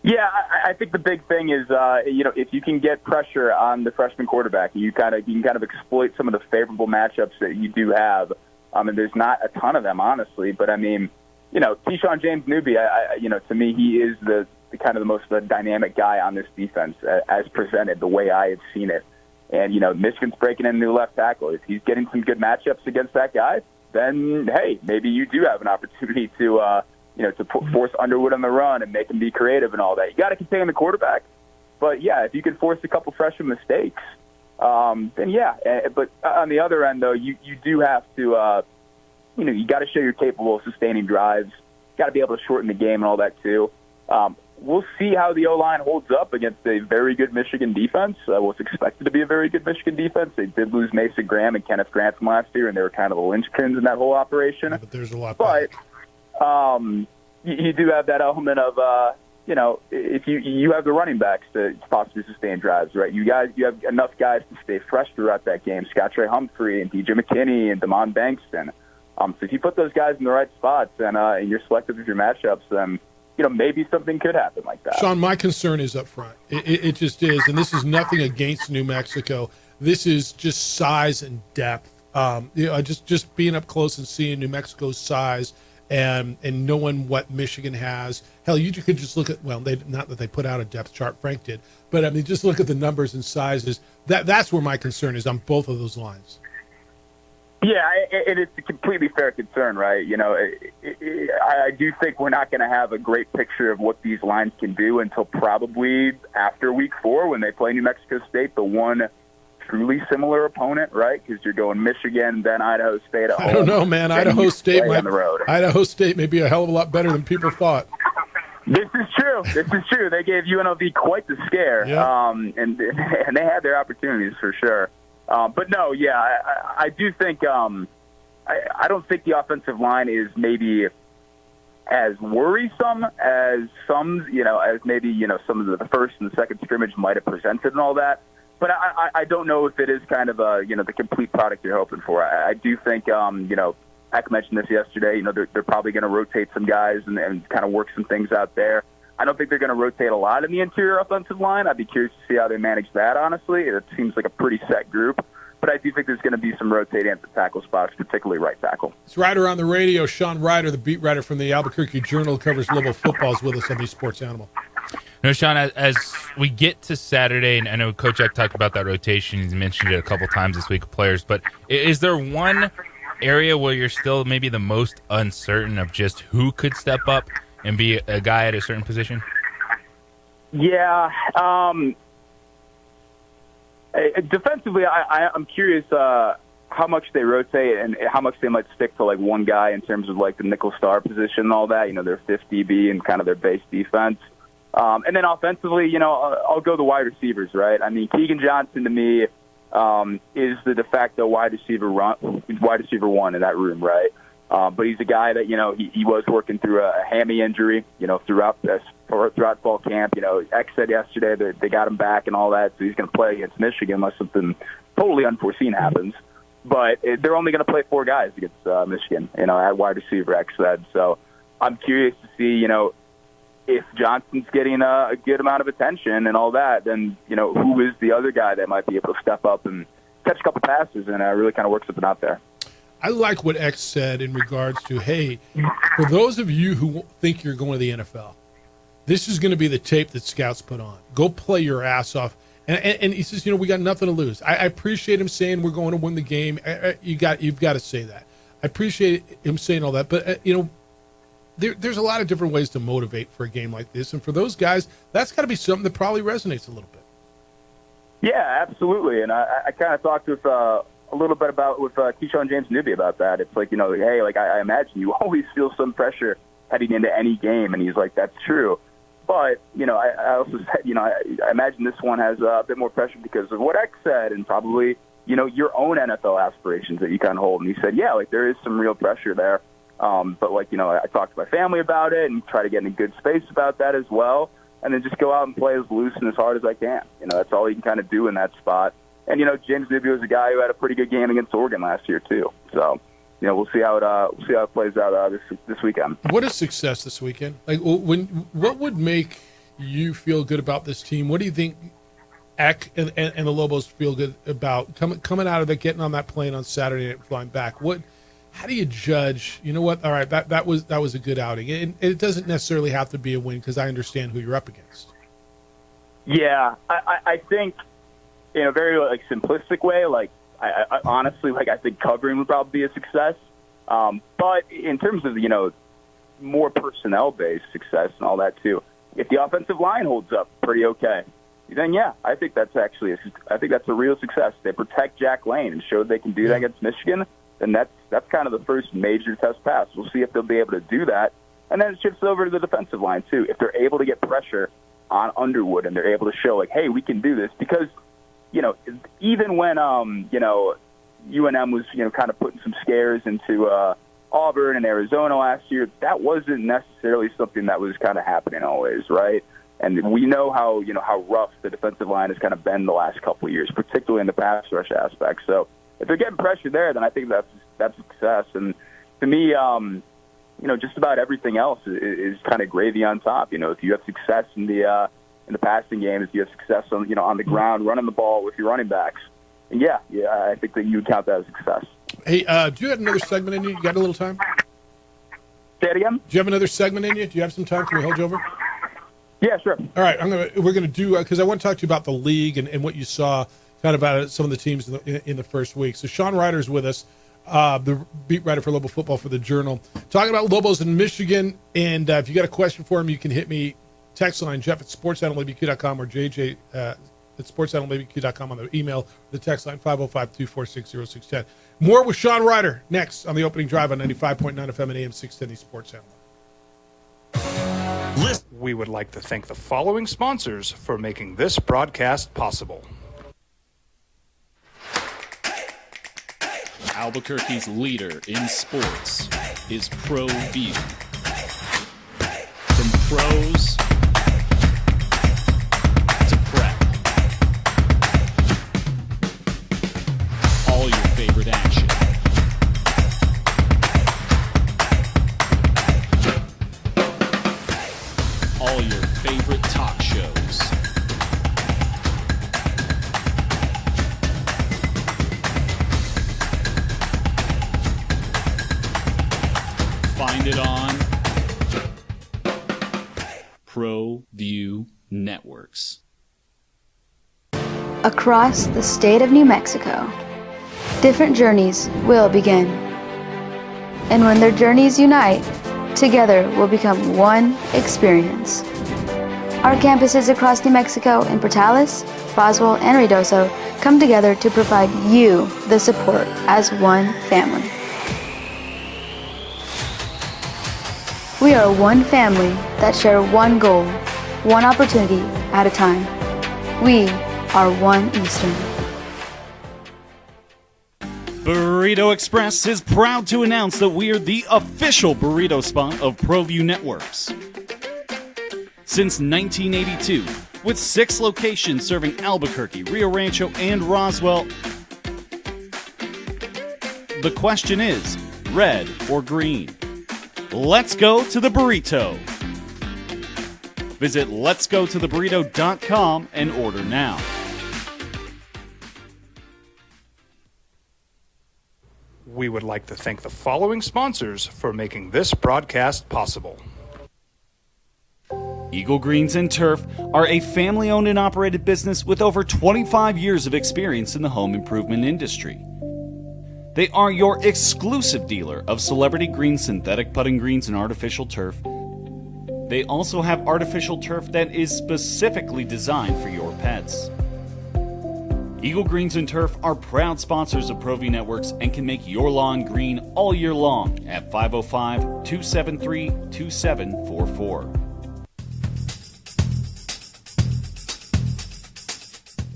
Yeah, I think the big thing is, if you can get pressure on the freshman quarterback, you can kind of exploit some of the favorable matchups that you do have. And there's not a ton of them, honestly. But I mean, Keyshawn James Newby, to me, he is the kind of the most dynamic guy on this defense as presented, the way I have seen it. And Michigan's breaking in a new left tackle. If he's getting some good matchups against that guy, then hey, maybe you do have an opportunity to force Underwood on the run and make him be creative and all that. You got to contain the quarterback. But, yeah, if you can force a couple freshman mistakes, then, yeah. But on the other end, though, you do have to, you got to show you're capable of sustaining drives. Got to be able to shorten the game and all that, too. We'll see how the O-line holds up against a very good Michigan defense. What's expected to be a very good Michigan defense. They did lose Mason Graham and Kenneth Grantham last year, and they were kind of the linchpins in that whole operation. But there's a lot. But you do have that element of, if you have the running backs to possibly sustain drives, right? You have enough guys to stay fresh throughout that game. Scott Trey Humphrey and DJ McKinney and Damon Bankston. So if you put those guys in the right spots and you're selective with your matchups, then maybe something could happen like that. Sean, my concern is up front. It just is, and this is nothing against New Mexico. This is just size and depth. Just being up close and seeing New Mexico's size and knowing what Michigan has. Hell, you could just look at, well, not that they put out a depth chart, Frank did, but I mean, just look at the numbers and sizes. That's where my concern is on both of those lines. Yeah, it's a completely fair concern, right? I do think we're not going to have a great picture of what these lines can do until probably after Week 4 when they play New Mexico State, the one truly similar opponent, right? Because you're going Michigan, then Idaho State at home. I don't know, man. Idaho State on the road. Idaho State may be a hell of a lot better than people thought. This is true. They gave UNLV quite the scare, and they had their opportunities for sure. But no, yeah, I do think I don't think the offensive line is maybe as worrisome as some, as maybe some of the first and the second scrimmage might have presented and all that. But I don't know if it is kind of the complete product you're hoping for. I do think Eck mentioned this yesterday. They're probably going to rotate some guys and kind of work some things out there. I don't think they're going to rotate a lot in the interior offensive line. I'd be curious to see how they manage that, honestly. It seems like a pretty set group. But I do think there's going to be some rotating at the tackle spots, particularly right tackle. It's Ryder on the radio. Sean Ryder, the beat writer from the Albuquerque Journal, covers Lobo football, is with us on the Sports Animal. Sean, as we get to Saturday, and I know Coach Eck talked about that rotation. He's mentioned it a couple times this week of players. But is there one area where you're still maybe the most uncertain of just who could step up and be a guy at a certain position? Yeah. Defensively, I'm curious how much they rotate and how much they might stick to, like, one guy in terms of, like, the nickel star position and all that, their fifth DB and kind of their base defense. And then offensively, I'll go the wide receivers, right? I mean, Keegan Johnson to me is the de facto wide receiver one in that room, right? But he's a guy that, he was working through a hammy injury, throughout fall camp. Eck said yesterday that they got him back and all that, so he's going to play against Michigan unless something totally unforeseen happens. But they're only going to play 4 guys against Michigan, at wide receiver, Eck said. So I'm curious to see, if Johnson's getting a good amount of attention and all that, then, who is the other guy that might be able to step up and catch a couple passes and really kind of work something out there. I like what X said in regards to, hey, for those of you who think you're going to the NFL, this is going to be the tape that scouts put on. Go play your ass off. And he says, we got nothing to lose. I appreciate him saying we're going to win the game. You've got to say that. I appreciate him saying all that. But, there's a lot of different ways to motivate for a game like this. And for those guys, that's got to be something that probably resonates a little bit. Yeah, absolutely. And I kind of talked with a little bit with Keyshawn James Newby about that. It's like, hey, like I imagine you always feel some pressure heading into any game. And he's like, that's true. But, I also said, I imagine this one has a bit more pressure because of what X said and probably, your own NFL aspirations that you kind of hold. And he said, yeah, like there is some real pressure there. But like, I talked to my family about it and try to get in a good space about that as well. And then just go out and play as loose and as hard as I can. That's all you can kind of do in that spot. And, James Newby was a guy who had a pretty good game against Oregon last year too. So, we'll see how it plays out this weekend. What is success this weekend? Like, what would make you feel good about this team? What do you think Eck and the Lobos feel good about coming out of it, getting on that plane on Saturday night and flying back? How do you judge? You know what? All right, that was a good outing. And it doesn't necessarily have to be a win because I understand who you're up against. Yeah, I think in a very simplistic way, I honestly I think covering would probably be a success. But in terms of more personnel based success and all that too, if the offensive line holds up pretty okay, then yeah, I think that's a real success. They protect Jack Lane and showed they can do that against Michigan. Then that's kind of the first major test pass. We'll see if they'll be able to do that. And then it shifts over to the defensive line too. If they're able to get pressure on Underwood and they're able to show like, hey, we can do this, because even when UNM was kind of putting some scares into Auburn and Arizona last year, that wasn't necessarily something that was kind of happening always, right? And we know how rough the defensive line has kind of been the last couple of years, particularly in the pass rush aspect. So if they're getting pressure there, then I think that's success. And to me, just about everything else is kind of gravy on top. If you have success in the passing game, if you have success on the ground running the ball with your running backs, and yeah, I think that you would count that as success. Hey, do you have another segment in you? You got a little time? Say it again. Do you have another segment in you? Do you have some time? Can we hold you over? Yeah, sure. All right, we're gonna do because I want to talk to you about the league and what you saw kind of about some of the teams in the first week. So Sean Ryder's with us, the beat writer for Lobo Football for the Journal, talking about Lobos in Michigan. And if you got a question for him, you can hit me text line Jeff at sportsanalabq.com or JJ at sportsanalabq.com on the email, the text line 505-246-0610. More with Sean Ryder next on the opening drive on 95.9 FM and AM 610 Sports Animal. We would like to thank the following sponsors for making this broadcast possible. Albuquerque's leader in sports is ProView. From pros to prep, all your favorite action. All your favorite talk shows. Find it on ProView Networks. Across the state of New Mexico, different journeys will begin. And when their journeys unite, together will become one experience. Our campuses across New Mexico in Portales, Roswell, and Ruidoso come together to provide you the support as one family. We are one family that share one goal, one opportunity at a time. We are One Eastern. Burrito Express is proud to announce that we are the official burrito spot of ProView Networks. Since 1982, with 6 locations serving Albuquerque, Rio Rancho, and Roswell, the question is, red or green? Let's go to the burrito. Visit letsgototheburrito.com and order now. We would like to thank the following sponsors for making this broadcast possible. Eagle Greens and Turf are a family-owned and operated business with over 25 years of experience in the home improvement industry. They are your exclusive dealer of celebrity green, synthetic putting greens, and artificial turf. They also have artificial turf that is specifically designed for your pets. Eagle Greens and Turf are proud sponsors of ProView Networks and can make your lawn green all year long at 505-273-2744.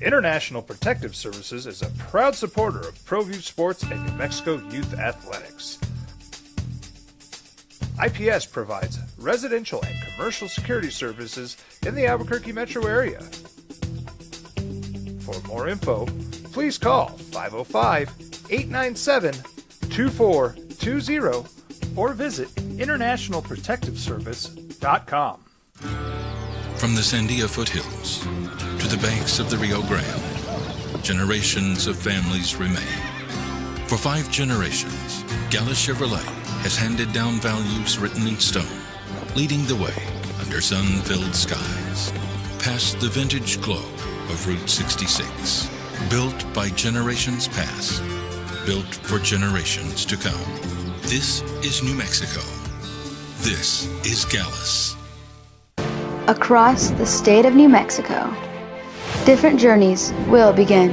International Protective Services is a proud supporter of ProView Sports and New Mexico Youth Athletics. IPS provides residential and commercial security services in the Albuquerque metro area. For more info, please call 505-897-2420 or visit internationalprotectiveservice.com. From the Sandia foothills to the banks of the Rio Grande, generations of families remain. For 5 generations, Gallus Chevrolet has handed down values written in stone, leading the way under sun-filled skies, past the vintage glow of Route 66. Built by generations past, built for generations to come. This is New Mexico. This is Gallus. Across the state of New Mexico, different journeys will begin.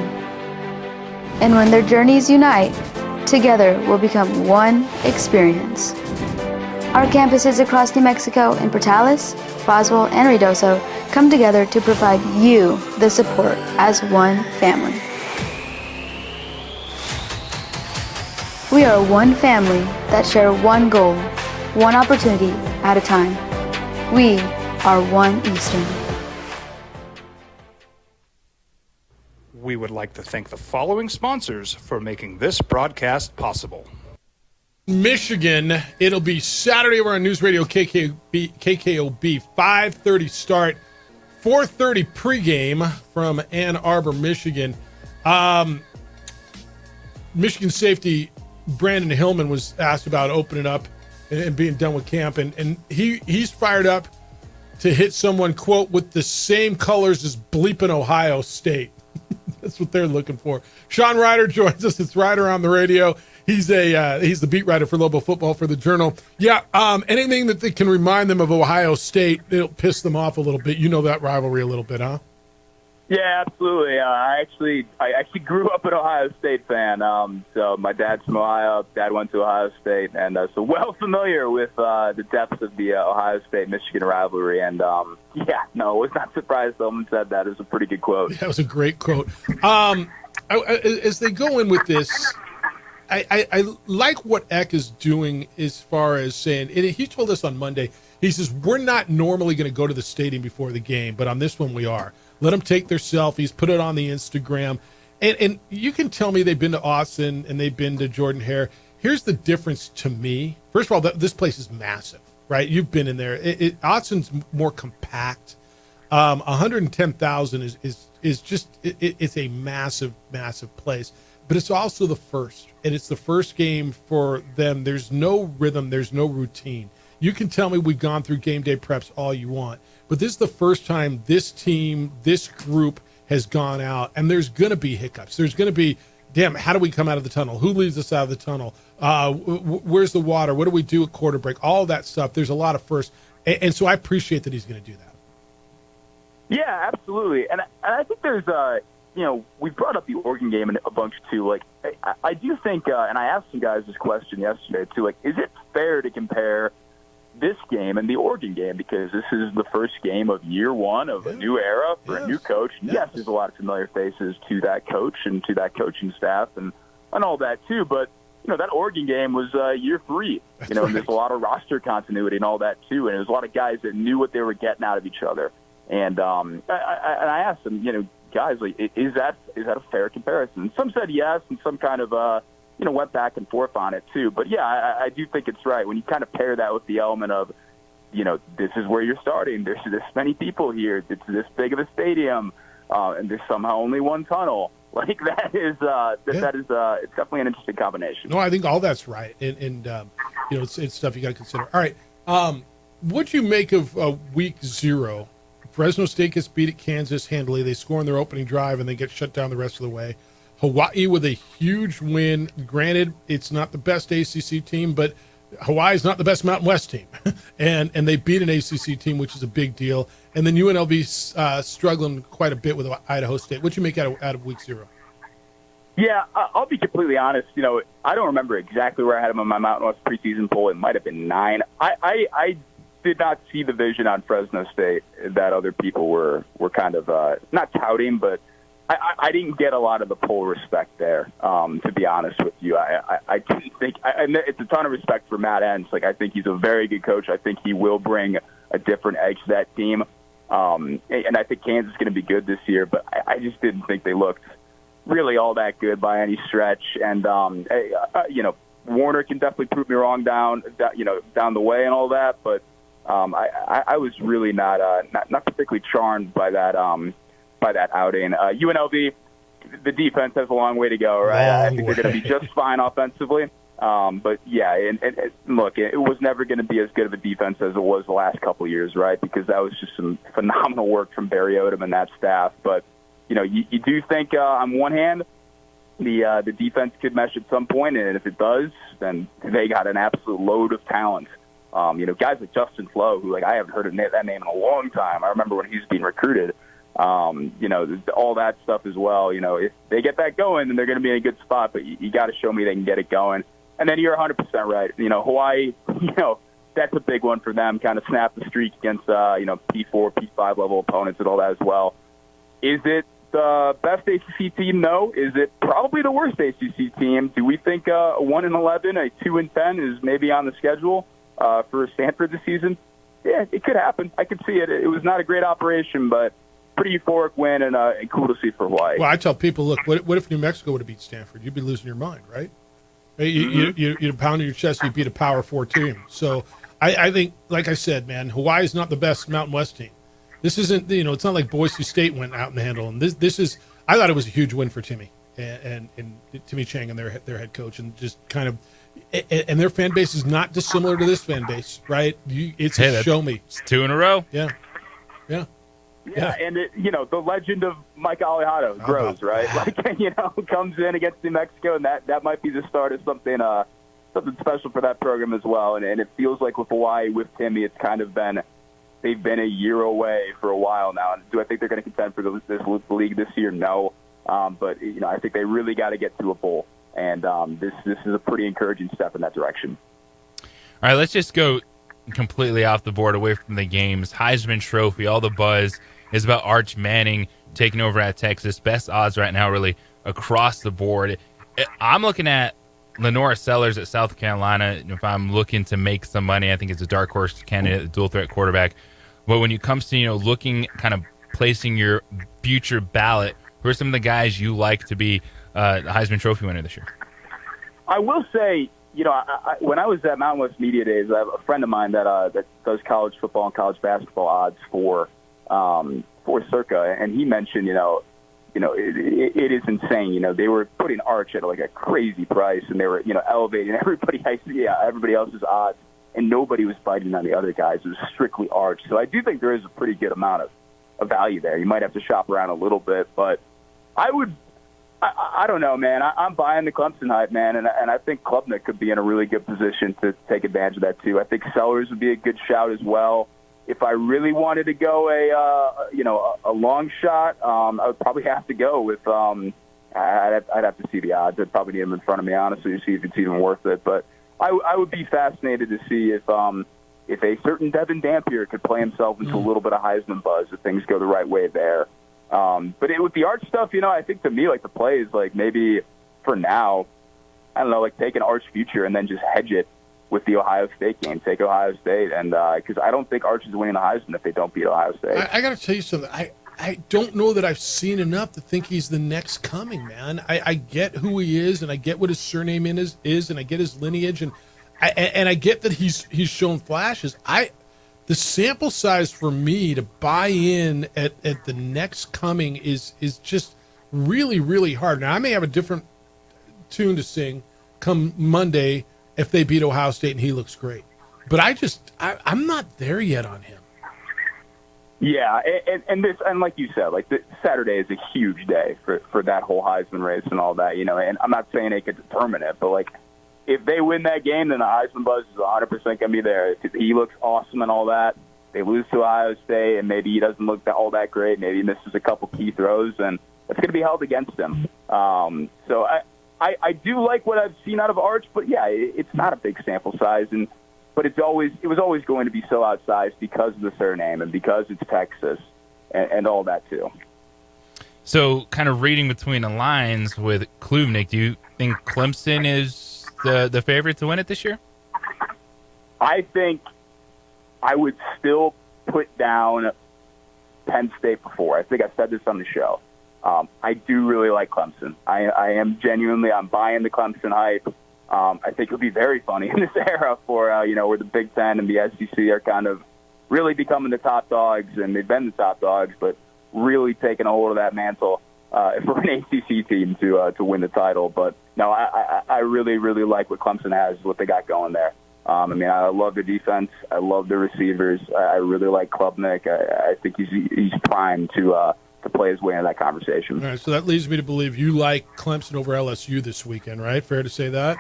And when their journeys unite, together will become one experience. Our campuses across New Mexico in Portales, Roswell, and Ruidoso come together to provide you the support as one family. We are one family that share one goal, one opportunity at a time. We are One Eastern. We would like to thank the following sponsors for making this broadcast possible. Michigan, it'll be Saturday over on News Radio KKOB, 5:30 start, 4:30 pregame from Ann Arbor, Michigan. Michigan safety Brandon Hillman was asked about opening up and being done with camp, and he's fired up to hit someone, quote, with the same colors as bleeping Ohio State. That's what they're looking for. Sean Ryder joins us. It's Ryder on the radio. He's the beat writer for Lobo Football for the Journal. Yeah, anything that they can remind them of Ohio State, it'll piss them off a little bit. You know that rivalry a little bit, huh? Yeah, absolutely. I actually grew up an Ohio State fan. So my dad's from Ohio. Dad went to Ohio State, and so well familiar with the depths of the Ohio State-Michigan rivalry. And was not surprised someone said that. It was a pretty good quote. That was a great quote. As they go in with this, I like what Eck is doing as far as saying, and he told us on Monday, he says, we're not normally going to go to the stadium before the game, but on this one we are. Let them take their selfies, put it on the Instagram. And you can tell me they've been to Austin and they've been to Jordan Hare. Here's the difference to me. First of all, this place is massive, right? You've been in there. Austin's more compact. 110,000 is just, it's a massive, massive place. But it's also the first, and it's the first game for them. There's no rhythm. There's no routine. You can tell me we've gone through game day preps all you want, but this is the first time this team, this group has gone out, and there's going to be hiccups. There's going to be, damn, how do we come out of the tunnel? Who leads us out of the tunnel? Where's the water? What do we do at quarter break? All that stuff. There's a lot of firsts, and so I appreciate that he's going to do that. Yeah, absolutely. And I think there's we brought up the Oregon game a bunch too. Like, I do think, and I asked some guys this question yesterday too. Like, is it fair to compare this game and the Oregon game, because this is the first game of year one of a new era for a new coach? And yes, there's a lot of familiar faces to that coach and to that coaching staff and all that too. But that Oregon game was year three. And there's a lot of roster continuity and all that too. And it was a lot of guys that knew what they were getting out of each other. And I asked them, guys, like, is that a fair comparison? Some said yes, and some kind of went back and forth on it too. But yeah, I do think it's right when you kind of pair that with the element of, this is where you're starting. There's this many people here. It's this big of a stadium, and there's somehow only one tunnel. Like, that is it's definitely an interesting combination. No, I think all that's right, and it's stuff you got to consider. All right, what'd you make of week 0? Fresno State gets beat at Kansas handily. They score on their opening drive, and they get shut down the rest of the way. Hawaii with a huge win. Granted, it's not the best ACC team, but Hawaii's not the best Mountain West team. and they beat an ACC team, which is a big deal. And then UNLV struggling quite a bit with Idaho State. What'd you make out of week 0? Yeah, I'll be completely honest. I don't remember exactly where I had him on my Mountain West preseason poll. It might have been 9. I did not see the vision on Fresno State that other people were kind of not touting, but I didn't get a lot of the poll respect there, to be honest with you. I didn't think and it's a ton of respect for Matt Entz. Like, I think he's a very good coach. I think he will bring a different edge to that team. And I think Kansas is going to be good this year, but I just didn't think they looked really all that good by any stretch. And, Warner can definitely prove me wrong down the way and all that, but I was really not particularly charmed by that outing. UNLV, the defense has a long way to go, right? I think they're going to be just fine offensively. But yeah, and look, it was never going to be as good of a defense as it was the last couple of years, right? Because that was just some phenomenal work from Barry Odom and that staff. But you do think on one hand the defense could mesh at some point, and if it does, then they got an absolute load of talent. Guys like Justin Flo, who I haven't heard that name in a long time. I remember when he was being recruited. All that stuff as well. If they get that going, then they're going to be in a good spot. But you got to show me they can get it going. And then you're 100% right. Hawaii, that's a big one for them. Kind of snap the streak against P4, P5 level opponents and all that as well. Is it the best ACC team? No. Is it probably the worst ACC team? Do we think a 1-11, a 2-10 is maybe on the schedule for Stanford this season? Yeah, it could happen. I could see it. It was not a great operation, but pretty euphoric win and cool to see for Hawaii. Well, I tell people, look, what if New Mexico would have beat Stanford? You'd be losing your mind, right? You'd pound your chest. You beat a Power 4 team. So I think, like I said, man, Hawaii is not the best Mountain West team. This isn't, it's not like Boise State went out in the handle. And this is, I thought it was a huge win for Timmy and Timmy Chang and their head coach, and just kind of, and their fan base is not dissimilar to this fan base, right? Show me. It's 2 in a row. Yeah. Yeah, and the legend of Mike Alejado grows, right? Comes in against New Mexico, and that might be the start of something special for that program as well. And it feels like with Hawaii, with Timmy, it's kind of they've been a year away for a while now. And do I think they're going to contend for this league this year? No, but I think they really got to get to a bowl, and this is a pretty encouraging step in that direction. All right, let's just go completely off the board, away from the games. Heisman Trophy, all the buzz is about Arch Manning taking over at Texas. Best odds right now, really, across the board. I'm looking at Lenora Sellers at South Carolina. If I'm looking to make some money, I think it's a dark horse candidate, dual threat quarterback. But when it comes to looking, kind of placing your future ballot, who are some of the guys you like to be the Heisman Trophy winner this year? I will say, when I was at Mountain West Media Days, I have a friend of mine that does college football and college basketball odds for Circa, and he mentioned, it is insane. They were putting Arch at like a crazy price, and they were, elevating everybody else's odds, and nobody was biting on the other guys. It was strictly Arch. So I do think there is a pretty good amount of value there. You might have to shop around a little bit, but I don't know, man. I'm buying the Clemson hype, man, and I think Klubnik could be in a really good position to take advantage of that too. I think Sellers would be a good shout as well. If I really wanted to go a long shot, I would probably have to go with. I'd have to see the odds. I'd probably need them in front of me, honestly, to see if it's even worth it. But I would be fascinated to see if a certain Devin Dampier could play himself into a little bit of Heisman buzz if things go the right way there. But with the Arch stuff, I think to me, like, the play is like maybe for now, I don't know, like take an Arch future and then just hedge it with the Ohio State game. Take Ohio State, and because I don't think Arch is winning the Heisman if they don't beat Ohio State. I got to tell you something. I don't know that I've seen enough to think he's the next coming, man. I get who he is, and I get what his surname is, and I get his lineage, and I get that he's shown flashes. The sample size for me to buy in at the next coming is just really, really hard. Now, I may have a different tune to sing come Monday if they beat Ohio State and he looks great. But I'm not there yet on him. Yeah, and like you said, like Saturday is a huge day for that whole Heisman race and all that, and I'm not saying they could determine it, but like if they win that game, then the Heisman buzz is 100% going to be there. If he looks awesome and all that, they lose to Ohio State, and maybe he doesn't look all that great, maybe he misses a couple key throws, and it's going to be held against him. So I do like what I've seen out of Arch, but yeah, it's not a big sample size, but it was always going to be so outsized because of the surname and because it's Texas and all that too. So, kind of reading between the lines with Klubnik, do you think Clemson is the favorite to win it this year? I think I would still put down Penn State before. I think I said this on the show. I do really like Clemson. I'm buying the Clemson hype. I think it would be very funny in this era for, where the Big Ten and the SEC are kind of really becoming the top dogs, and they've been the top dogs, but really taking a hold of that mantle for an ACC team to win the title. But no, I really, really like what Clemson has, what they got going there. I love the defense. I love the receivers. I really like Klubnik. I think he's primed to play his way in that conversation. All right, so that leads me to believe you like Clemson over LSU this weekend, right? Fair to say that?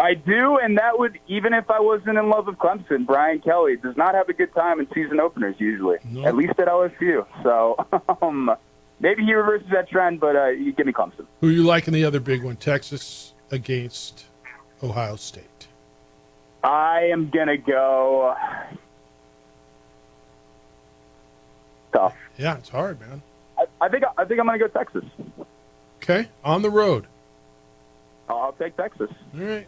I do, and that would, even if I wasn't in love with Clemson, Brian Kelly does not have a good time in season openers usually, at least at LSU. So maybe he reverses that trend, but you give me Clemson. Who you like in the other big one, Texas against Ohio State? I am going to go tough. Yeah, it's hard, man. I think I'm going to go Texas. Okay, on the road. I'll take Texas. All right.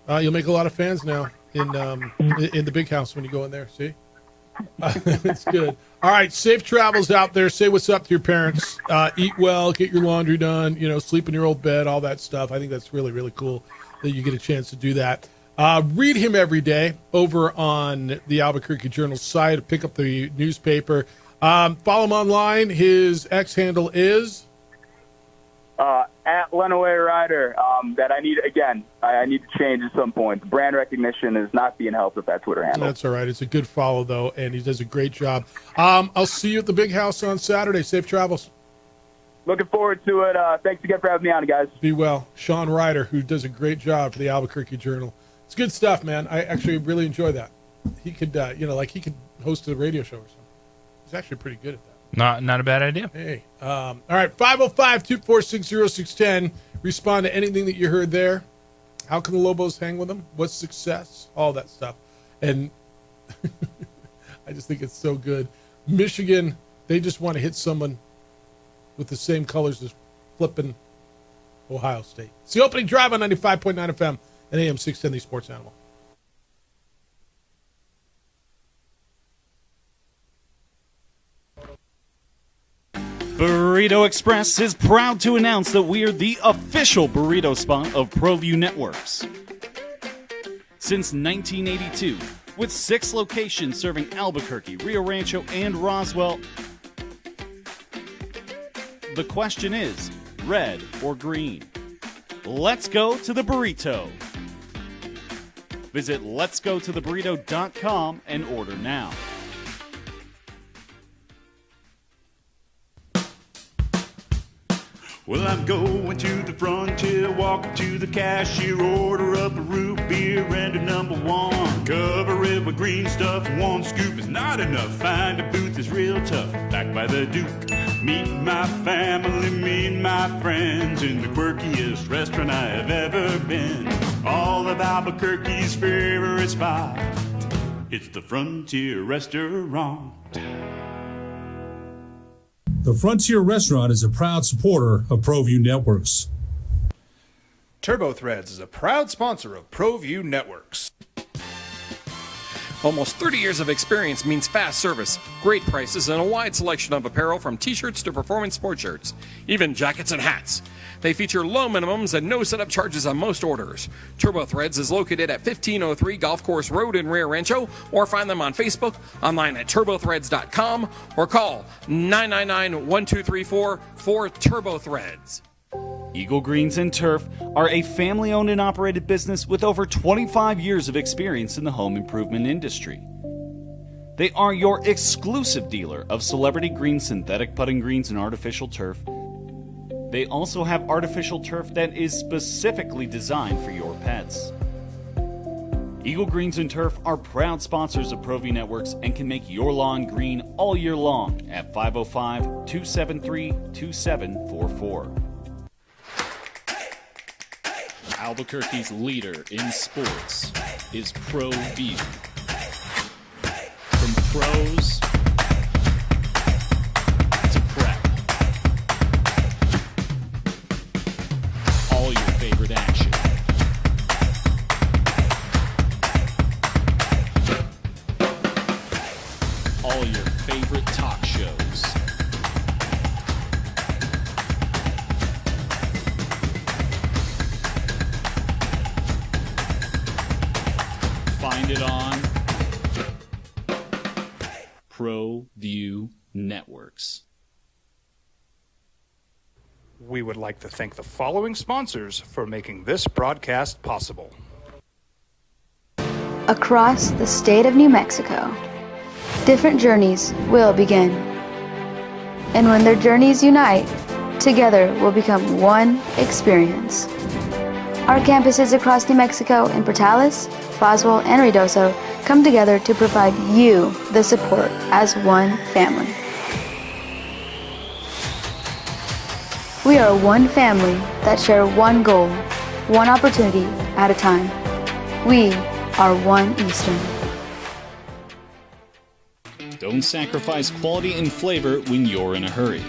You'll make a lot of fans now in the big house when you go in there. See? That's good. All right, safe travels out there. Say what's up to your parents. Eat well, get your laundry done, sleep in your old bed, all that stuff. I think that's really, really cool that you get a chance to do that. Read him every day over on the Albuquerque Journal site. Pick up the newspaper. Follow him online. His X handle is? At Lenaway Rider. That I need to change at some point. The brand recognition is not being helped with that Twitter handle. That's all right. It's a good follow, though, and he does a great job. I'll see you at the big house on Saturday. Safe travels. Looking forward to it. Thanks again for having me on, guys. Be well. Sean Ryder, who does a great job for the Albuquerque Journal. It's good stuff, man. I actually really enjoy that. He could, he could host a radio show or something. He's actually pretty good at that. Not a bad idea. Hey. All right, 505-246-0610. Respond to anything that you heard there. How can the Lobos hang with them? What's success? All that stuff. And I just think it's so good. Michigan, they just want to hit someone with the same colors as flipping Ohio State. It's the opening drive on 95.9 FM and AM 610, the Sports Animal. Burrito Express is proud to announce that we are the official burrito spot of ProView Networks. Since 1982, with 6 locations serving Albuquerque, Rio Rancho, and Roswell, the question is, red or green? Let's go to the burrito. Visit letsgototheburrito.com and order now. Well, I'm going to the frontier, walk up to the cashier, order up a root beer and a number 1. Cover it with green stuff, 1 scoop is not enough. Find a booth that's real tough, back by the Duke. Meet my family, meet my friends in the quirkiest restaurant I have ever been. All of Albuquerque's favorite spot, it's the Frontier Restaurant. The Frontier Restaurant is a proud supporter of ProView Networks. TurboThreads is a proud sponsor of ProView Networks. Almost 30 years of experience means fast service, great prices, and a wide selection of apparel from t-shirts to performance sports shirts, even jackets and hats. They feature low minimums and no setup charges on most orders. TurboThreads is located at 1503 Golf Course Road in Rio Rancho, or find them on Facebook, online at turbothreads.com, or call 999-1234 for TurboThreads. Eagle Greens and Turf are a family-owned and operated business with over 25 years of experience in the home improvement industry. They are your exclusive dealer of celebrity green synthetic putting greens and artificial turf. They also have artificial turf that is specifically designed for your pets. Eagle Greens and Turf are proud sponsors of ProView Networks and can make your lawn green all year long at 505-273-2744. Albuquerque's leader in sports is ProView. From pros to prep, all your favorite action. All your favorite talk shows. Find it on ProView Networks. We would like to thank the following sponsors for making this broadcast possible. Across the state of New Mexico, different journeys will begin. And when their journeys unite, together will become one experience. Our campuses across New Mexico in Portales, Roswell, and Ruidoso come together to provide you the support as one family. We are one family that share one goal, one opportunity at a time. We are One Eastern. Don't sacrifice quality and flavor when you're in a hurry.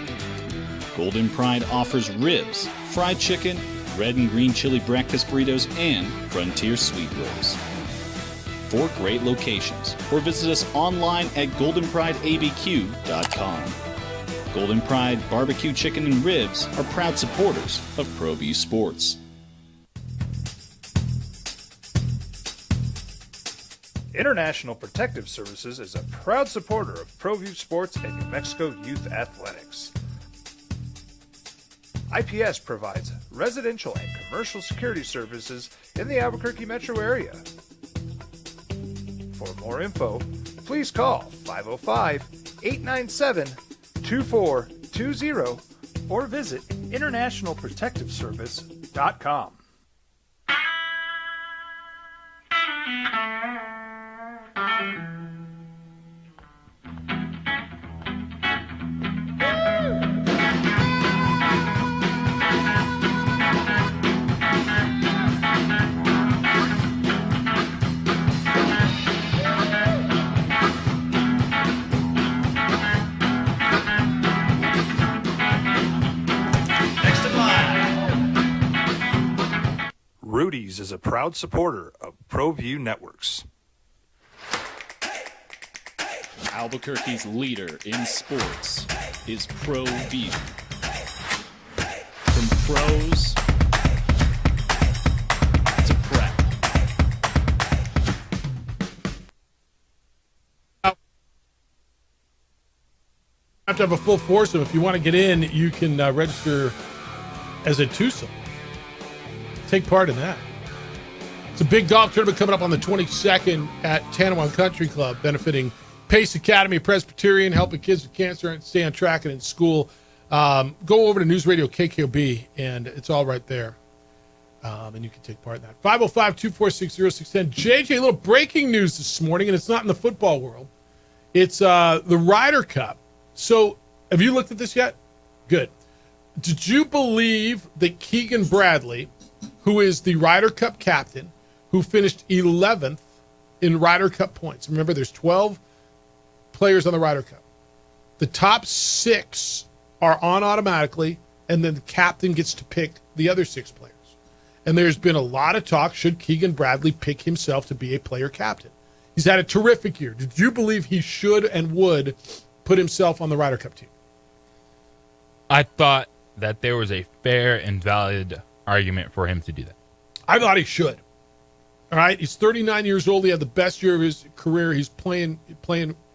Golden Pride offers ribs, fried chicken, red and green chili breakfast burritos, and Frontier sweet rolls. 4 great locations, or visit us online at goldenprideabq.com. Golden Pride Barbecue Chicken and Ribs are proud supporters of ProView Sports. International Protective Services is a proud supporter of ProView Sports and New Mexico Youth Athletics. IPS provides residential and commercial security services in the Albuquerque metro area. For more info, please call 505-897-2420 or visit internationalprotectiveservice.com. Rudy's is a proud supporter of ProView Networks. Albuquerque's leader in sports is ProView. From pros to prep. You have to have a full foursome. If you want to get in, you can register as a twosome. Take part in that. It's a big golf tournament coming up on the 22nd at Tanawang Country Club, benefiting Pace Academy Presbyterian, helping kids with cancer and stay on track and in school. Go over to News Radio KKOB, and it's all right there. And you can take part in that. 505-246-0610. JJ, a little breaking news this morning, and it's not in the football world. It's the Ryder Cup. So, have you looked at this yet? Good. Did you believe that Keegan Bradley, who is the Ryder Cup captain, who finished 11th in Ryder Cup points? Remember, there's 12 players on the Ryder Cup. The top 6 are on automatically, and then the captain gets to pick the other 6 players. And there's been a lot of talk, should Keegan Bradley pick himself to be a player captain? He's had a terrific year. Did you believe he should and would put himself on the Ryder Cup team? I thought that there was a fair and valid argument for him to do that. I thought he should. All right, he's 39 years old. He had the best year of his career. He's playing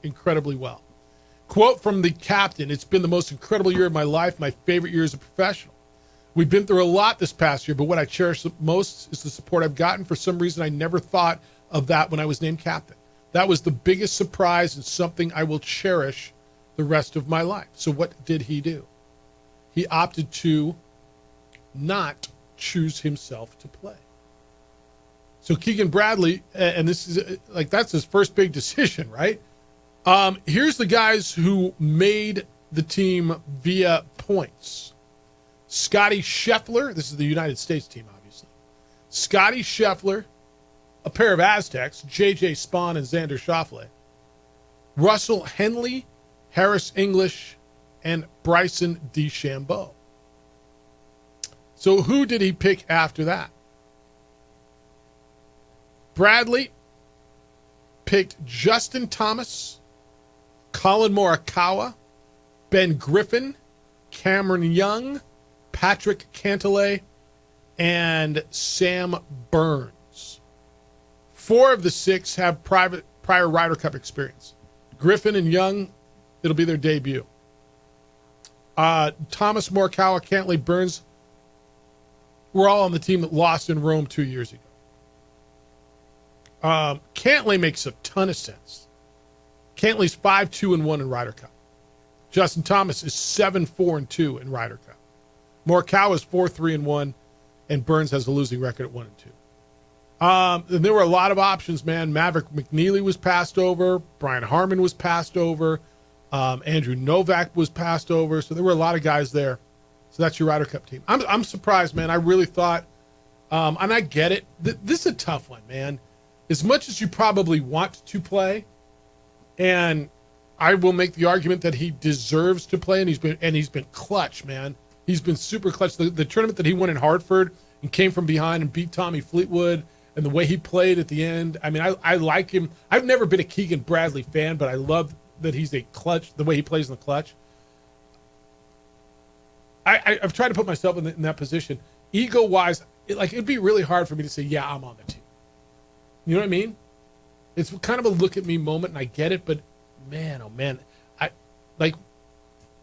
incredibly well. Quote from the captain: "It's been the most incredible year of my life, my favorite year as a professional. We've been through a lot this past year, but what I cherish the most is the support I've gotten. For some reason, I never thought of that when I was named captain. That was the biggest surprise and something I will cherish the rest of my life." So what did he do? He opted to not choose himself to play. So Keegan Bradley, and this is that's his first big decision, right? Here's the guys who made the team via points. Scotty Scheffler, this is the United States team, obviously. Scotty Scheffler, a pair of Aztecs, J.J. Spahn and Xander Schauffele. Russell Henley, Harris English, and Bryson DeChambeau. So who did he pick after that? Bradley picked Justin Thomas, Colin Morikawa, Ben Griffin, Cameron Young, Patrick Cantlay, and Sam Burns. 4 of the 6 have prior Ryder Cup experience. Griffin and Young, it'll be their debut. Thomas, Morikawa, Cantlay, Burns were all on the team that lost in Rome 2 years ago. Cantlay makes a ton of sense. Cantlay's 5-2-1 in Ryder Cup. Justin Thomas is 7-4-2 in Ryder Cup. Morikawa is 4-3-1, and Burns has a losing record at 1-2. And there were a lot of options, man. Maverick McNeely was passed over. Brian Harmon was passed over. Andrew Novak was passed over. So there were a lot of guys there. So that's your Ryder Cup team. I'm surprised, man. I really thought, and I get it. This is a tough one, man. As much as you probably want to play, and I will make the argument that he deserves to play, and he's been clutch, man. He's been super clutch. The tournament that he won in Hartford and came from behind and beat Tommy Fleetwood, and the way he played at the end. I mean, I like him. I've never been a Keegan Bradley fan, but I love that he's a clutch, the way he plays in the clutch. I've tried to put myself in that position. Ego-wise, it'd be really hard for me to say, yeah, I'm on the team. You know what I mean? It's kind of a look at me moment, and I get it, but man, oh man,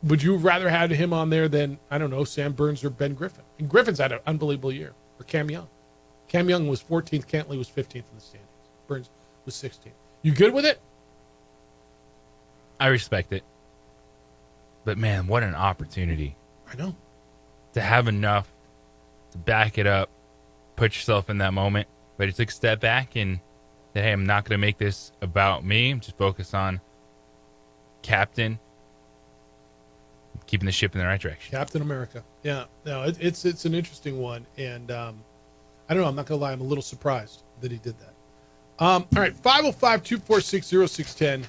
would you rather have him on there than, I don't know, Sam Burns or Ben Griffin? And Griffin's had an unbelievable year, or Cam Young. Cam Young was 14th, Cantley was 15th in the standings. Burns was 16th. You good with it? I respect it. But man, what an opportunity. I know. To have enough to back it up, put yourself in that moment. But he took a step back and said, hey, I'm not going to make this about me. I'm just focused on captain, keeping the ship in the right direction. Captain America. Yeah. No, it's an interesting one. And I don't know. I'm not going to lie. I'm a little surprised that he did that. All right. 505-246-0610.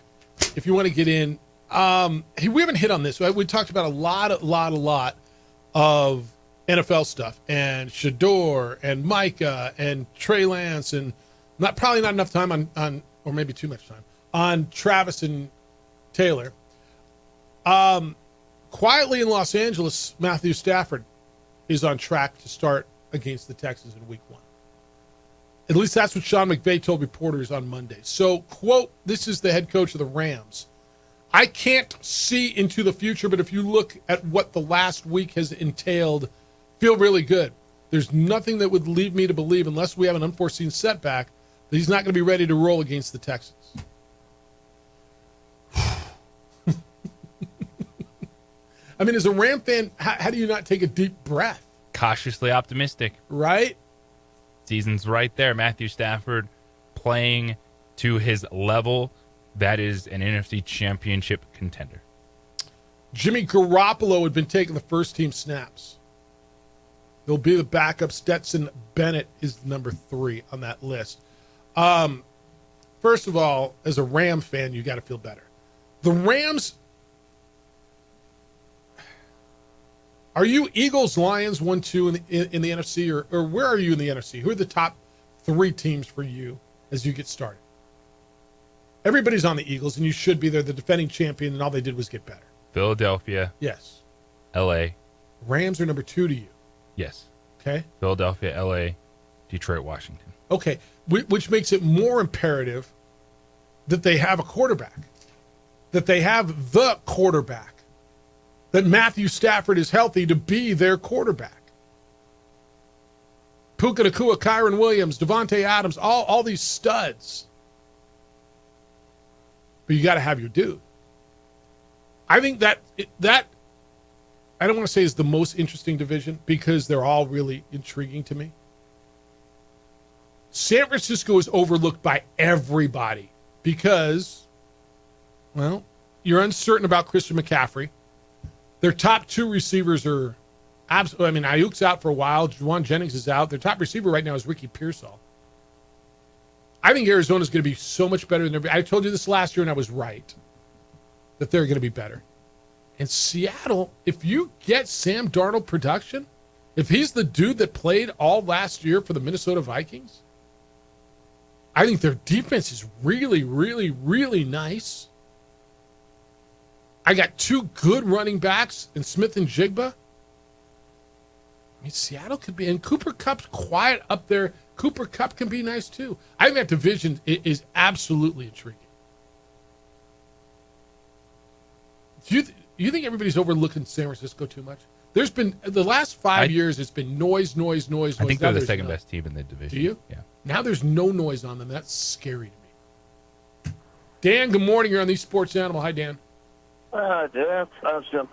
If you want to get in. We haven't hit on this. We talked about a lot of NFL stuff, and Shador and Micah and Trey Lance, and probably not enough time on or maybe too much time on Travis and Taylor. Quietly in Los Angeles, Matthew Stafford is on track to start against the Texans in week 1. At least that's what Sean McVay told reporters on Monday. So, quote, this is the head coach of the Rams. I can't see into the future, but if you look at what the last week has entailed, feel really good. There's nothing that would lead me to believe, unless we have an unforeseen setback, that he's not going to be ready to roll against the Texans. I mean, as a Ram fan, how do you not take a deep breath? Cautiously optimistic. Right? Season's right there. Matthew Stafford playing to his level. That is an NFC championship contender. Jimmy Garoppolo had been taking the first team snaps. He'll be the backup. Stetson Bennett is number 3 on that list. First of all, as a Ram fan, you got to feel better. The Rams, are you Eagles, Lions 1-2 in the NFC, or where are you in the NFC? Who are the top 3 teams for you as you get started? Everybody's on the Eagles, and you should be. They're the defending champion, and all they did was get better. Philadelphia. Yes. L.A. Rams are number 2 to you. Yes. Okay. Philadelphia, L.A., Detroit, Washington. Okay, which makes it more imperative that they have a quarterback, that they have the quarterback, that Matthew Stafford is healthy to be their quarterback. Puka Nacua, Kyron Williams, Devontae Adams, all these studs. But you got to have your dude. I think that I don't want to say is the most interesting division because they're all really intriguing to me. San Francisco is overlooked by everybody because, well, you're uncertain about Christian McCaffrey. Their top 2 receivers are absolutely, I mean, Ayuk's out for a while. Juwan Jennings is out. Their top receiver right now is Ricky Pearsall. I think Arizona's going to be so much better than everybody. I told you this last year, and I was right, that they're going to be better. And Seattle, if you get Sam Darnold production, if he's the dude that played all last year for the Minnesota Vikings, I think their defense is really, really, really nice. I got 2 good running backs in Smith and Jigba. I mean, Seattle could be, and Cooper Kupp's quiet up there. Cooper Kupp can be nice too. I think that division is absolutely intriguing. Do you think everybody's overlooking San Francisco too much? There's been the last 5 years. It's been noise. I think they're the second best team in the division. Do you? Yeah. Now there's no noise on them. That's scary to me. Dan, good morning. You're on the Sports Animal. Hi, Dan. Dan, how's Jim?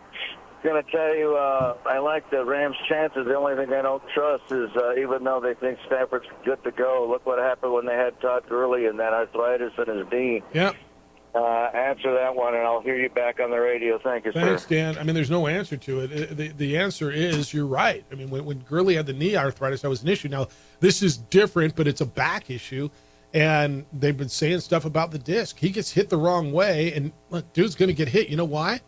going to tell you, I like the Rams' chances. The only thing I don't trust is even though they think Stafford's good to go, look what happened when they had Todd Gurley and that arthritis in his knee. Yeah. Answer that one, and I'll hear you back on the radio. Thank you, Thanks, sir. Dan. I mean, there's no answer to it. The answer is you're right. I mean, when Gurley had the knee arthritis, that was an issue. Now, this is different, but it's a back issue, and they've been saying stuff about the disc. He gets hit the wrong way, and look, dude's going to get hit. You know why?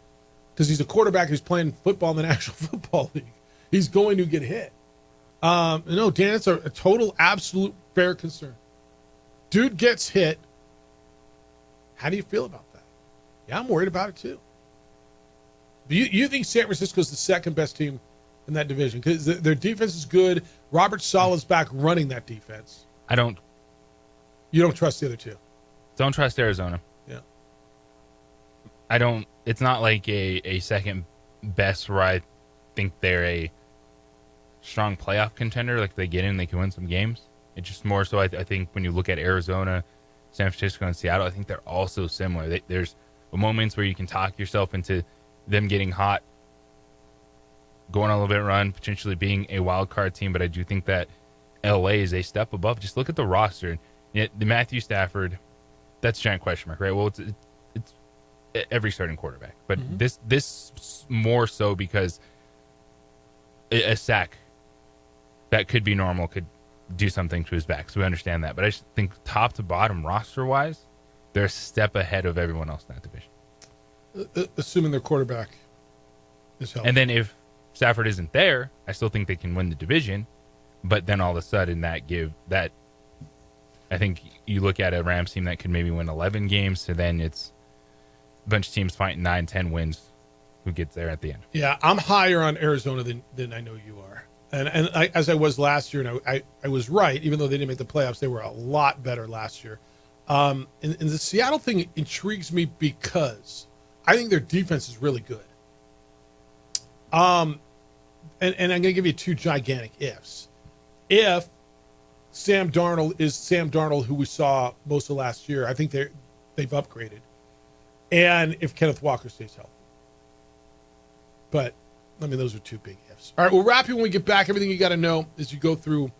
Because he's a quarterback who's playing football in the National Football League. He's going to get hit. No, Dan, it's a total, absolute fair concern. Dude gets hit. How do you feel about that? Yeah, I'm worried about it too. You think San Francisco's the second best team in that division? Because their defense is good. Robert Saleh's back running that defense. You don't trust the other two? Don't trust Arizona. Yeah. It's not like a second best where I think they're a strong playoff contender. Like, they get in, they can win some games. It's just more so I think when you look at Arizona, San Francisco, and Seattle, I think they're also similar. There's moments where you can talk yourself into them getting hot, going on a little bit run, potentially being a wild card team. But I do think that LA is a step above. Just look at the roster. The Matthew Stafford, that's a giant question mark, right? Well, it's every starting quarterback, but this more so because a sack that could be normal could do something to his back, so we understand that. But I just think top to bottom roster wise, they're a step ahead of everyone else in that division. Assuming their quarterback is healthy. And then if Stafford isn't there, I still think they can win the division. But then all of a sudden that I think you look at a Rams team that could maybe win 11 games, so then it's a bunch of teams fighting 9-10 wins. Who gets there at the end? Yeah, I'm higher on Arizona than I know you are. And as I was last year, and I was right, even though they didn't make the playoffs, they were a lot better last year. And the Seattle thing intrigues me because I think their defense is really good. And I'm going to give you two gigantic ifs. If Sam Darnold is Sam Darnold, who we saw most of last year, I think they've upgraded. And if Kenneth Walker stays healthy. But, I mean, those are two big ifs. All right, we'll wrap you when we get back. Everything you got to know as you go through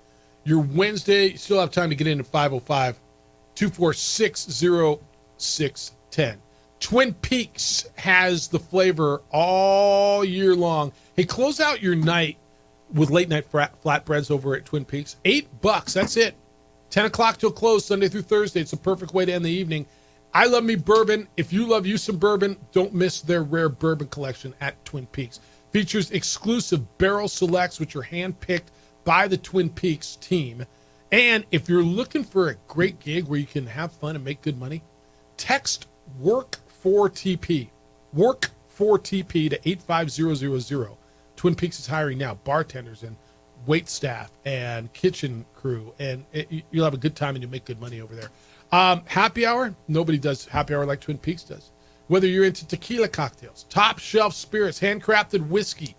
your Wednesday. You still have time to get in at 505-246-0610. Twin Peaks has the flavor all year long. Hey, close out your night with late night flatbreads over at Twin Peaks. $8, that's it. 10 o'clock till close, Sunday through Thursday. It's the perfect way to end the evening. I love me bourbon. If you love you some bourbon, don't miss their rare bourbon collection at Twin Peaks. Features exclusive barrel selects, which are handpicked by the Twin Peaks team. And if you're looking for a great gig where you can have fun and make good money, text WORK4TP. WORK4TP to 85000. Twin Peaks is hiring now bartenders and wait staff and kitchen crew, and you'll have a good time and you'll make good money over there. Happy hour, nobody does happy hour like Twin Peaks does. Whether you're into tequila cocktails, top shelf spirits, handcrafted whiskey,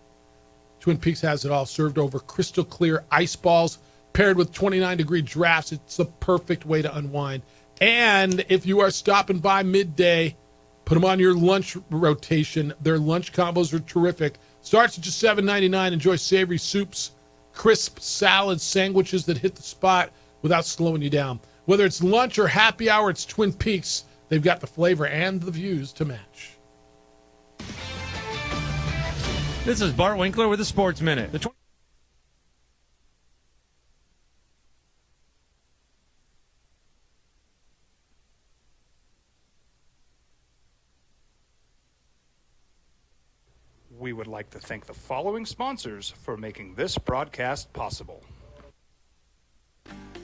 Twin Peaks has it all, served over crystal clear ice balls paired with 29-degree drafts. It's the perfect way to unwind. And if you are stopping by midday, put them on your lunch rotation. Their lunch combos are terrific. Starts at just $7.99. Enjoy savory soups, crisp salads, sandwiches that hit the spot without slowing you down. Whether it's lunch or happy hour, it's Twin Peaks. They've got the flavor and the views to match. This is Bart Winkler with the Sports Minute. We would like to thank the following sponsors for making this broadcast possible.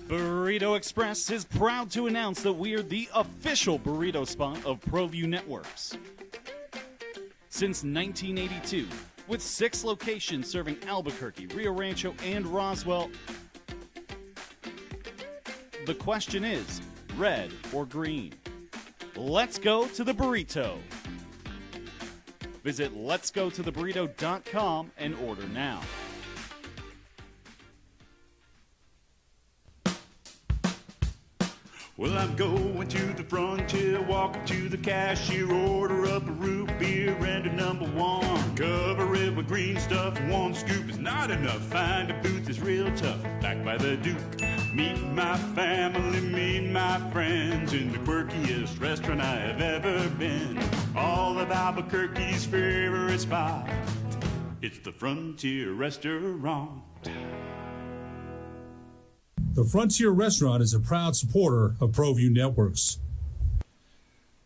Burrito Express is proud to announce that we are the official burrito spot of ProView Networks. Since 1982, with 6 locations serving Albuquerque, Rio Rancho, and Roswell, the question is, red or green? Let's go to the burrito. Visit letsgototheburrito.com and order now. Well, I'm going to the frontier, walk up to the cashier, order up a root beer and a number one. Cover it with green stuff, one scoop is not enough. Find a booth is real tough, back by the Duke. Meet my family, meet my friends in the quirkiest restaurant I have ever been. All of Albuquerque's favorite spot, it's the Frontier Restaurant. The Frontier Restaurant is a proud supporter of ProView Networks.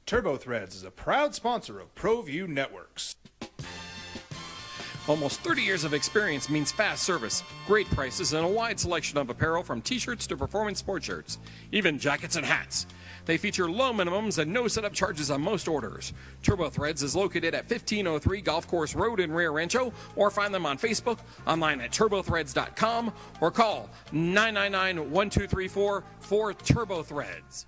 TurboThreads is a proud sponsor of ProView Networks. Almost 30 years of experience means fast service, great prices, and a wide selection of apparel from t-shirts to performance sport shirts, even jackets and hats. They feature low minimums and no setup charges on most orders. TurboThreads is located at 1503 Golf Course Road in Rio Rancho, or find them on Facebook, online at turbothreads.com, or call 999-1234 for TurboThreads.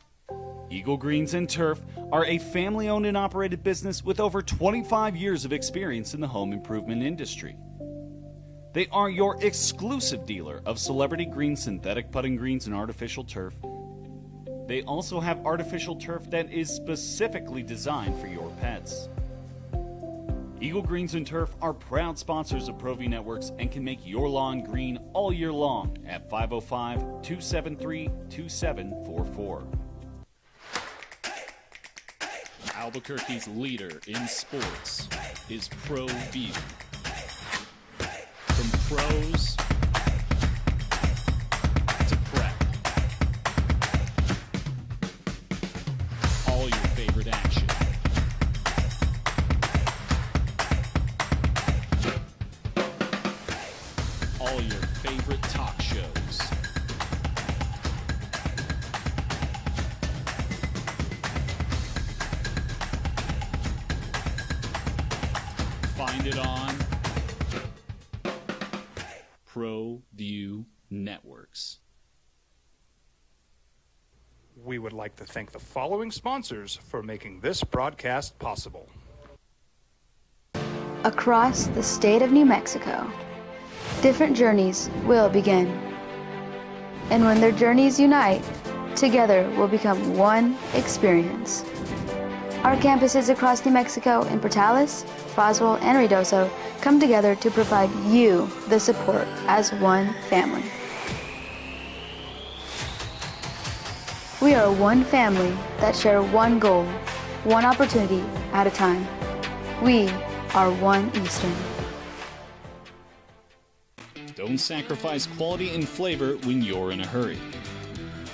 Eagle Greens and Turf are a family-owned and operated business with over 25 years of experience in the home improvement industry. They are your exclusive dealer of celebrity green synthetic putting greens and artificial turf. They also have artificial turf that is specifically designed for your pets. Eagle Greens and Turf are proud sponsors of ProView Networks and can make your lawn green all year long at 505-273-2744. Albuquerque's leader in sports is ProView. From pros to prep, all your favorite action. All your favorite talk shows. Find it on ProView Networks. We would like to thank the following sponsors for making this broadcast possible. Across the state of New Mexico, different journeys will begin. And when their journeys unite, together will become one experience. Our campuses across New Mexico in Portales, Roswell, and Ruidoso come together to provide you the support as one family. We are one family that share one goal, one opportunity at a time. We are One Eastern. Don't sacrifice quality and flavor when you're in a hurry.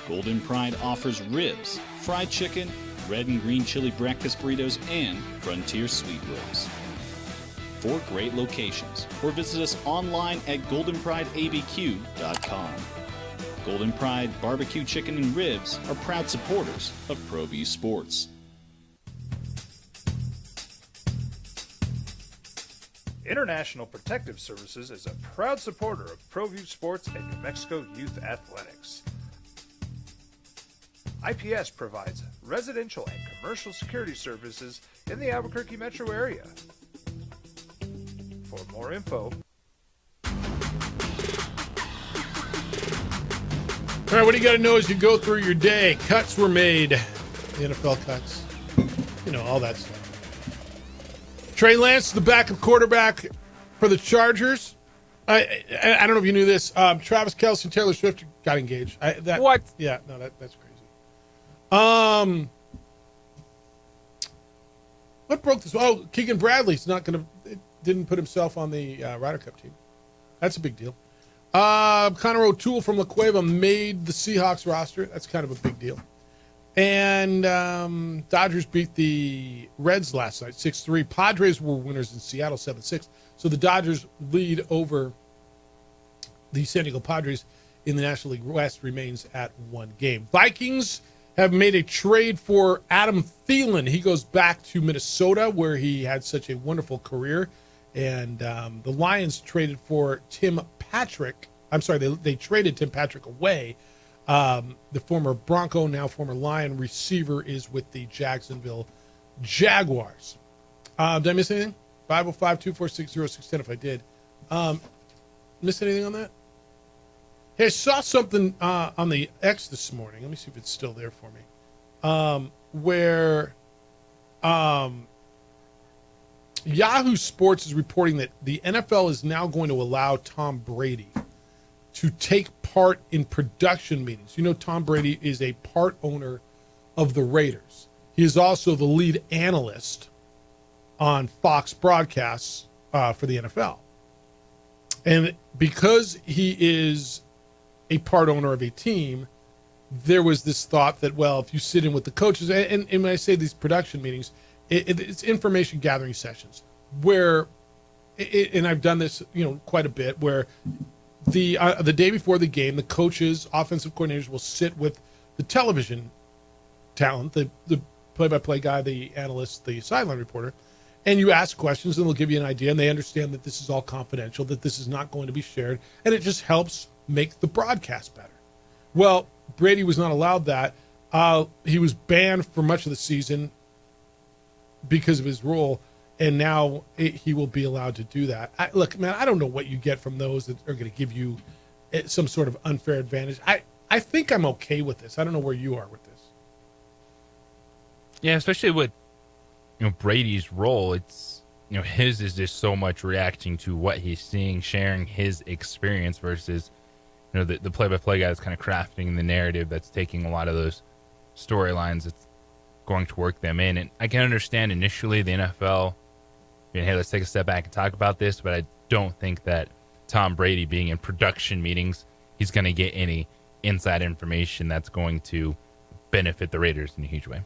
Golden Pride offers ribs, fried chicken, red and green chili breakfast burritos, and Frontier sweet rolls. 4 great locations, or visit us online at goldenprideabq.com. Golden Pride Barbecue Chicken and Ribs are proud supporters of ProView Sports. International Protective Services is a proud supporter of ProView Sports and New Mexico Youth Athletics. IPS provides residential and commercial security services in the Albuquerque metro area. For more info, All right, what do you got to know as you go through your day? Cuts were made. The NFL cuts. You know, all that stuff. Trey Lance, the backup quarterback for the Chargers. I don't know if you knew this. Travis Kelce and Taylor Swift got engaged. What? Yeah, no, that's crazy. What broke this? Oh, Keegan Bradley's didn't put himself on the Ryder Cup team. That's a big deal. Connor O'Toole from La Cueva made the Seahawks roster. That's kind of a big deal. And Dodgers beat the Reds last night, 6-3. Padres were winners in Seattle, 7-6. So the Dodgers lead over the San Diego Padres in the National League West remains at 1 game. Vikings have made a trade for Adam Thielen. He goes back to Minnesota, where he had such a wonderful career. And the Lions traded for Tim Patrick. I'm sorry, they traded Tim Patrick away. The former Bronco, now former Lion receiver, is with the Jacksonville Jaguars. Did I miss anything? 505-246-0610 if I did. Miss anything on that? Hey, I saw something on the X this morning. Let me see if it's still there for me. Where Yahoo Sports is reporting that the NFL is now going to allow Tom Brady to take part in production meetings. You know, Tom Brady is a part owner of the Raiders. He is also the lead analyst on Fox broadcasts for the NFL. And because he is a part owner of a team, there was this thought that, well, if you sit in with the coaches, and when I say these production meetings, it's information gathering sessions where, and I've done this, quite a bit, where the day before the game, the coaches, offensive coordinators will sit with the television talent, the play-by-play guy, the analyst, the sideline reporter, and you ask questions and they'll give you an idea, and they understand that this is all confidential, that this is not going to be shared, and it just helps make the broadcast better. Well, Brady was not allowed that. He was banned for much of the season because of his rule, and now he will be allowed to do that. Look, man, I don't know what you get from those that are going to give you some sort of unfair advantage. I think I'm okay with this. I don't know where you are with this. Yeah, especially with Brady's role. It's his is just so much reacting to what he's seeing, sharing his experience versus the play-by-play guy that's kind of crafting the narrative, that's taking a lot of those storylines, that's going to work them in. And I can understand initially the NFL, hey, let's take a step back and talk about this, but I don't think that Tom Brady being in production meetings, he's going to get any inside information that's going to benefit the Raiders in a huge way.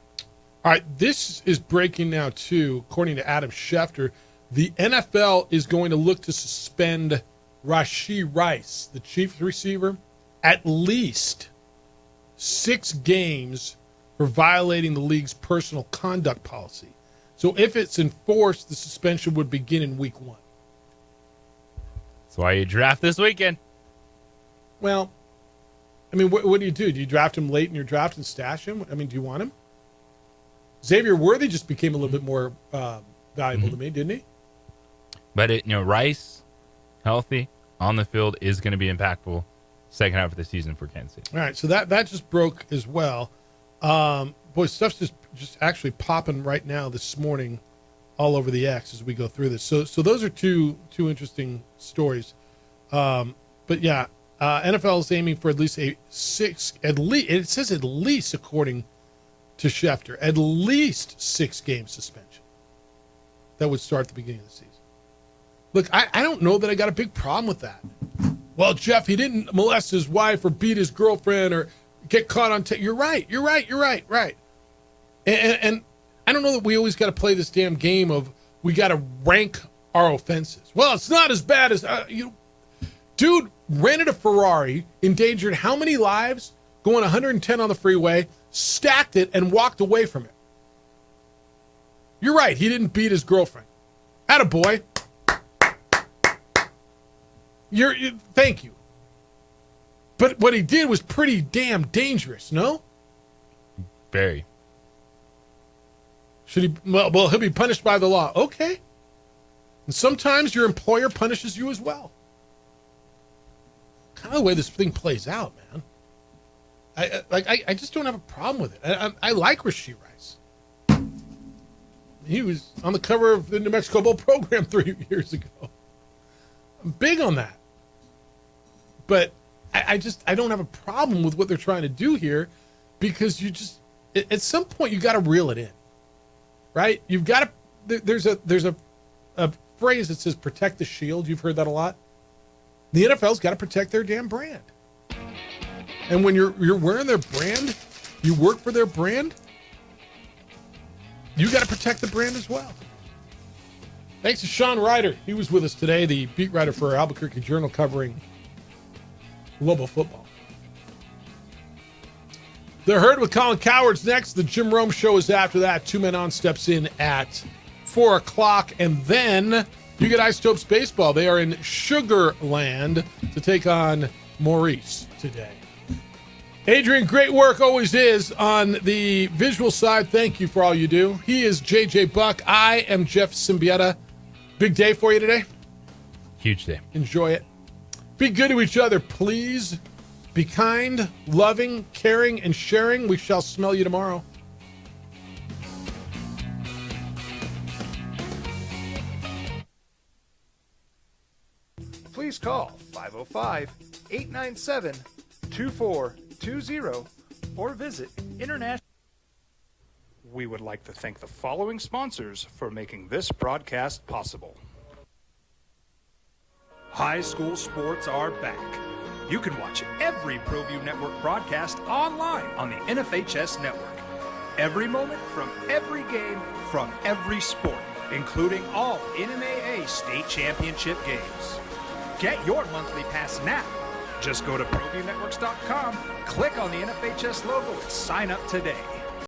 All right, this is breaking now, too. According to Adam Schefter, the NFL is going to look to suspend Rashee Rice, the Chiefs receiver, at least 6 games for violating the league's personal conduct policy. So if it's enforced, the suspension would begin in week 1. That's why you draft this weekend. Well, I mean, what do you do? Do you draft him late in your draft and stash him? I mean, do you want him? Xavier Worthy just became a little bit more valuable to me, didn't he? But Rice, healthy, on the field, is going to be impactful second half of the season for Kansas City. All right, so that just broke as well. Boy, stuff's just actually popping right now this morning all over the X as we go through this. So those are two interesting stories. But yeah, NFL is aiming for at least it says at least, according to Schefter, at least 6 game suspension. That would start at the beginning of the season. Look, I don't know that I got a big problem with that. Well, Jeff, he didn't molest his wife or beat his girlfriend or get caught on tape. You're right. And I don't know that we always got to play this damn game of we got to rank our offenses. Well, it's not as bad as dude rented a Ferrari, endangered how many lives, going 110 on the freeway, stacked it, and walked away from it. You're right. He didn't beat his girlfriend. Attaboy. Thank you. But what he did was pretty damn dangerous, no? Very. Should he? Well, he'll be punished by the law. Okay. And sometimes your employer punishes you as well. Kind of the way this thing plays out, man. I just don't have a problem with it. I like Rashee Rice. He was on the cover of the New Mexico Bowl program 3 years ago. I'm big on that. But I don't have a problem with what they're trying to do here, because at some point you got to reel it in, right? You've got to. There's a phrase that says "protect the shield." You've heard that a lot. The NFL's got to protect their damn brand. And when you're wearing their brand, you work for their brand, you got to protect the brand as well. Thanks to Sean Ryder. He was with us today, the beat writer for Albuquerque Journal covering Lobo football. The Herd with Colin Cowherd's next. The Jim Rome Show is after that. 2 Men On steps in at 4 o'clock. And then you get Isotopes Baseball. They are in Sugar Land to take on Maurice today. Adrian, great work always is on the visual side. Thank you for all you do. He is JJ Buck. I am Jeff Symbieta. Big day for you today. Huge day. Enjoy it. Be good to each other, please. Be kind, loving, caring, and sharing. We shall smell you tomorrow. Please call 505-897-2420 or visit international. We would like to thank the following sponsors for making this broadcast possible. High school sports are back. You can watch every ProView Network broadcast online on the NFHS network. Every moment from every game from every sport, including all NMAA state championship games. Get your monthly pass now. Just go to ProViewNetworks.com, click on the NFHS logo, and sign up today.